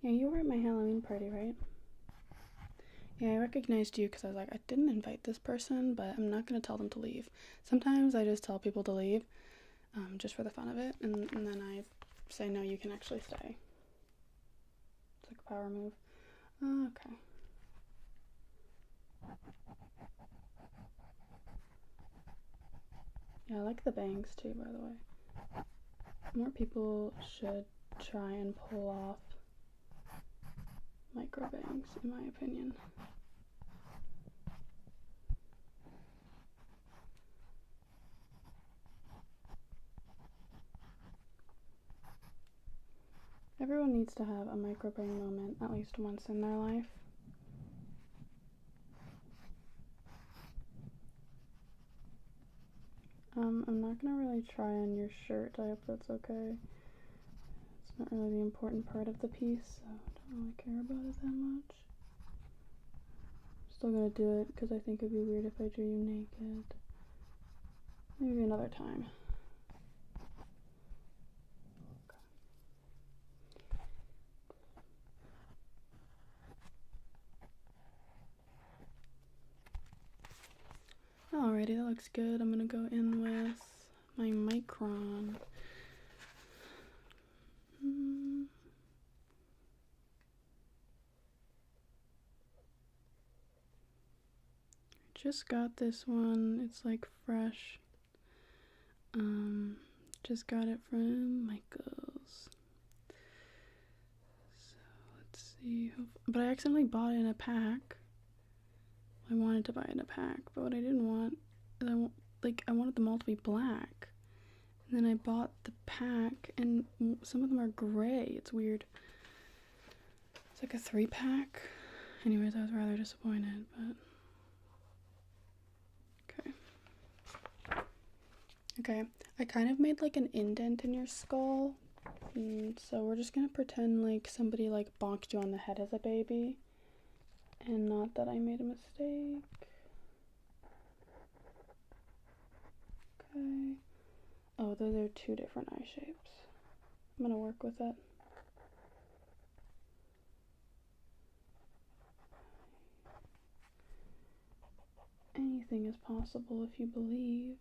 Yeah, you were at my Halloween party, right? Yeah, I recognized you because I was like, I didn't invite this person, but I'm not going to tell them to leave. Sometimes I just tell people to leave, just for the fun of it, and then I say, no, you can actually stay. It's like a power move. Oh, okay. Yeah, I like the bangs too, by the way. More people should try and pull off micro bangs, in my opinion. Everyone needs to have a micro bang moment at least once in their life. I'm not gonna really try on your shirt. I hope that's okay. It's not really the important part of the piece, so I don't really care about it that much. Still gonna do it because I think it'd be weird if I drew you naked. Maybe another time. Alrighty, that looks good. I'm gonna go in with my micron. Just got this one. It's like fresh. Just got it from Michael's. So let's see. But I accidentally bought it in a pack. I wanted to buy it in a pack, but what I didn't want is I wanted them all to be black. And then I bought the pack, and some of them are gray. It's weird. It's like a 3-pack. Anyways, I was rather disappointed, but okay, I kind of made like an indent in your skull, so we're just gonna pretend like somebody like bonked you on the head as a baby, and not that I made a mistake. Okay. Oh, those are 2 different eye shapes. I'm gonna work with it. Anything is possible if you believe.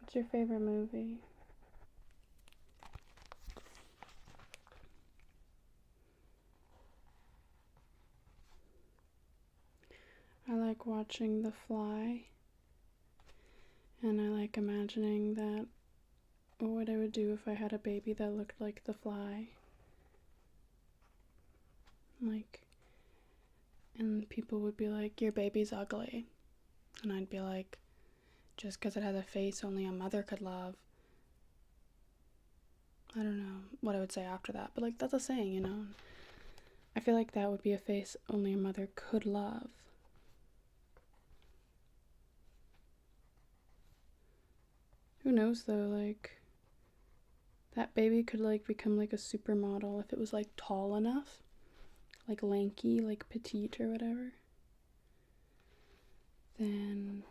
What's your favorite movie? I like watching The Fly, and I like imagining that what I would do if I had a baby that looked like the fly. Like, and people would be like, your baby's ugly. And I'd be like, just because it has a face only a mother could love. I don't know what I would say after that, but like, that's a saying, you know? I feel like that would be a face only a mother could love. Who knows though, like, that baby could like become like a supermodel if it was like tall enough, like lanky, like petite or whatever. Then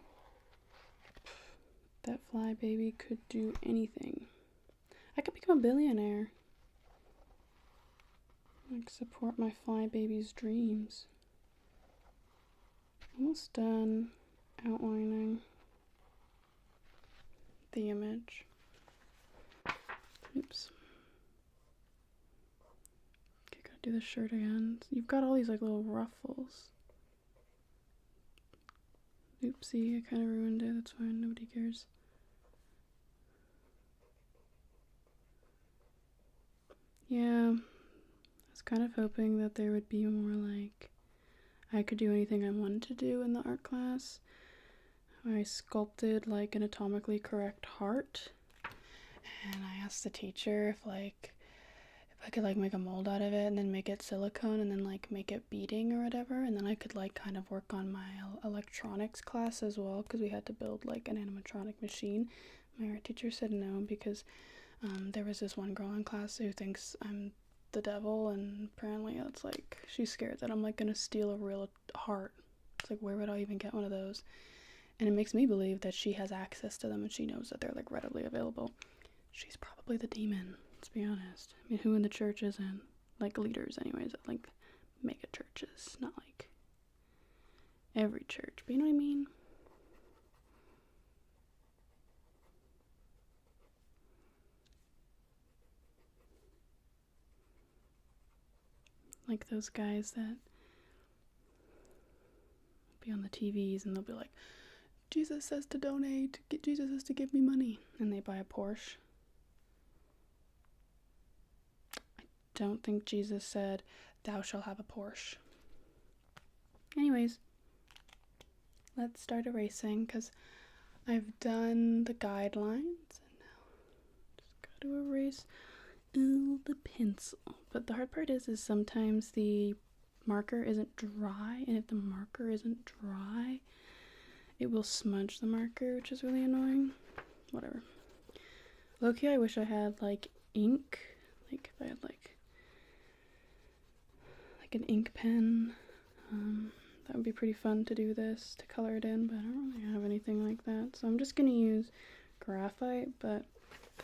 that fly baby could do anything. I could become a billionaire. Like, support my fly baby's dreams. Almost done outlining the image. Oops. Okay, gotta do the shirt again. You've got all these like little ruffles. Oopsie, I kind of ruined it. That's fine, nobody cares. Yeah, I was kind of hoping that there would be more like I could do anything I wanted to do in the art class. I sculpted like an atomically correct heart, and I asked the teacher if I could like make a mold out of it and then make it silicone and then like make it beading or whatever, and then I could like kind of work on my electronics class as well, because we had to build like an animatronic machine. My art teacher said no because there was this one girl in class who thinks I'm the devil, and apparently it's like she's scared that I'm like gonna steal a real heart. It's like, where would I even get one of those? And it makes me believe that she has access to them and she knows that they're like readily available. She's probably the demon, let's be honest. I mean, who in the church isn't? Like leaders anyways, at like mega churches, not like every church, but you know what I mean? Like those guys that be on the TVs and they'll be like, Jesus says to donate, Jesus says to give me money, and they buy a Porsche. I don't think Jesus said, thou shalt have a Porsche. Anyways, let's start erasing, because I've done the guidelines, and now just gotta erase all the pencil. But the hard part is sometimes the marker isn't dry, and if the marker isn't dry, it will smudge the marker, which is really annoying. Whatever. Low-key, I wish I had like ink, like if I had like an ink pen. That would be pretty fun to do this, to color it in, but I don't really have anything like that, so I'm just gonna use graphite. But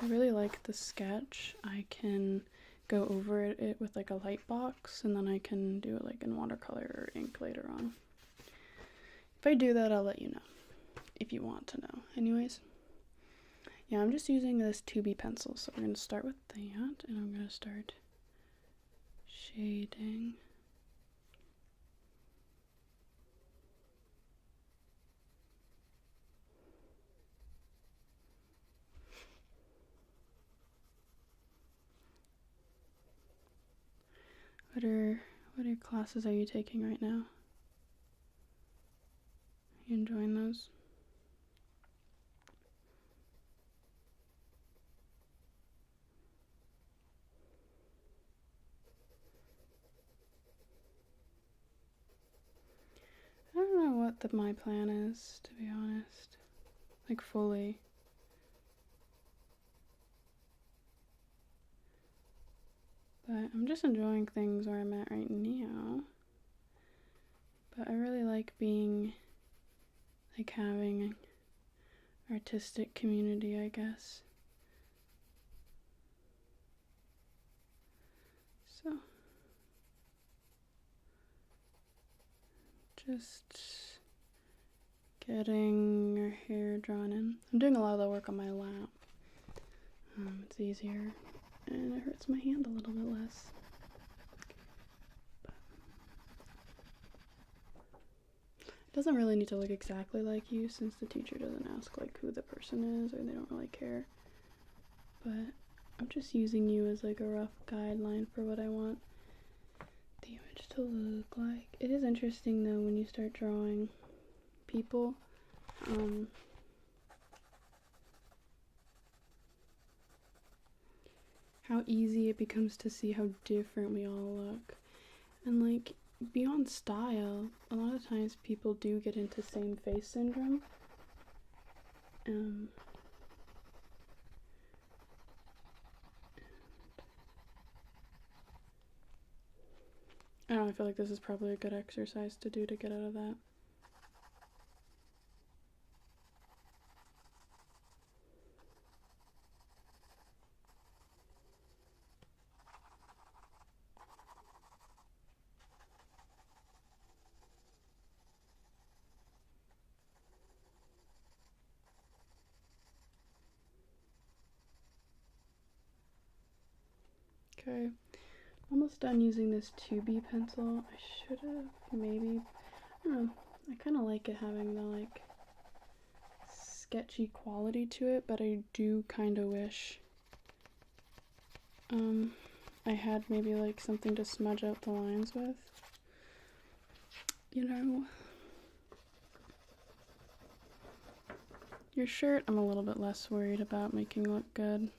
I really like the sketch. I can go over it with like a light box, and then I can do it like in watercolor or ink later on. If I do that, I'll let you know, if you want to know. Anyways, yeah, I'm just using this 2B pencil, so we're going to start with that, and I'm going to start shading. What classes are you taking right now? Are you enjoying those? I don't know what my plan is, to be honest. Like, fully. But I'm just enjoying things where I'm at right now. But I really like being, like, having an artistic community, I guess. So, just getting her hair drawn in. I'm doing a lot of the work on my lap. It's easier, and it hurts my hand a little bit less. But it doesn't really need to look exactly like you, since the teacher doesn't ask like who the person is, or they don't really care. but I'm just using you as like a rough guideline for what I want the image to look like. It is interesting though when you start drawing people, how easy it becomes to see how different we all look. And like beyond style, a lot of times people do get into same face syndrome. I don't know, I feel like this is probably a good exercise to do to get out of that. Okay, almost done using this 2B pencil. I should have maybe, I don't know, I kind of like it having the like sketchy quality to it, but I do kind of wish I had maybe like something to smudge out the lines with, you know. Your shirt I'm a little bit less worried about making look good.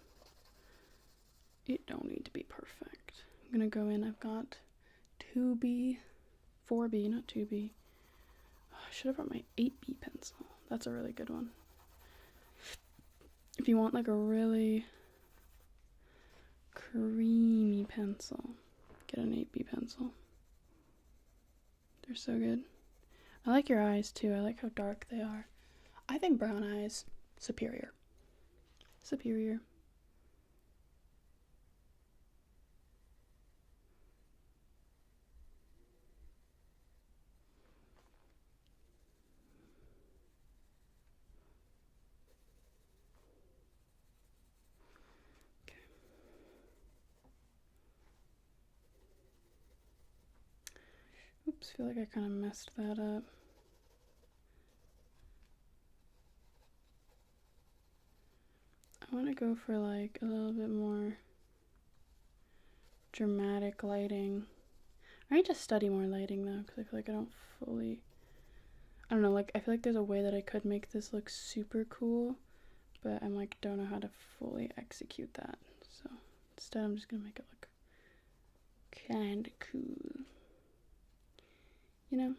It don't need to be perfect. I'm gonna go in, I've got 2B, 4B, not 2B. Oh, I should have brought my 8B pencil. That's a really good one. If you want like a really creamy pencil, get an 8B pencil. They're so good. I like your eyes too. I like how dark they are. I think brown eyes, superior. Superior. Okay. Oops, feel like I kind of messed that up. I want to go for like a little bit more dramatic lighting. I need to study more lighting though, because I feel like I don't fully, I don't know, like I feel like there's a way that I could make this look super cool, but I'm like don't know how to fully execute that. So instead I'm just gonna make it look kinda cool, you know.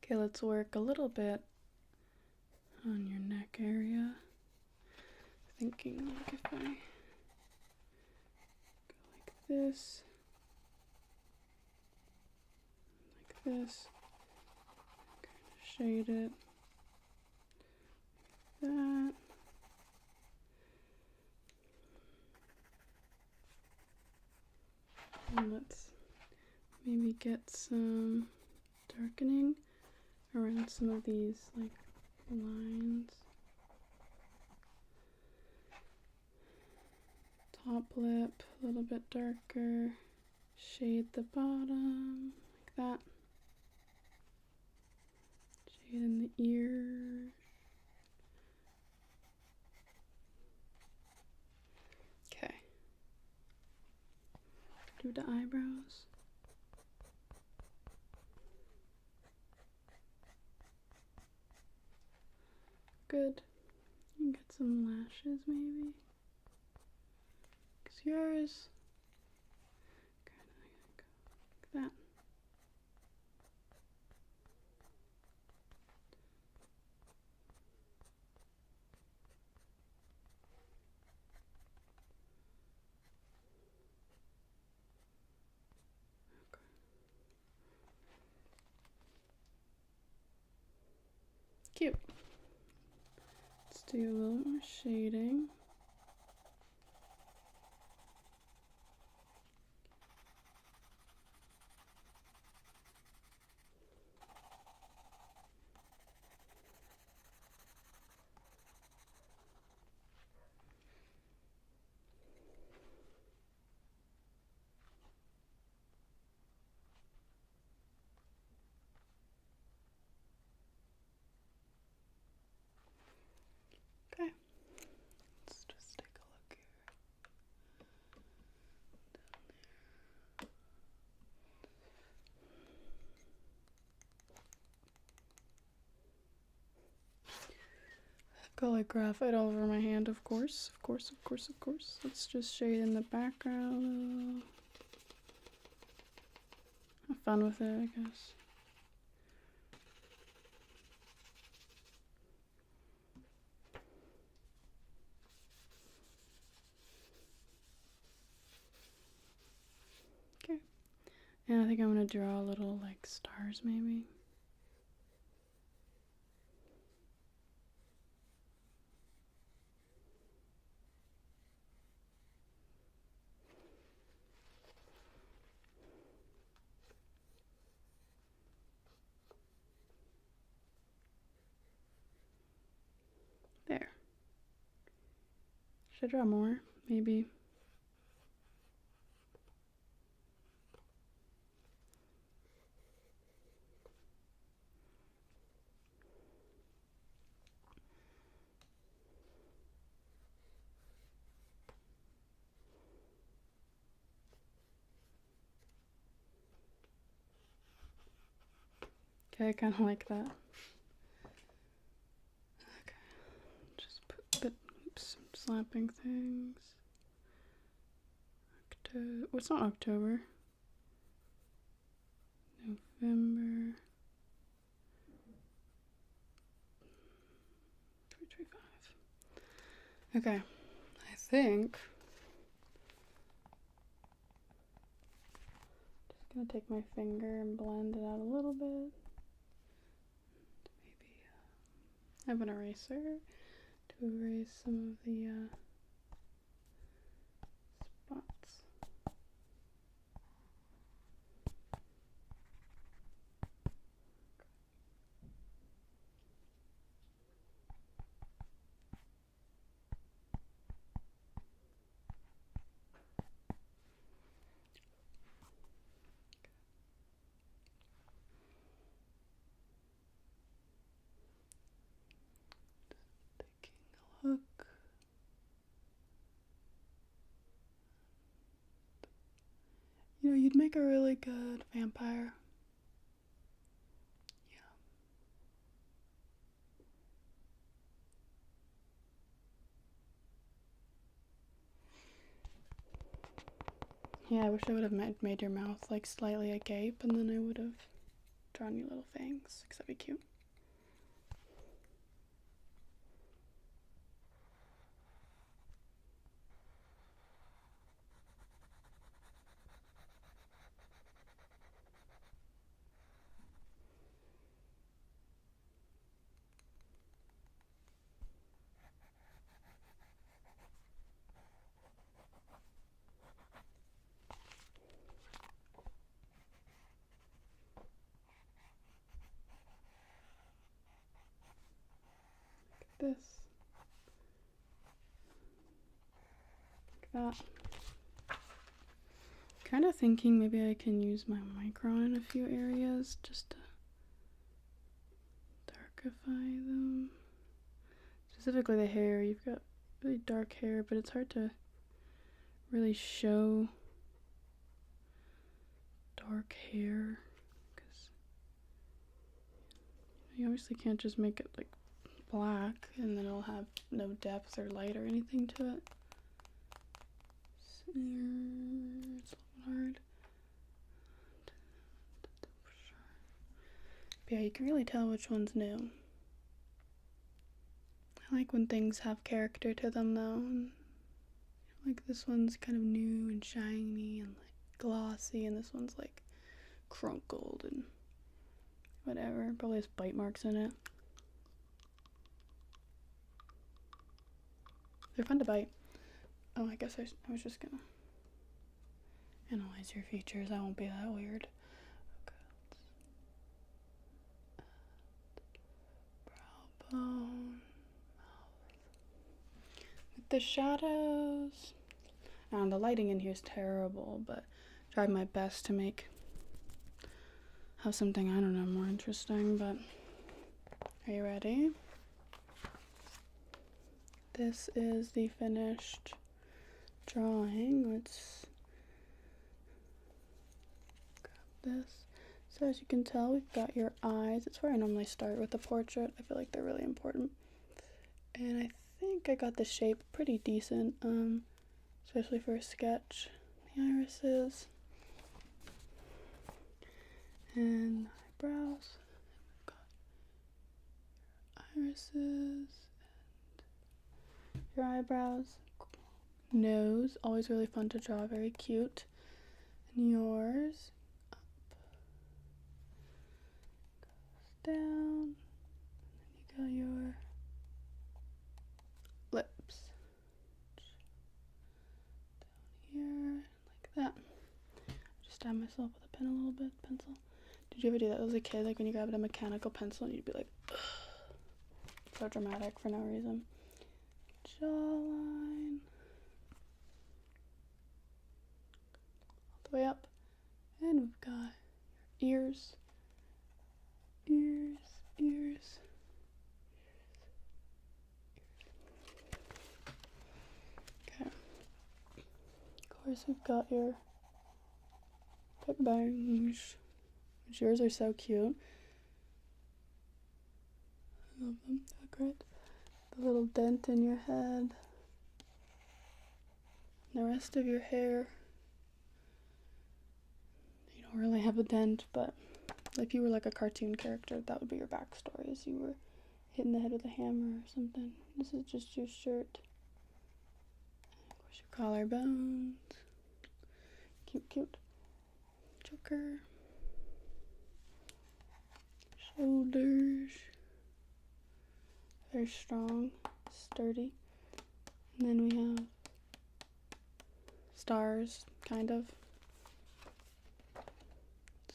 Okay, let's work a little bit on your neck area. Thinking like if I go like this, kind of shade it like that. And let's maybe get some darkening around some of these like lines. Top lip a little bit darker, shade the bottom like that, shade in the ears. Okay, do the eyebrows. Good. You can get some lashes maybe. Cause yours kind of go like that. Cute. Let's do a little more shading. got like graphite all over my hand, of course. Let's just shade in the background. Have fun with it, I guess. Okay. And I think I'm gonna draw little like stars maybe. There. Should I draw more? Maybe. Okay, I kind of like that. Okay, just put the, oops, slapping things. Oh, it's not October. November 2025. Okay, I think just gonna take my finger and blend it out a little bit. Maybe have an eraser to erase some of the spots. Taking a look. You know, you'd make a really good vampire. Yeah, I wish I would have made your mouth like slightly agape, and then I would have drawn you little fangs, because that'd be cute. This. Like that. Kind of thinking maybe I can use my micron in a few areas just to darkify them. Specifically the hair. You've got really dark hair, but it's hard to really show dark hair because you obviously can't just make it like black and then it'll have no depth or light or anything to it. So, it's a little hard. But yeah, you can really tell which one's new. I like when things have character to them though. And like this one's kind of new and shiny and like glossy, and this one's like crunkled and whatever. Probably has bite marks in it. They're fun to bite. Oh, I guess I was just gonna analyze your features. I won't be that weird. Okay, brow bone, mouth. With the shadows. And the lighting in here is terrible, but I tried my best to have something, I don't know, more interesting. But are you ready? This is the finished drawing. Let's grab this. So as you can tell, we've got your eyes. It's where I normally start with the portrait. I feel like they're really important. And I think I got the shape pretty decent, especially for a sketch. The irises and eyebrows. We've got irises and your eyebrows. Nose, always really fun to draw, very cute. And yours, up, goes down, and then you got your lips. Down here, like that. Just stab myself with a pen a little bit, pencil. Did you ever do that as a kid? Like when you grabbed a mechanical pencil and you'd be like, ugh. So dramatic for no reason. Jawline. All the way up. And we've got your ears. Ears, ears. Okay. Of course, we've got your pip bangs, which yours are so cute. I love them. They're great. The little dent in your head. And the rest of your hair. You don't really have a dent, but if you were like a cartoon character, that would be your backstory, as you were hitting the head with a hammer or something. This is just your shirt. And of course, your collarbones. Cute, cute. Choker. Shoulders. Very strong, sturdy. And then we have stars, kind of.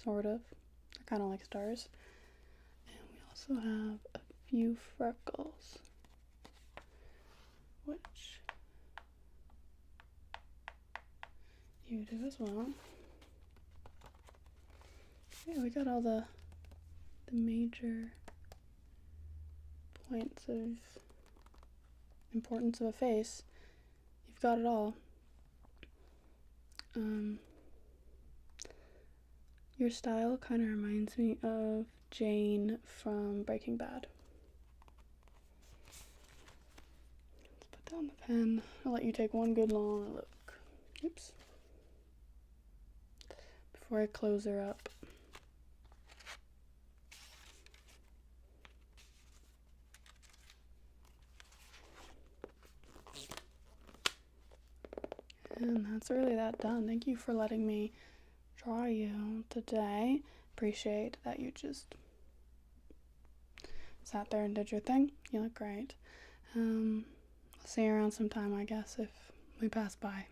Sort of. They're kind of like stars. And we also have a few freckles, which you do as well. Yeah, we got all the major points of importance of a face. You've got it all. Your style kind of reminds me of Jane from Breaking Bad. Let's put down the pen. I'll let you take one good long look. Oops. Before I close her up. And that's really that done. Thank you for letting me draw you today. Appreciate that you just sat there and did your thing. You look great. I'll see you around sometime, I guess, if we pass by.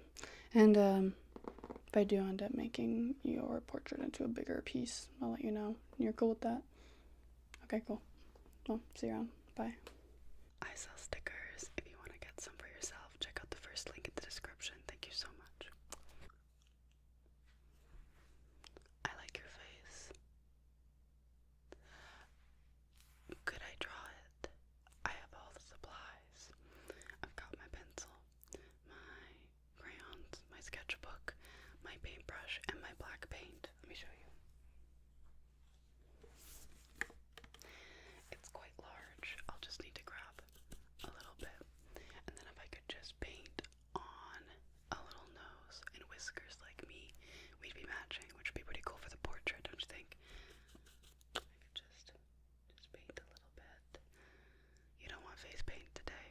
And if I do end up making your portrait into a bigger piece, I'll let you know. You're cool with that? Okay, cool. Well, see you around. Bye. I sell stickers. If you want to get some for yourself, check out the first link in the description. Thank you so much. I like your face. Could I draw it? I have all the supplies. I've got my pencil, my crayons, my sketchbook, my paintbrush, and my black paint. Let me show you. It's quite large. I'll just need to grab a little bit. And then if I could just paint on a little nose and whiskers like me, we'd be matching, which would be pretty cool for the portrait, don't you think? I could just paint a little bit. You don't want face paint today.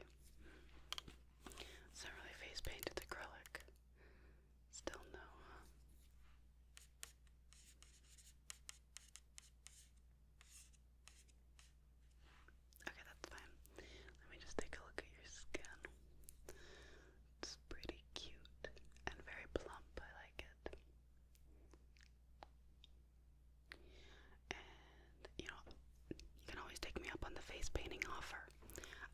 It's not really face paint, it's acrylic. Still no, huh? Okay, that's fine. Let me just take a look at your skin. It's pretty cute and very plump. I like it. And, you know, you can always take me up on the face painting offer.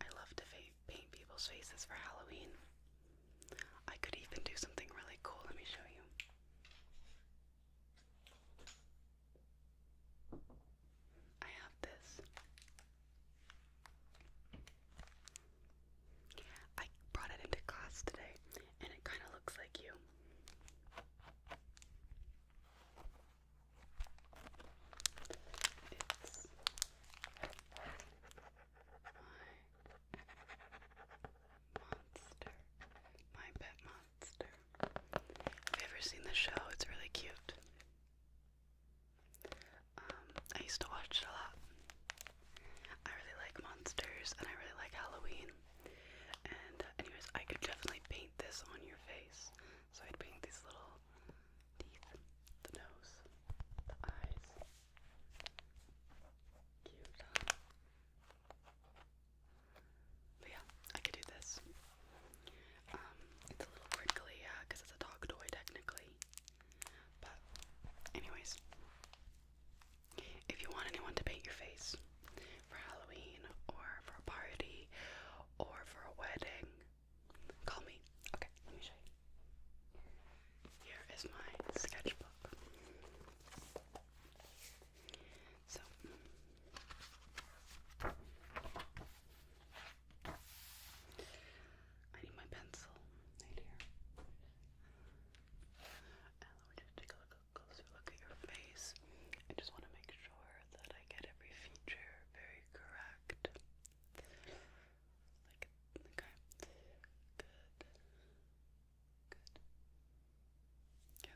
I love to paint people's faces for Halloween. I could even do something really cool. Let me show you. I have this. I brought it into class today, and it kind of looks like you. It's seen this show? It's really cute. I used to watch it a lot. I really like monsters and I really like Halloween. And anyways, I could definitely paint this on your face. So I'd paint these little teeth, the nose, the eyes. Cute, huh? But yeah, I could do this. It's a little crinkly, yeah, because it's a dog toy technically. But anyways, if you want anyone to paint your face for Halloween or for a party or for a wedding, call me. Okay, let me show you. Here is my sketchbook. So, I need my pencil right here. And let me just take a closer look at your face. I just want to make sure that I get every feature very correct. Like, okay. Good. Good. Okay,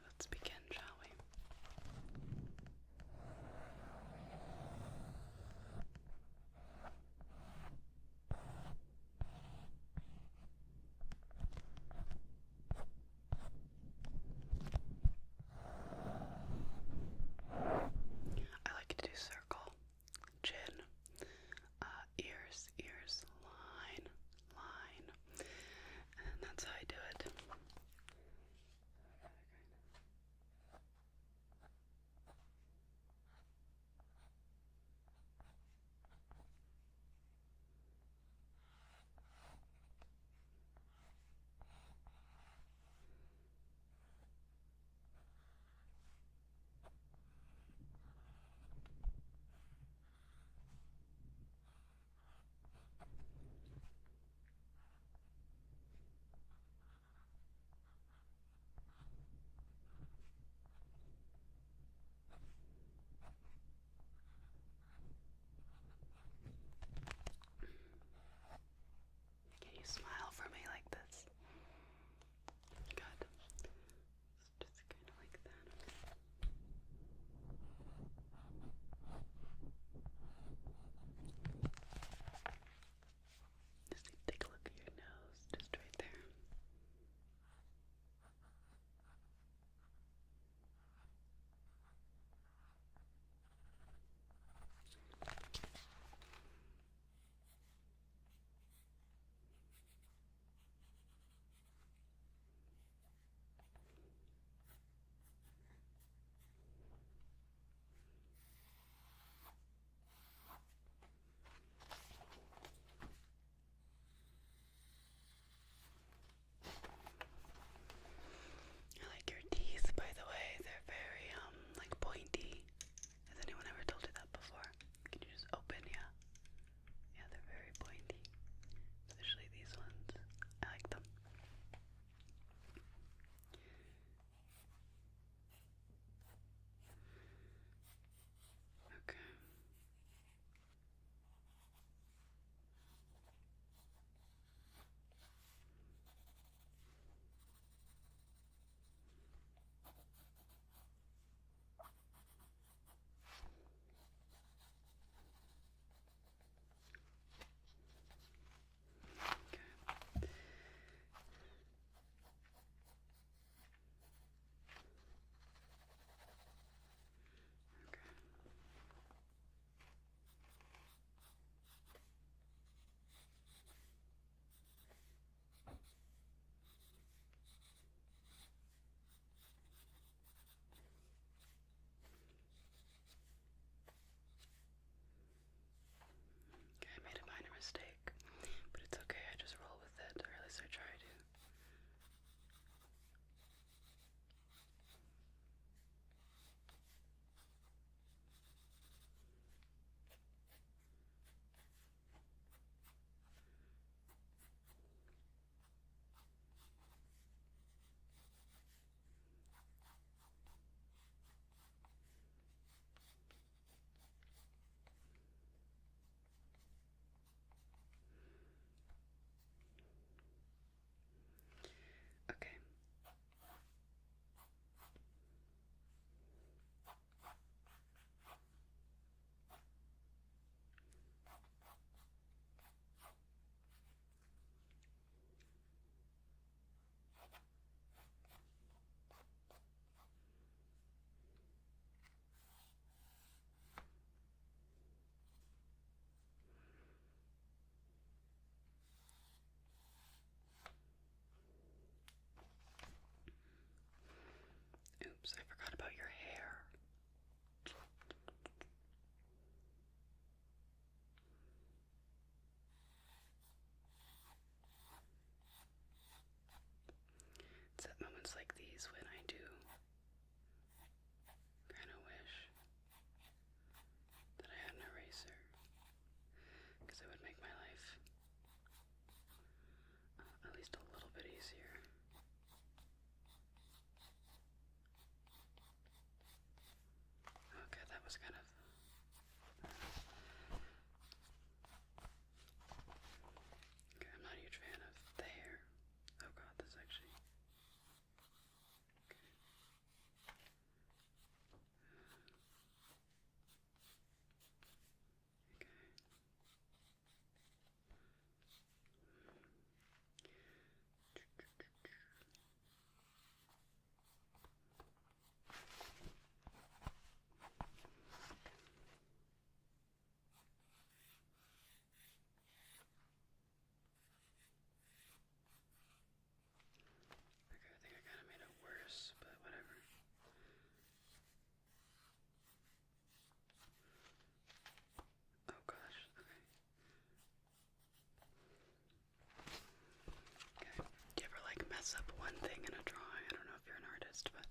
mess up one thing in a drawing, I don't know if you're an artist, but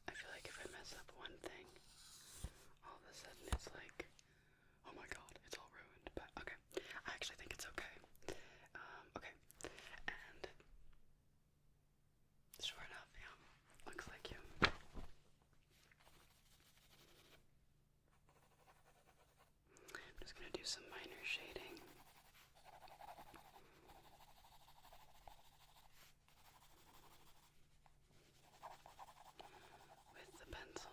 I feel like if I mess up one thing, all of a sudden it's like, oh my god, it's all ruined. But okay, I actually think it's okay. Okay, and sure enough, yeah, looks like you. I'm just gonna do some minor shading. With the pencil.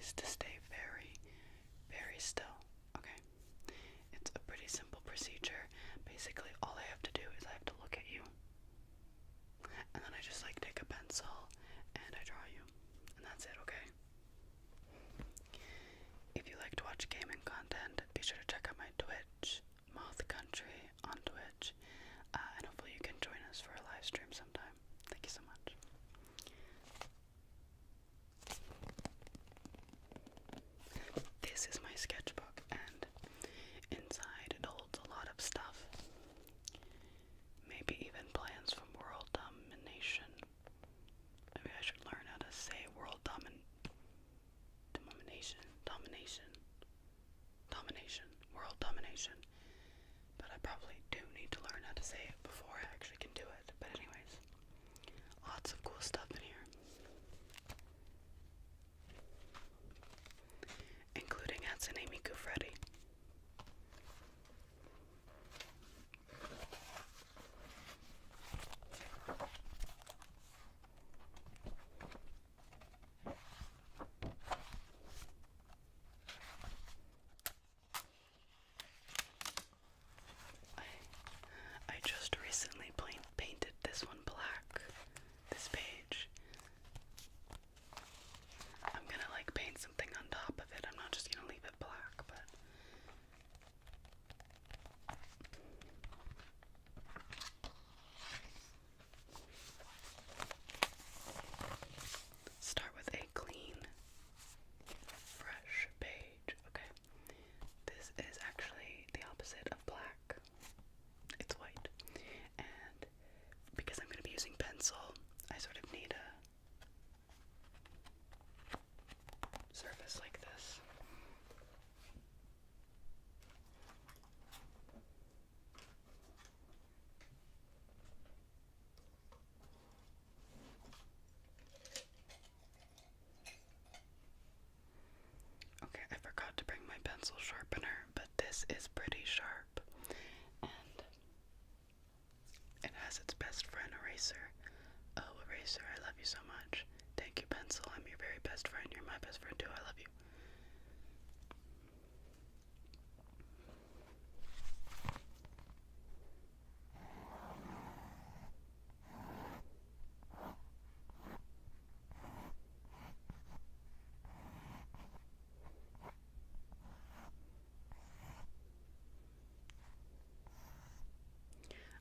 is to stay very, very still, okay? It's a pretty simple procedure. Basically, all I have to do is I have to look at you, and then I just like take a pencil and I draw you, and that's it, okay? If you like to watch gaming content, be sure to check out my Twitch, Moth Country on Twitch, and hopefully you can join us for a live stream sometime. Thank you so much. This is my sketchbook, and inside it holds a lot of stuff. Maybe even plans from world domination. Maybe I should learn how to say world domination, world domination. But I probably do need to learn how to say it before I actually can do it. But anyways, lots of cool stuff in here, including Hatsune Miku Freddy. I just recently painted this one black, this page. I'm gonna like paint something on top of it. I'm not just gonna leave it black, but start with a clean, fresh page. Okay, this is actually the opposite of black. It's white, and because I'm gonna be using pencil, I sort of need a surface like this. Okay, I forgot to bring my pencil sharpener, but this is pretty sharp, and it has its best friend, eraser. Oh, eraser, I love you so much. Thank you, pencil. I'm your very best friend. You're my best friend too. I love you.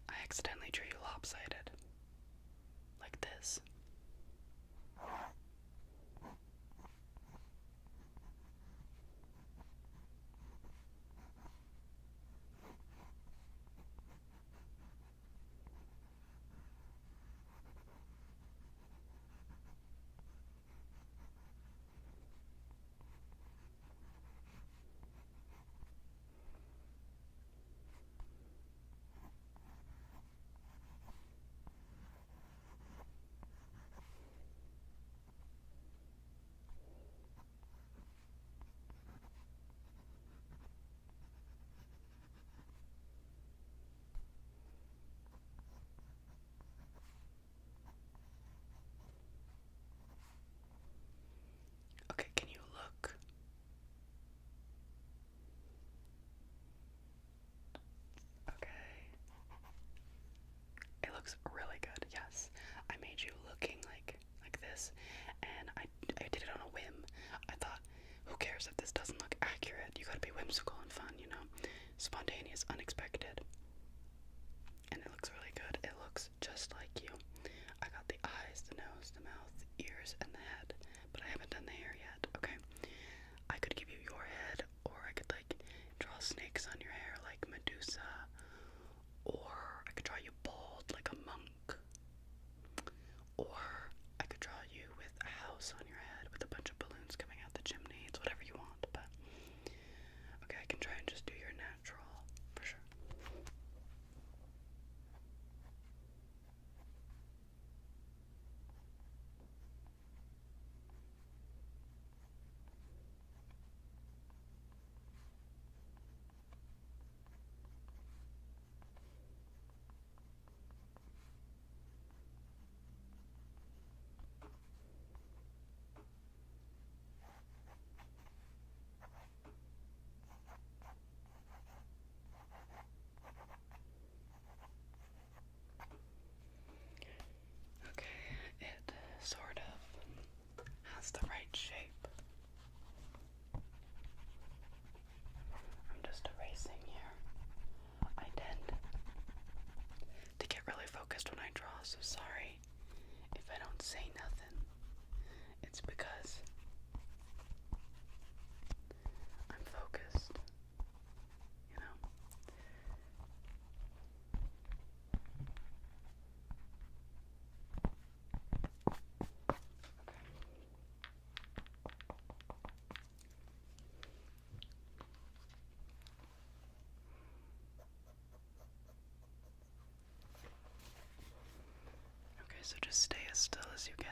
I accidentally drew you lopsided. Like this. so just stay as still as you can.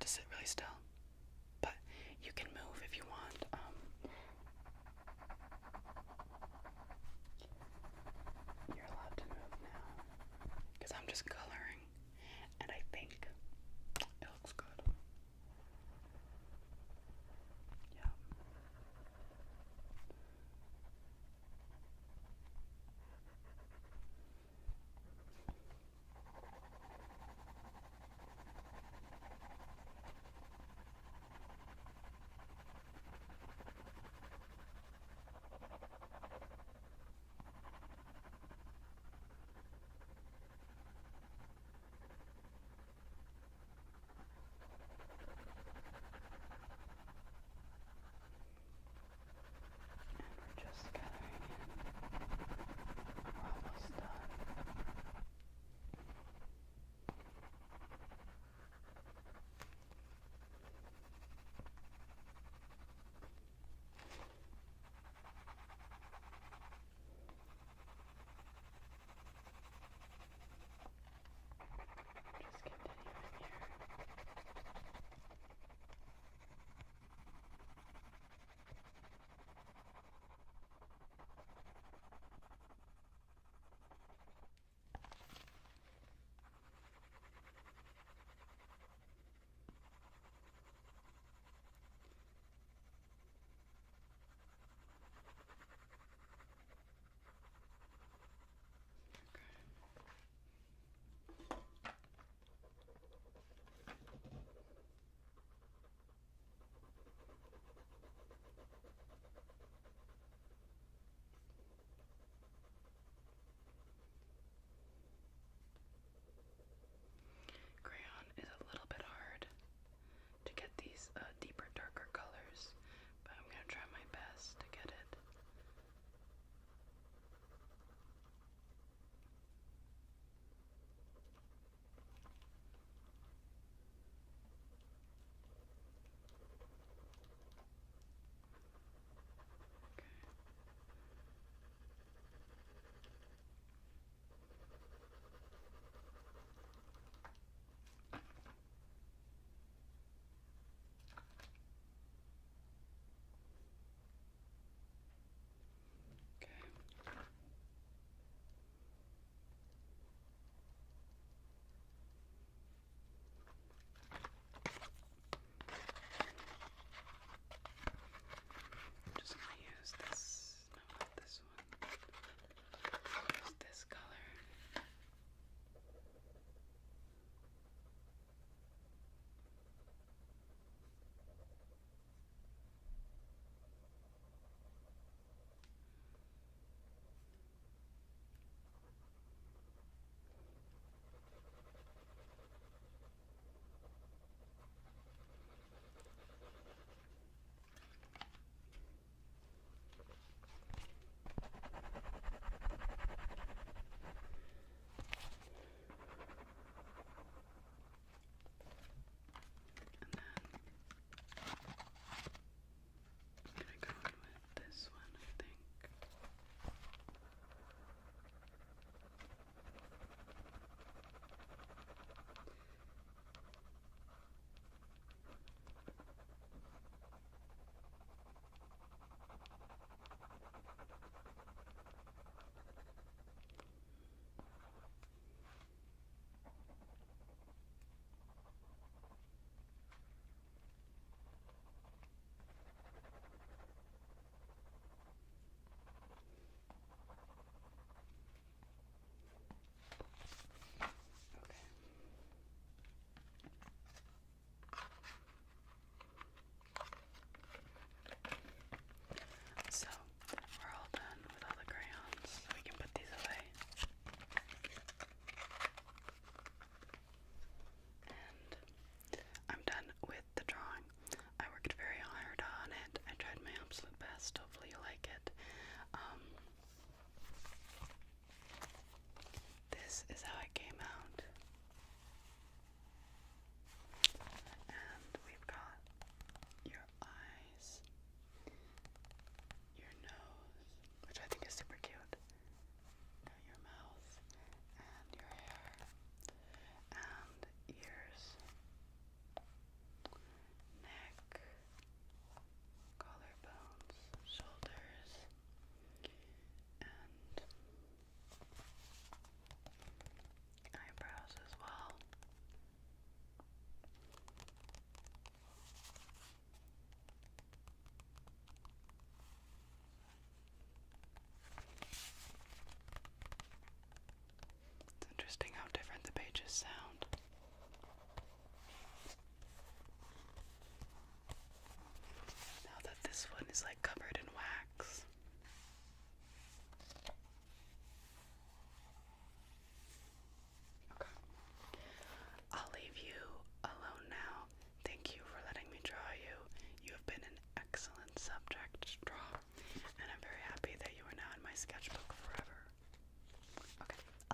to sit really still. But you can move if you want. You're allowed to move now. Because I'm just coloring. And I think it looks good. Yeah.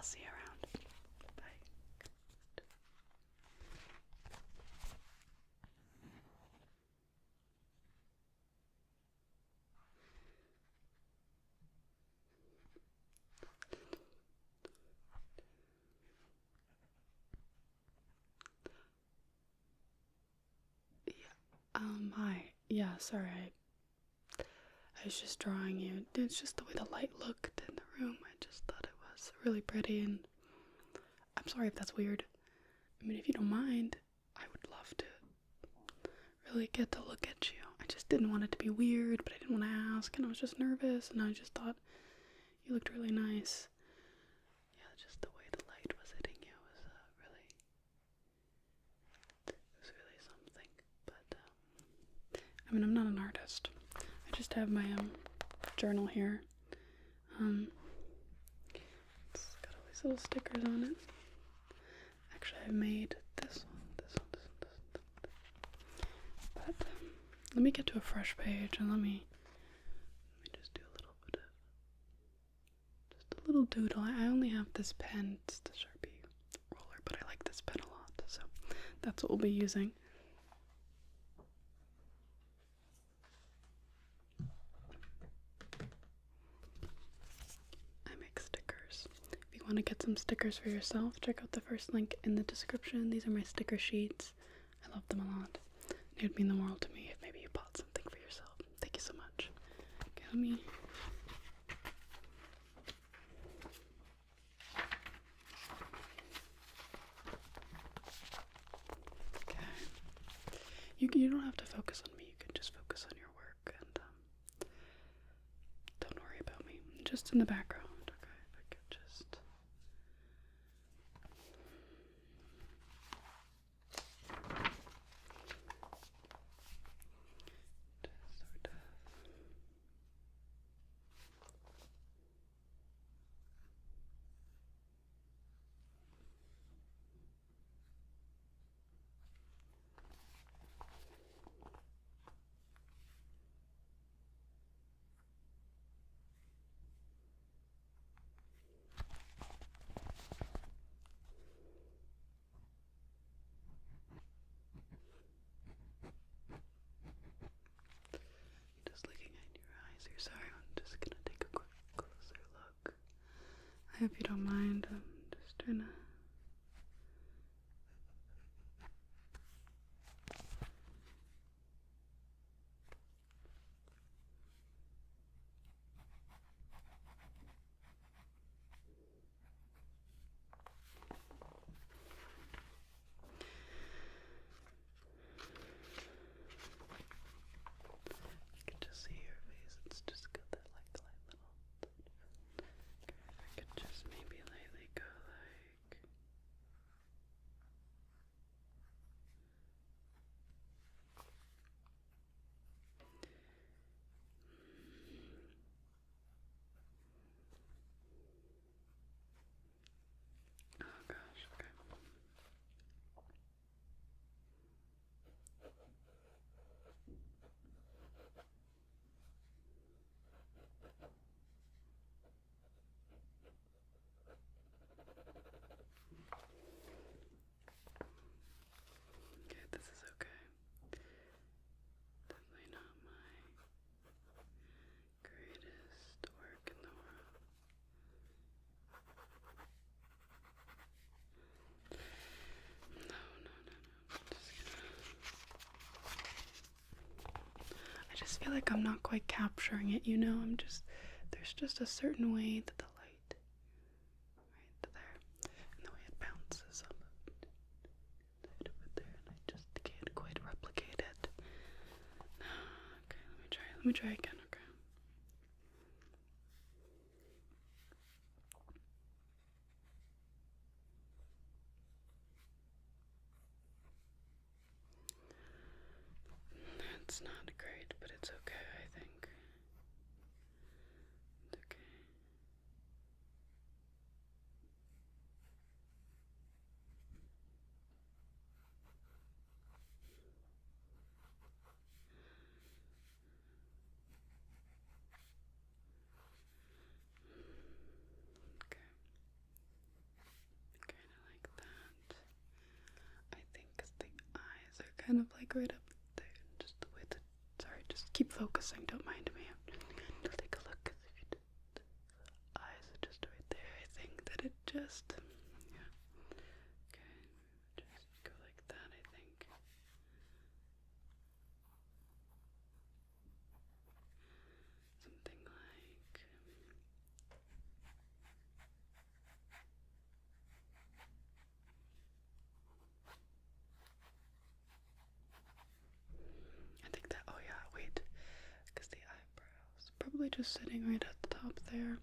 see you around. Bye. Hi. Yeah, sorry, I was just drawing you. It's just the way the light looked in the room. I just thought it was really pretty, and I'm sorry if that's weird. I mean, if you don't mind, I would love to really get to look at you. I just didn't want it to be weird, but I didn't want to ask, and I was just nervous, and I just thought you looked really nice. Yeah, just the way the light was hitting you was really something. But I mean, I'm not an artist. I just have my journal here. It's got all these little stickers on it. Actually, I made this one. But let me get to a fresh page and let me just do a little bit of just a little doodle. I only have this pen. It's the Sharpie roller, but I like this pen a lot, so that's what we'll be using. I make stickers. If you want to get some stickers for yourself, check out the first link in the description. These are my sticker sheets. I love them a lot. It would mean the world to me if maybe you bought something for yourself. Thank you so much. Okay, let me... Okay. You don't have to focus on me. You can just focus on your work and don't worry about me. Just in the background, okay? If I could just... sort of... Just looking at your eyes. You're sorry. I'm just gonna take a quick closer look. I hope you don't mind. I'm just trying to... I can just see your face. It's just got that like light little... Okay, if I could just maybe lightly go like... Oh gosh, okay. Okay, this is okay. Definitely not my greatest work in the world. No. I just feel like I'm not quite capturing it, you know? There's just a certain way that the light, right there, and the way it bounces up over there, and I just can't quite replicate it. Okay, let me try again, okay? It's not great, but it's okay, I think. It's okay. Okay. kind of like right up there, just the way that, sorry, just keep focusing, don't mind me. I'll take a look. The eyes are just right there. I think that it just, yeah. Okay, just go like that, I think. Something like, I think that, oh yeah, wait, because the eyebrows, probably just sitting right at the top there.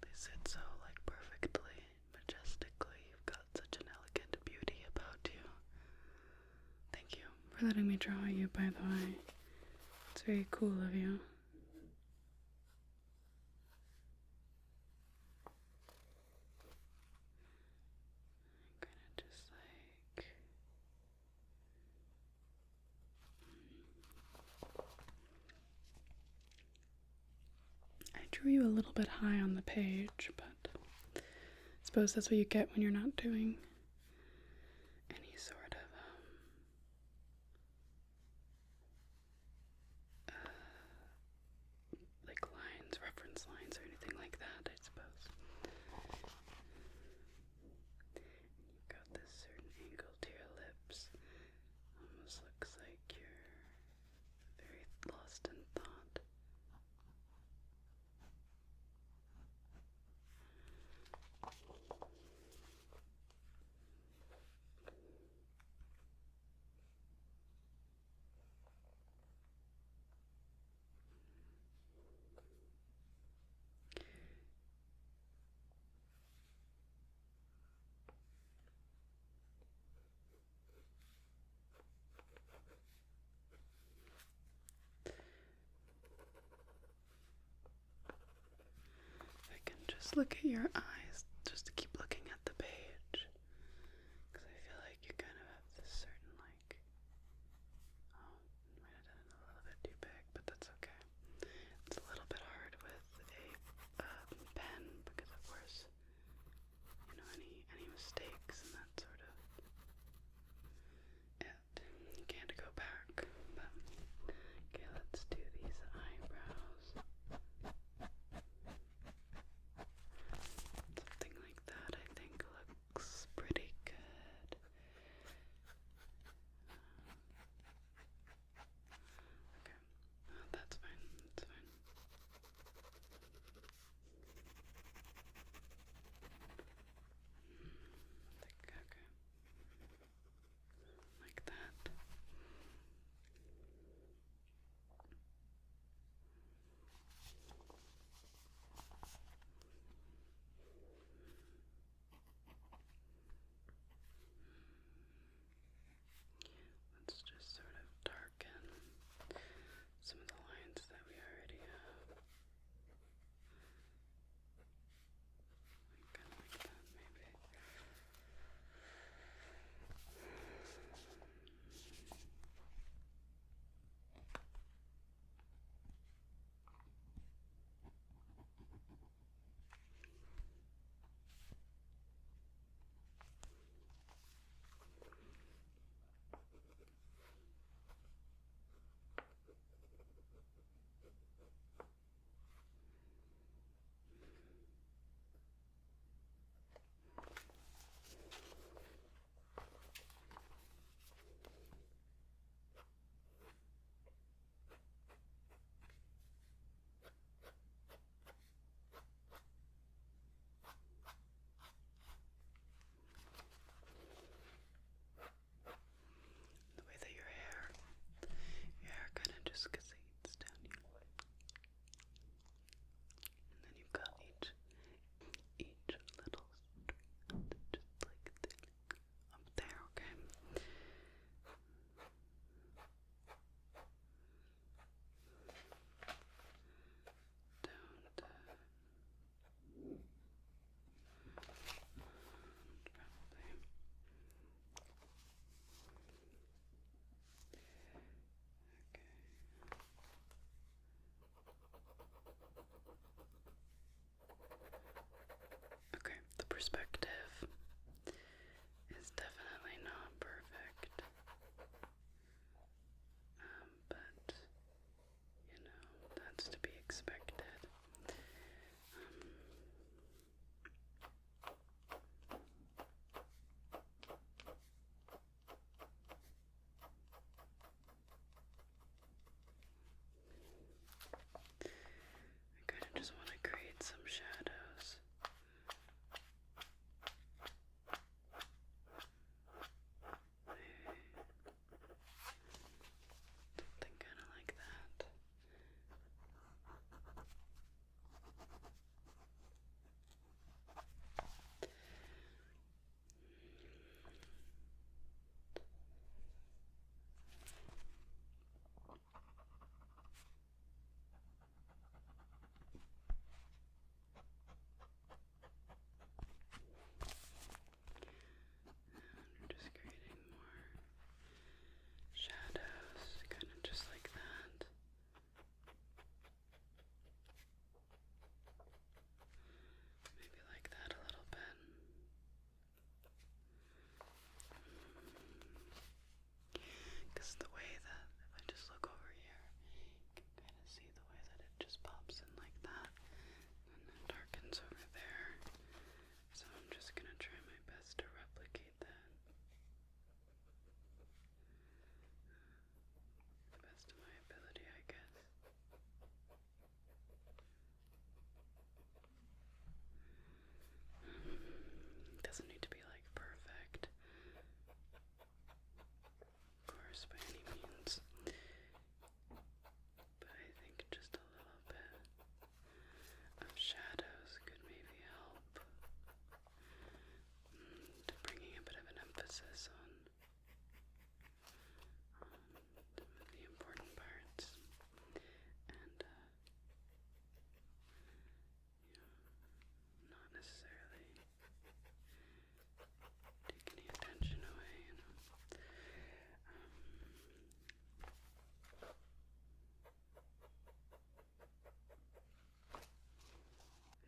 They sit so, like, perfectly, majestically. You've got such an elegant beauty about you. Thank you for letting me draw you, by the way. It's very cool of you. I'm gonna just like, I drew you a little bit high on the page, but I suppose that's what you get when you're not doing any sort of like lines, reference lines, or anything like that, I suppose. You've got this certain angle to your lips. Almost looks like you're very lost in thought. I can just look at your eyes, just to keep looking at the page, because I feel like you kind of have this certain, like, oh, might have done it a little bit too big, but that's okay. It's a little bit hard with a pen, because of course, you know, any mistakes and that sort of it. You can't go back, but okay, let's do these eyebrows. Something emphasis on the important parts, and not necessarily take any attention away,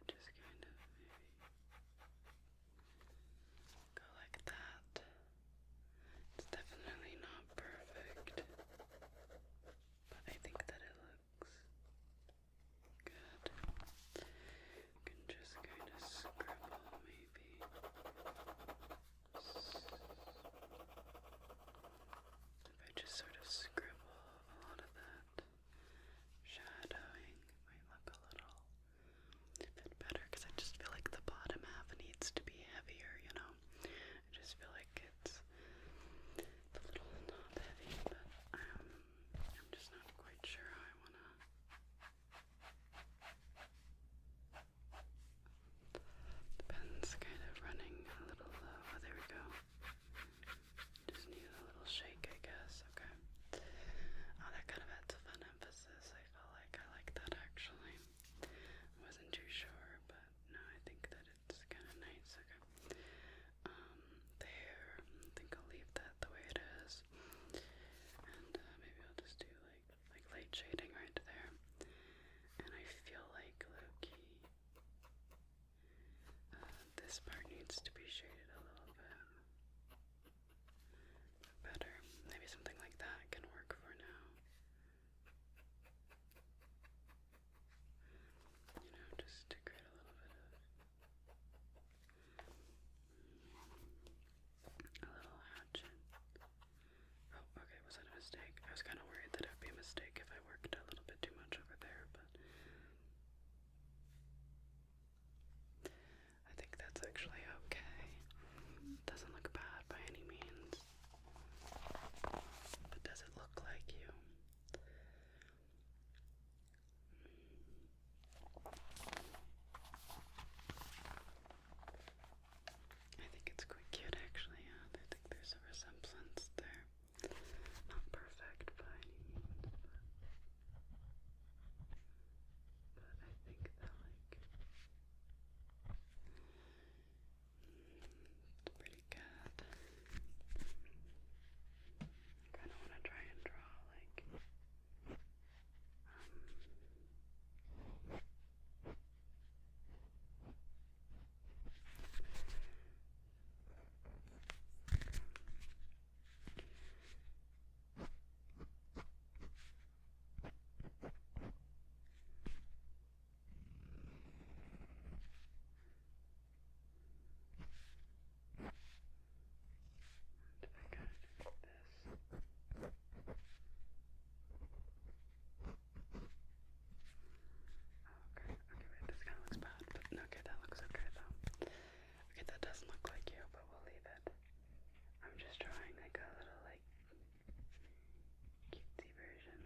just kind of maybe go like that. It's definitely not perfect, but I think that it looks good. You can just kind of scribble maybe. If I just sort of scribble a lot of that shadowing, it might look a little bit better, because I just feel like the bottom half needs to be heavier, you know? I just feel like it's a little not heavy, but I'm just not quite sure how I wanna. The pen's kind of running a little low. Oh, there we go. Just need a little shake, I guess. Okay. Oh, that kind of adds a fun emphasis. I felt like I like that actually. I wasn't too sure, but no, I think that it's kind of nice. Okay. The hair, I think I'll leave that the way it is. And maybe I'll just do like light shading right there. And I feel like low-key, this part needs to be shaded a little bit better. Maybe something like that can work for now. You know, just to create a little bit of a little hatchet. Oh, okay, was that a mistake? I was kind of worried that it would be a mistake if I worked a little bit too much over there, but I think that's actually okay. It doesn't look bad by any means. But does it look like you? I think it's quite cute actually, yeah. I think there's a resemblance there. Not perfect by any means, but I think that it's pretty good. I kinda wanna try and draw if I kind of do like this. Okay, wait, this kind of looks bad, but okay, that looks okay though. Okay, that doesn't look like you, but we'll leave it. I'm just drawing like a little like cutesy version.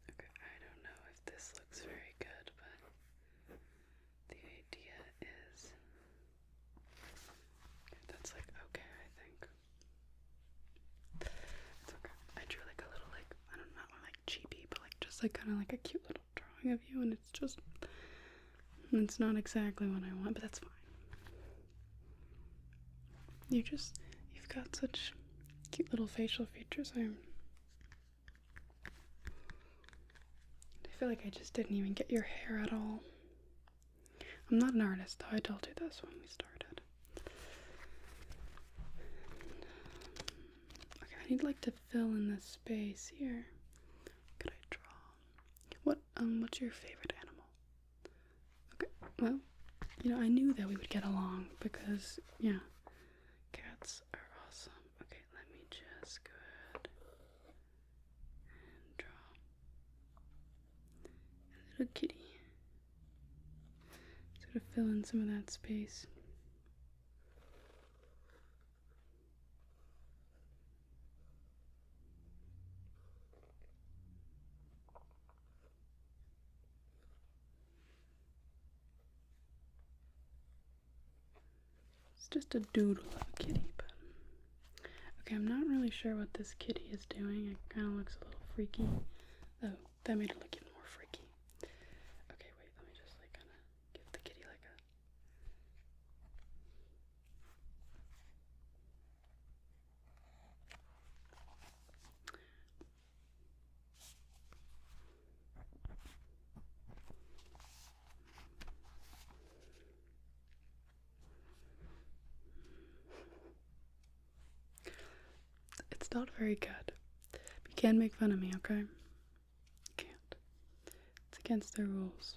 Okay, I don't know if this looks very good, but the idea is that's like okay, I think. It's okay. I drew like a little like, I don't know, not like cheapy, but like just like kind of like a cute little drawing of you, and it's not exactly what I want, but that's fine. You've got such cute little facial features. I feel like I just didn't even get your hair at all. I'm not an artist, though. I told you this when we started. Okay, I need like to fill in this space here. What could I draw? What's your favorite animal? Okay, well, You know, I knew that we would get along because, yeah, cats are awesome. Okay, let me just go ahead and draw a little kitty. Sort of fill in some of that space. It's just a doodle of a kitty, but okay, I'm not really sure what this kitty is doing. It kind of looks a little freaky. Oh, that made it look even more freaky. Okay, wait, let me just like kind of give the kitty like a... It's not very good. You can't make fun of me, okay? You can't. It's against their rules.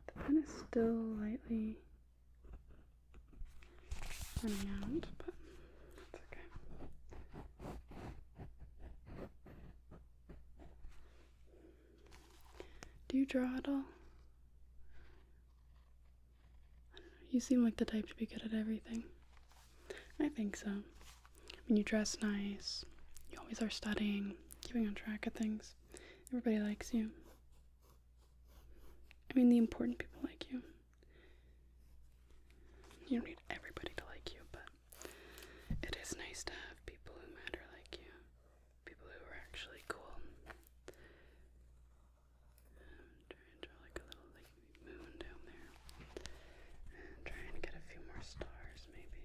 The pen is still lightly running out, but that's okay. Do you draw at all? You seem like the type to be good at everything. I think so. I mean, you dress nice. You always are studying, keeping on track of things. Everybody likes you. I mean, the important people like you. You don't need everybody to like you, but it is nice to have people who matter like you. People who are actually cool. Try and draw like a little like moon down there. And try and get a few more stars, maybe.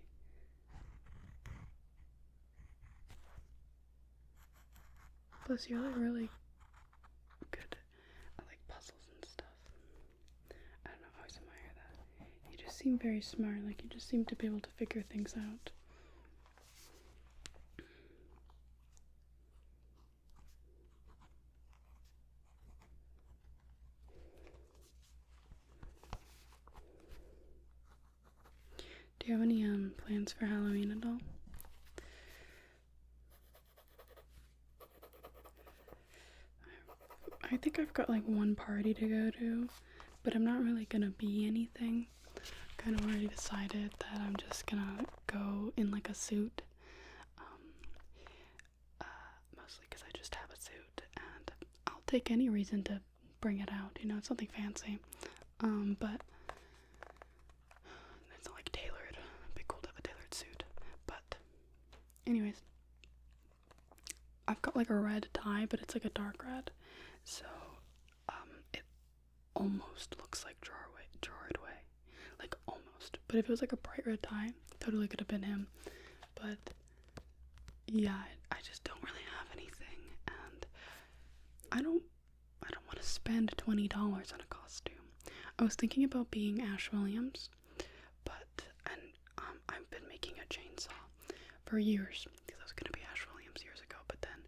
Plus, you're like really good at like puzzles and stuff. I don't know, I always admire that. You just seem very smart, like you just seem to be able to figure things out. Do you have any plans for Halloween at all? I think I've got like one party to go to, but I'm not really gonna be anything. Kind of already decided that I'm just gonna go in like a suit. Mostly because I just have a suit, and I'll take any reason to bring it out. You know, it's something fancy. But it's not like tailored. It'd be cool to have a tailored suit. But, anyways, I've got like a red tie, but it's like a dark red. So, it almost looks like Gerard Way. Like, almost. But if it was like a bright red tie, totally could have been him. But, yeah, I just don't really have anything. And I don't want to spend $20 on a costume. I was thinking about being Ash Williams, and I've been making a chainsaw for years, because I was going to be Ash Williams years ago, but then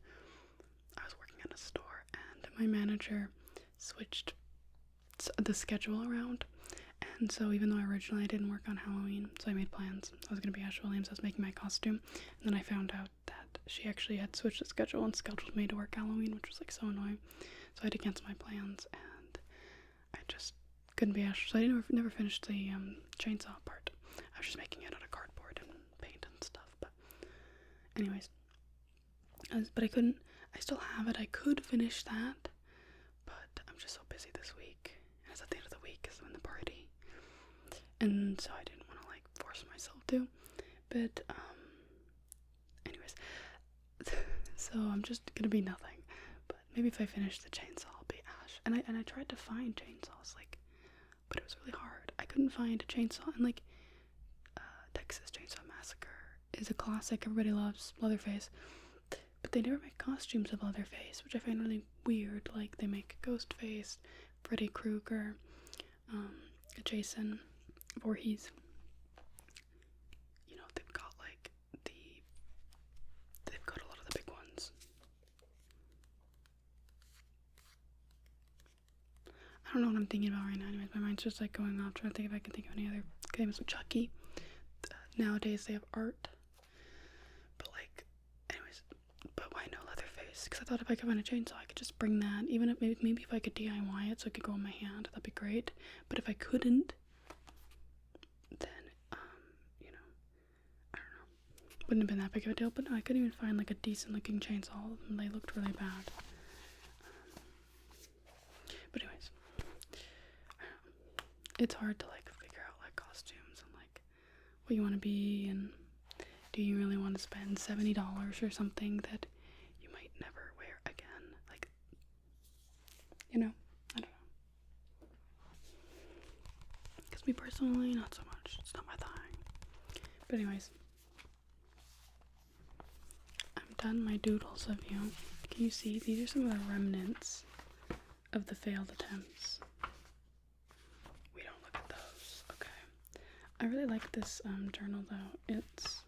I was working at a store, and my manager switched the schedule around, and so even though originally I didn't work on Halloween, so I made plans. I was going to be Ash Williams, I was making my costume, and then I found out that she actually had switched the schedule and scheduled me to work Halloween, which was like so annoying, so I had to cancel my plans, and I just couldn't be Ash, so I never finished the chainsaw part. I was just making it out of cardboard and paint and stuff, but anyways, but I still have it. I could finish that, but I'm just so busy this week, and it's at the end of the week is when the party, and so I didn't want to like force myself to, but anyways, so I'm just gonna be nothing, but maybe if I finish the chainsaw I'll be Ash, and I tried to find chainsaws, like, but it was really hard. I couldn't find a chainsaw, and like Texas Chainsaw Massacre is a classic, everybody loves Leatherface, but they never make costumes of Leatherface, which I find really weird. Like, they make Ghostface, Freddy Krueger, Jason Voorhees. You know, they've got a lot of the big ones. I don't know what I'm thinking about right now. Anyways, my mind's just like going off trying to think if I can think of any other games with Chucky. Nowadays they have art. But like, anyways, but why no Leatherface? Because I thought if I could find a chainsaw, I could just bring that. Even if maybe if I could DIY it so it could go in my hand, that'd be great. But if I couldn't, then, you know, I don't know. Wouldn't have been that big of a deal. But no, I couldn't even find like a decent looking chainsaw. All of them, they looked really bad. But anyways, it's hard to like figure out like costumes and like what you want to be, and do you really want to spend $70 or something that you might never wear again? Like, you know, I don't know. Because me personally, not so much. It's not my thing. But anyways, I'm done my doodles of you. Can you see? These are some of the remnants of the failed attempts. We don't look at those. Okay. I really like this journal though. It's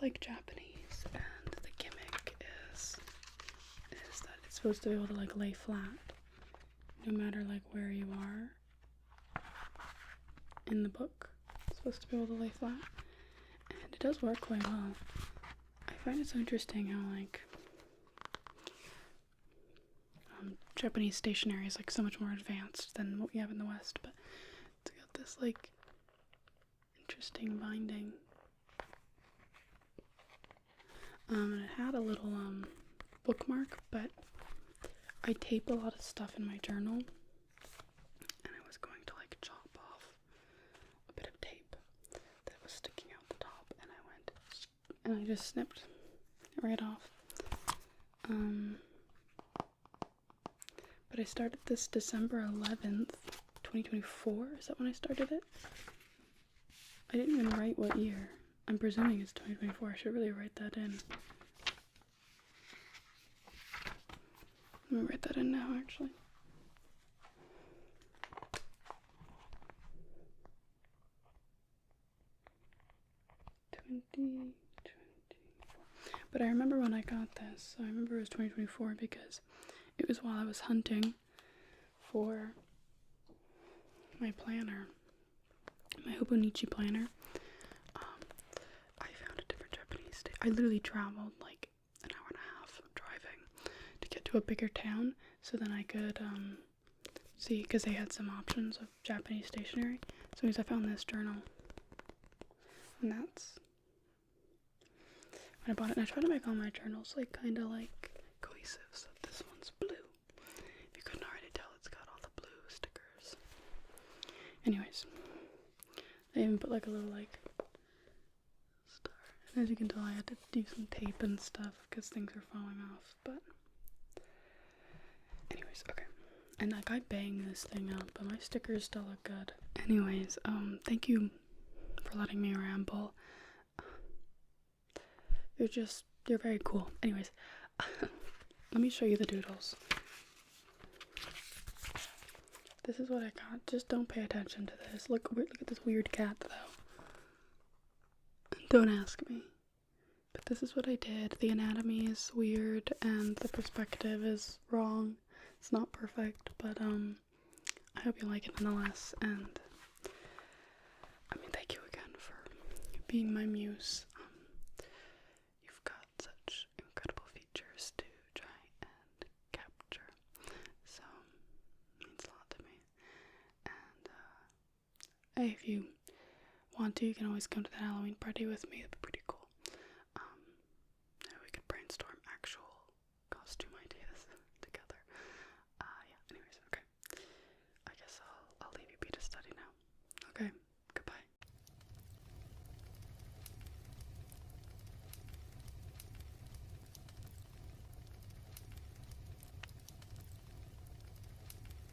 like Japanese, and the gimmick is that it's supposed to be able to like lay flat no matter like where you are in the book. It's supposed to be able to lay flat, and it does work quite well. I find it so interesting how like Japanese stationery is like so much more advanced than what we have in the West, but it's got this like interesting binding. And it had a little bookmark, but I tape a lot of stuff in my journal, and I was going to like chop off a bit of tape that was sticking out the top, and I went and I just snipped it right off. But I started this December 11th, 2024. Is that when I started it? I didn't even write what year. I'm presuming it's 2024. I should really write that in. Let me write that in now, actually. But I remember when I got this. So I remember it was 2024 because it was while I was hunting for my planner, my Hobonichi planner. I found a different Japanese state. I literally traveled like an hour and a half driving to get to a bigger town so then I could see, because they had some options of Japanese stationery. So I found this journal, and that's when I bought it. And I try to make all my journals like kind of like cohesive, so this one's blue. If you couldn't already tell, it's got all the blue stickers. Anyways, I even put like a little like star. And as you can tell, I had to do some tape and stuff because things are falling off. But anyways, okay. And like I bang this thing up, but my stickers still look good. Anyways, thank you for letting me ramble. You're very cool. Anyways, let me show you the doodles. This is what I got. Just don't pay attention to this. Look at this weird cat, though. Don't ask me. But this is what I did. The anatomy is weird, and the perspective is wrong. It's not perfect, but I hope you like it nonetheless. And I mean, thank you again for being my muse. You've got such incredible features to try and capture, so it means a lot to me. And hey, if you want to, you can always come to the Halloween party with me. It'd be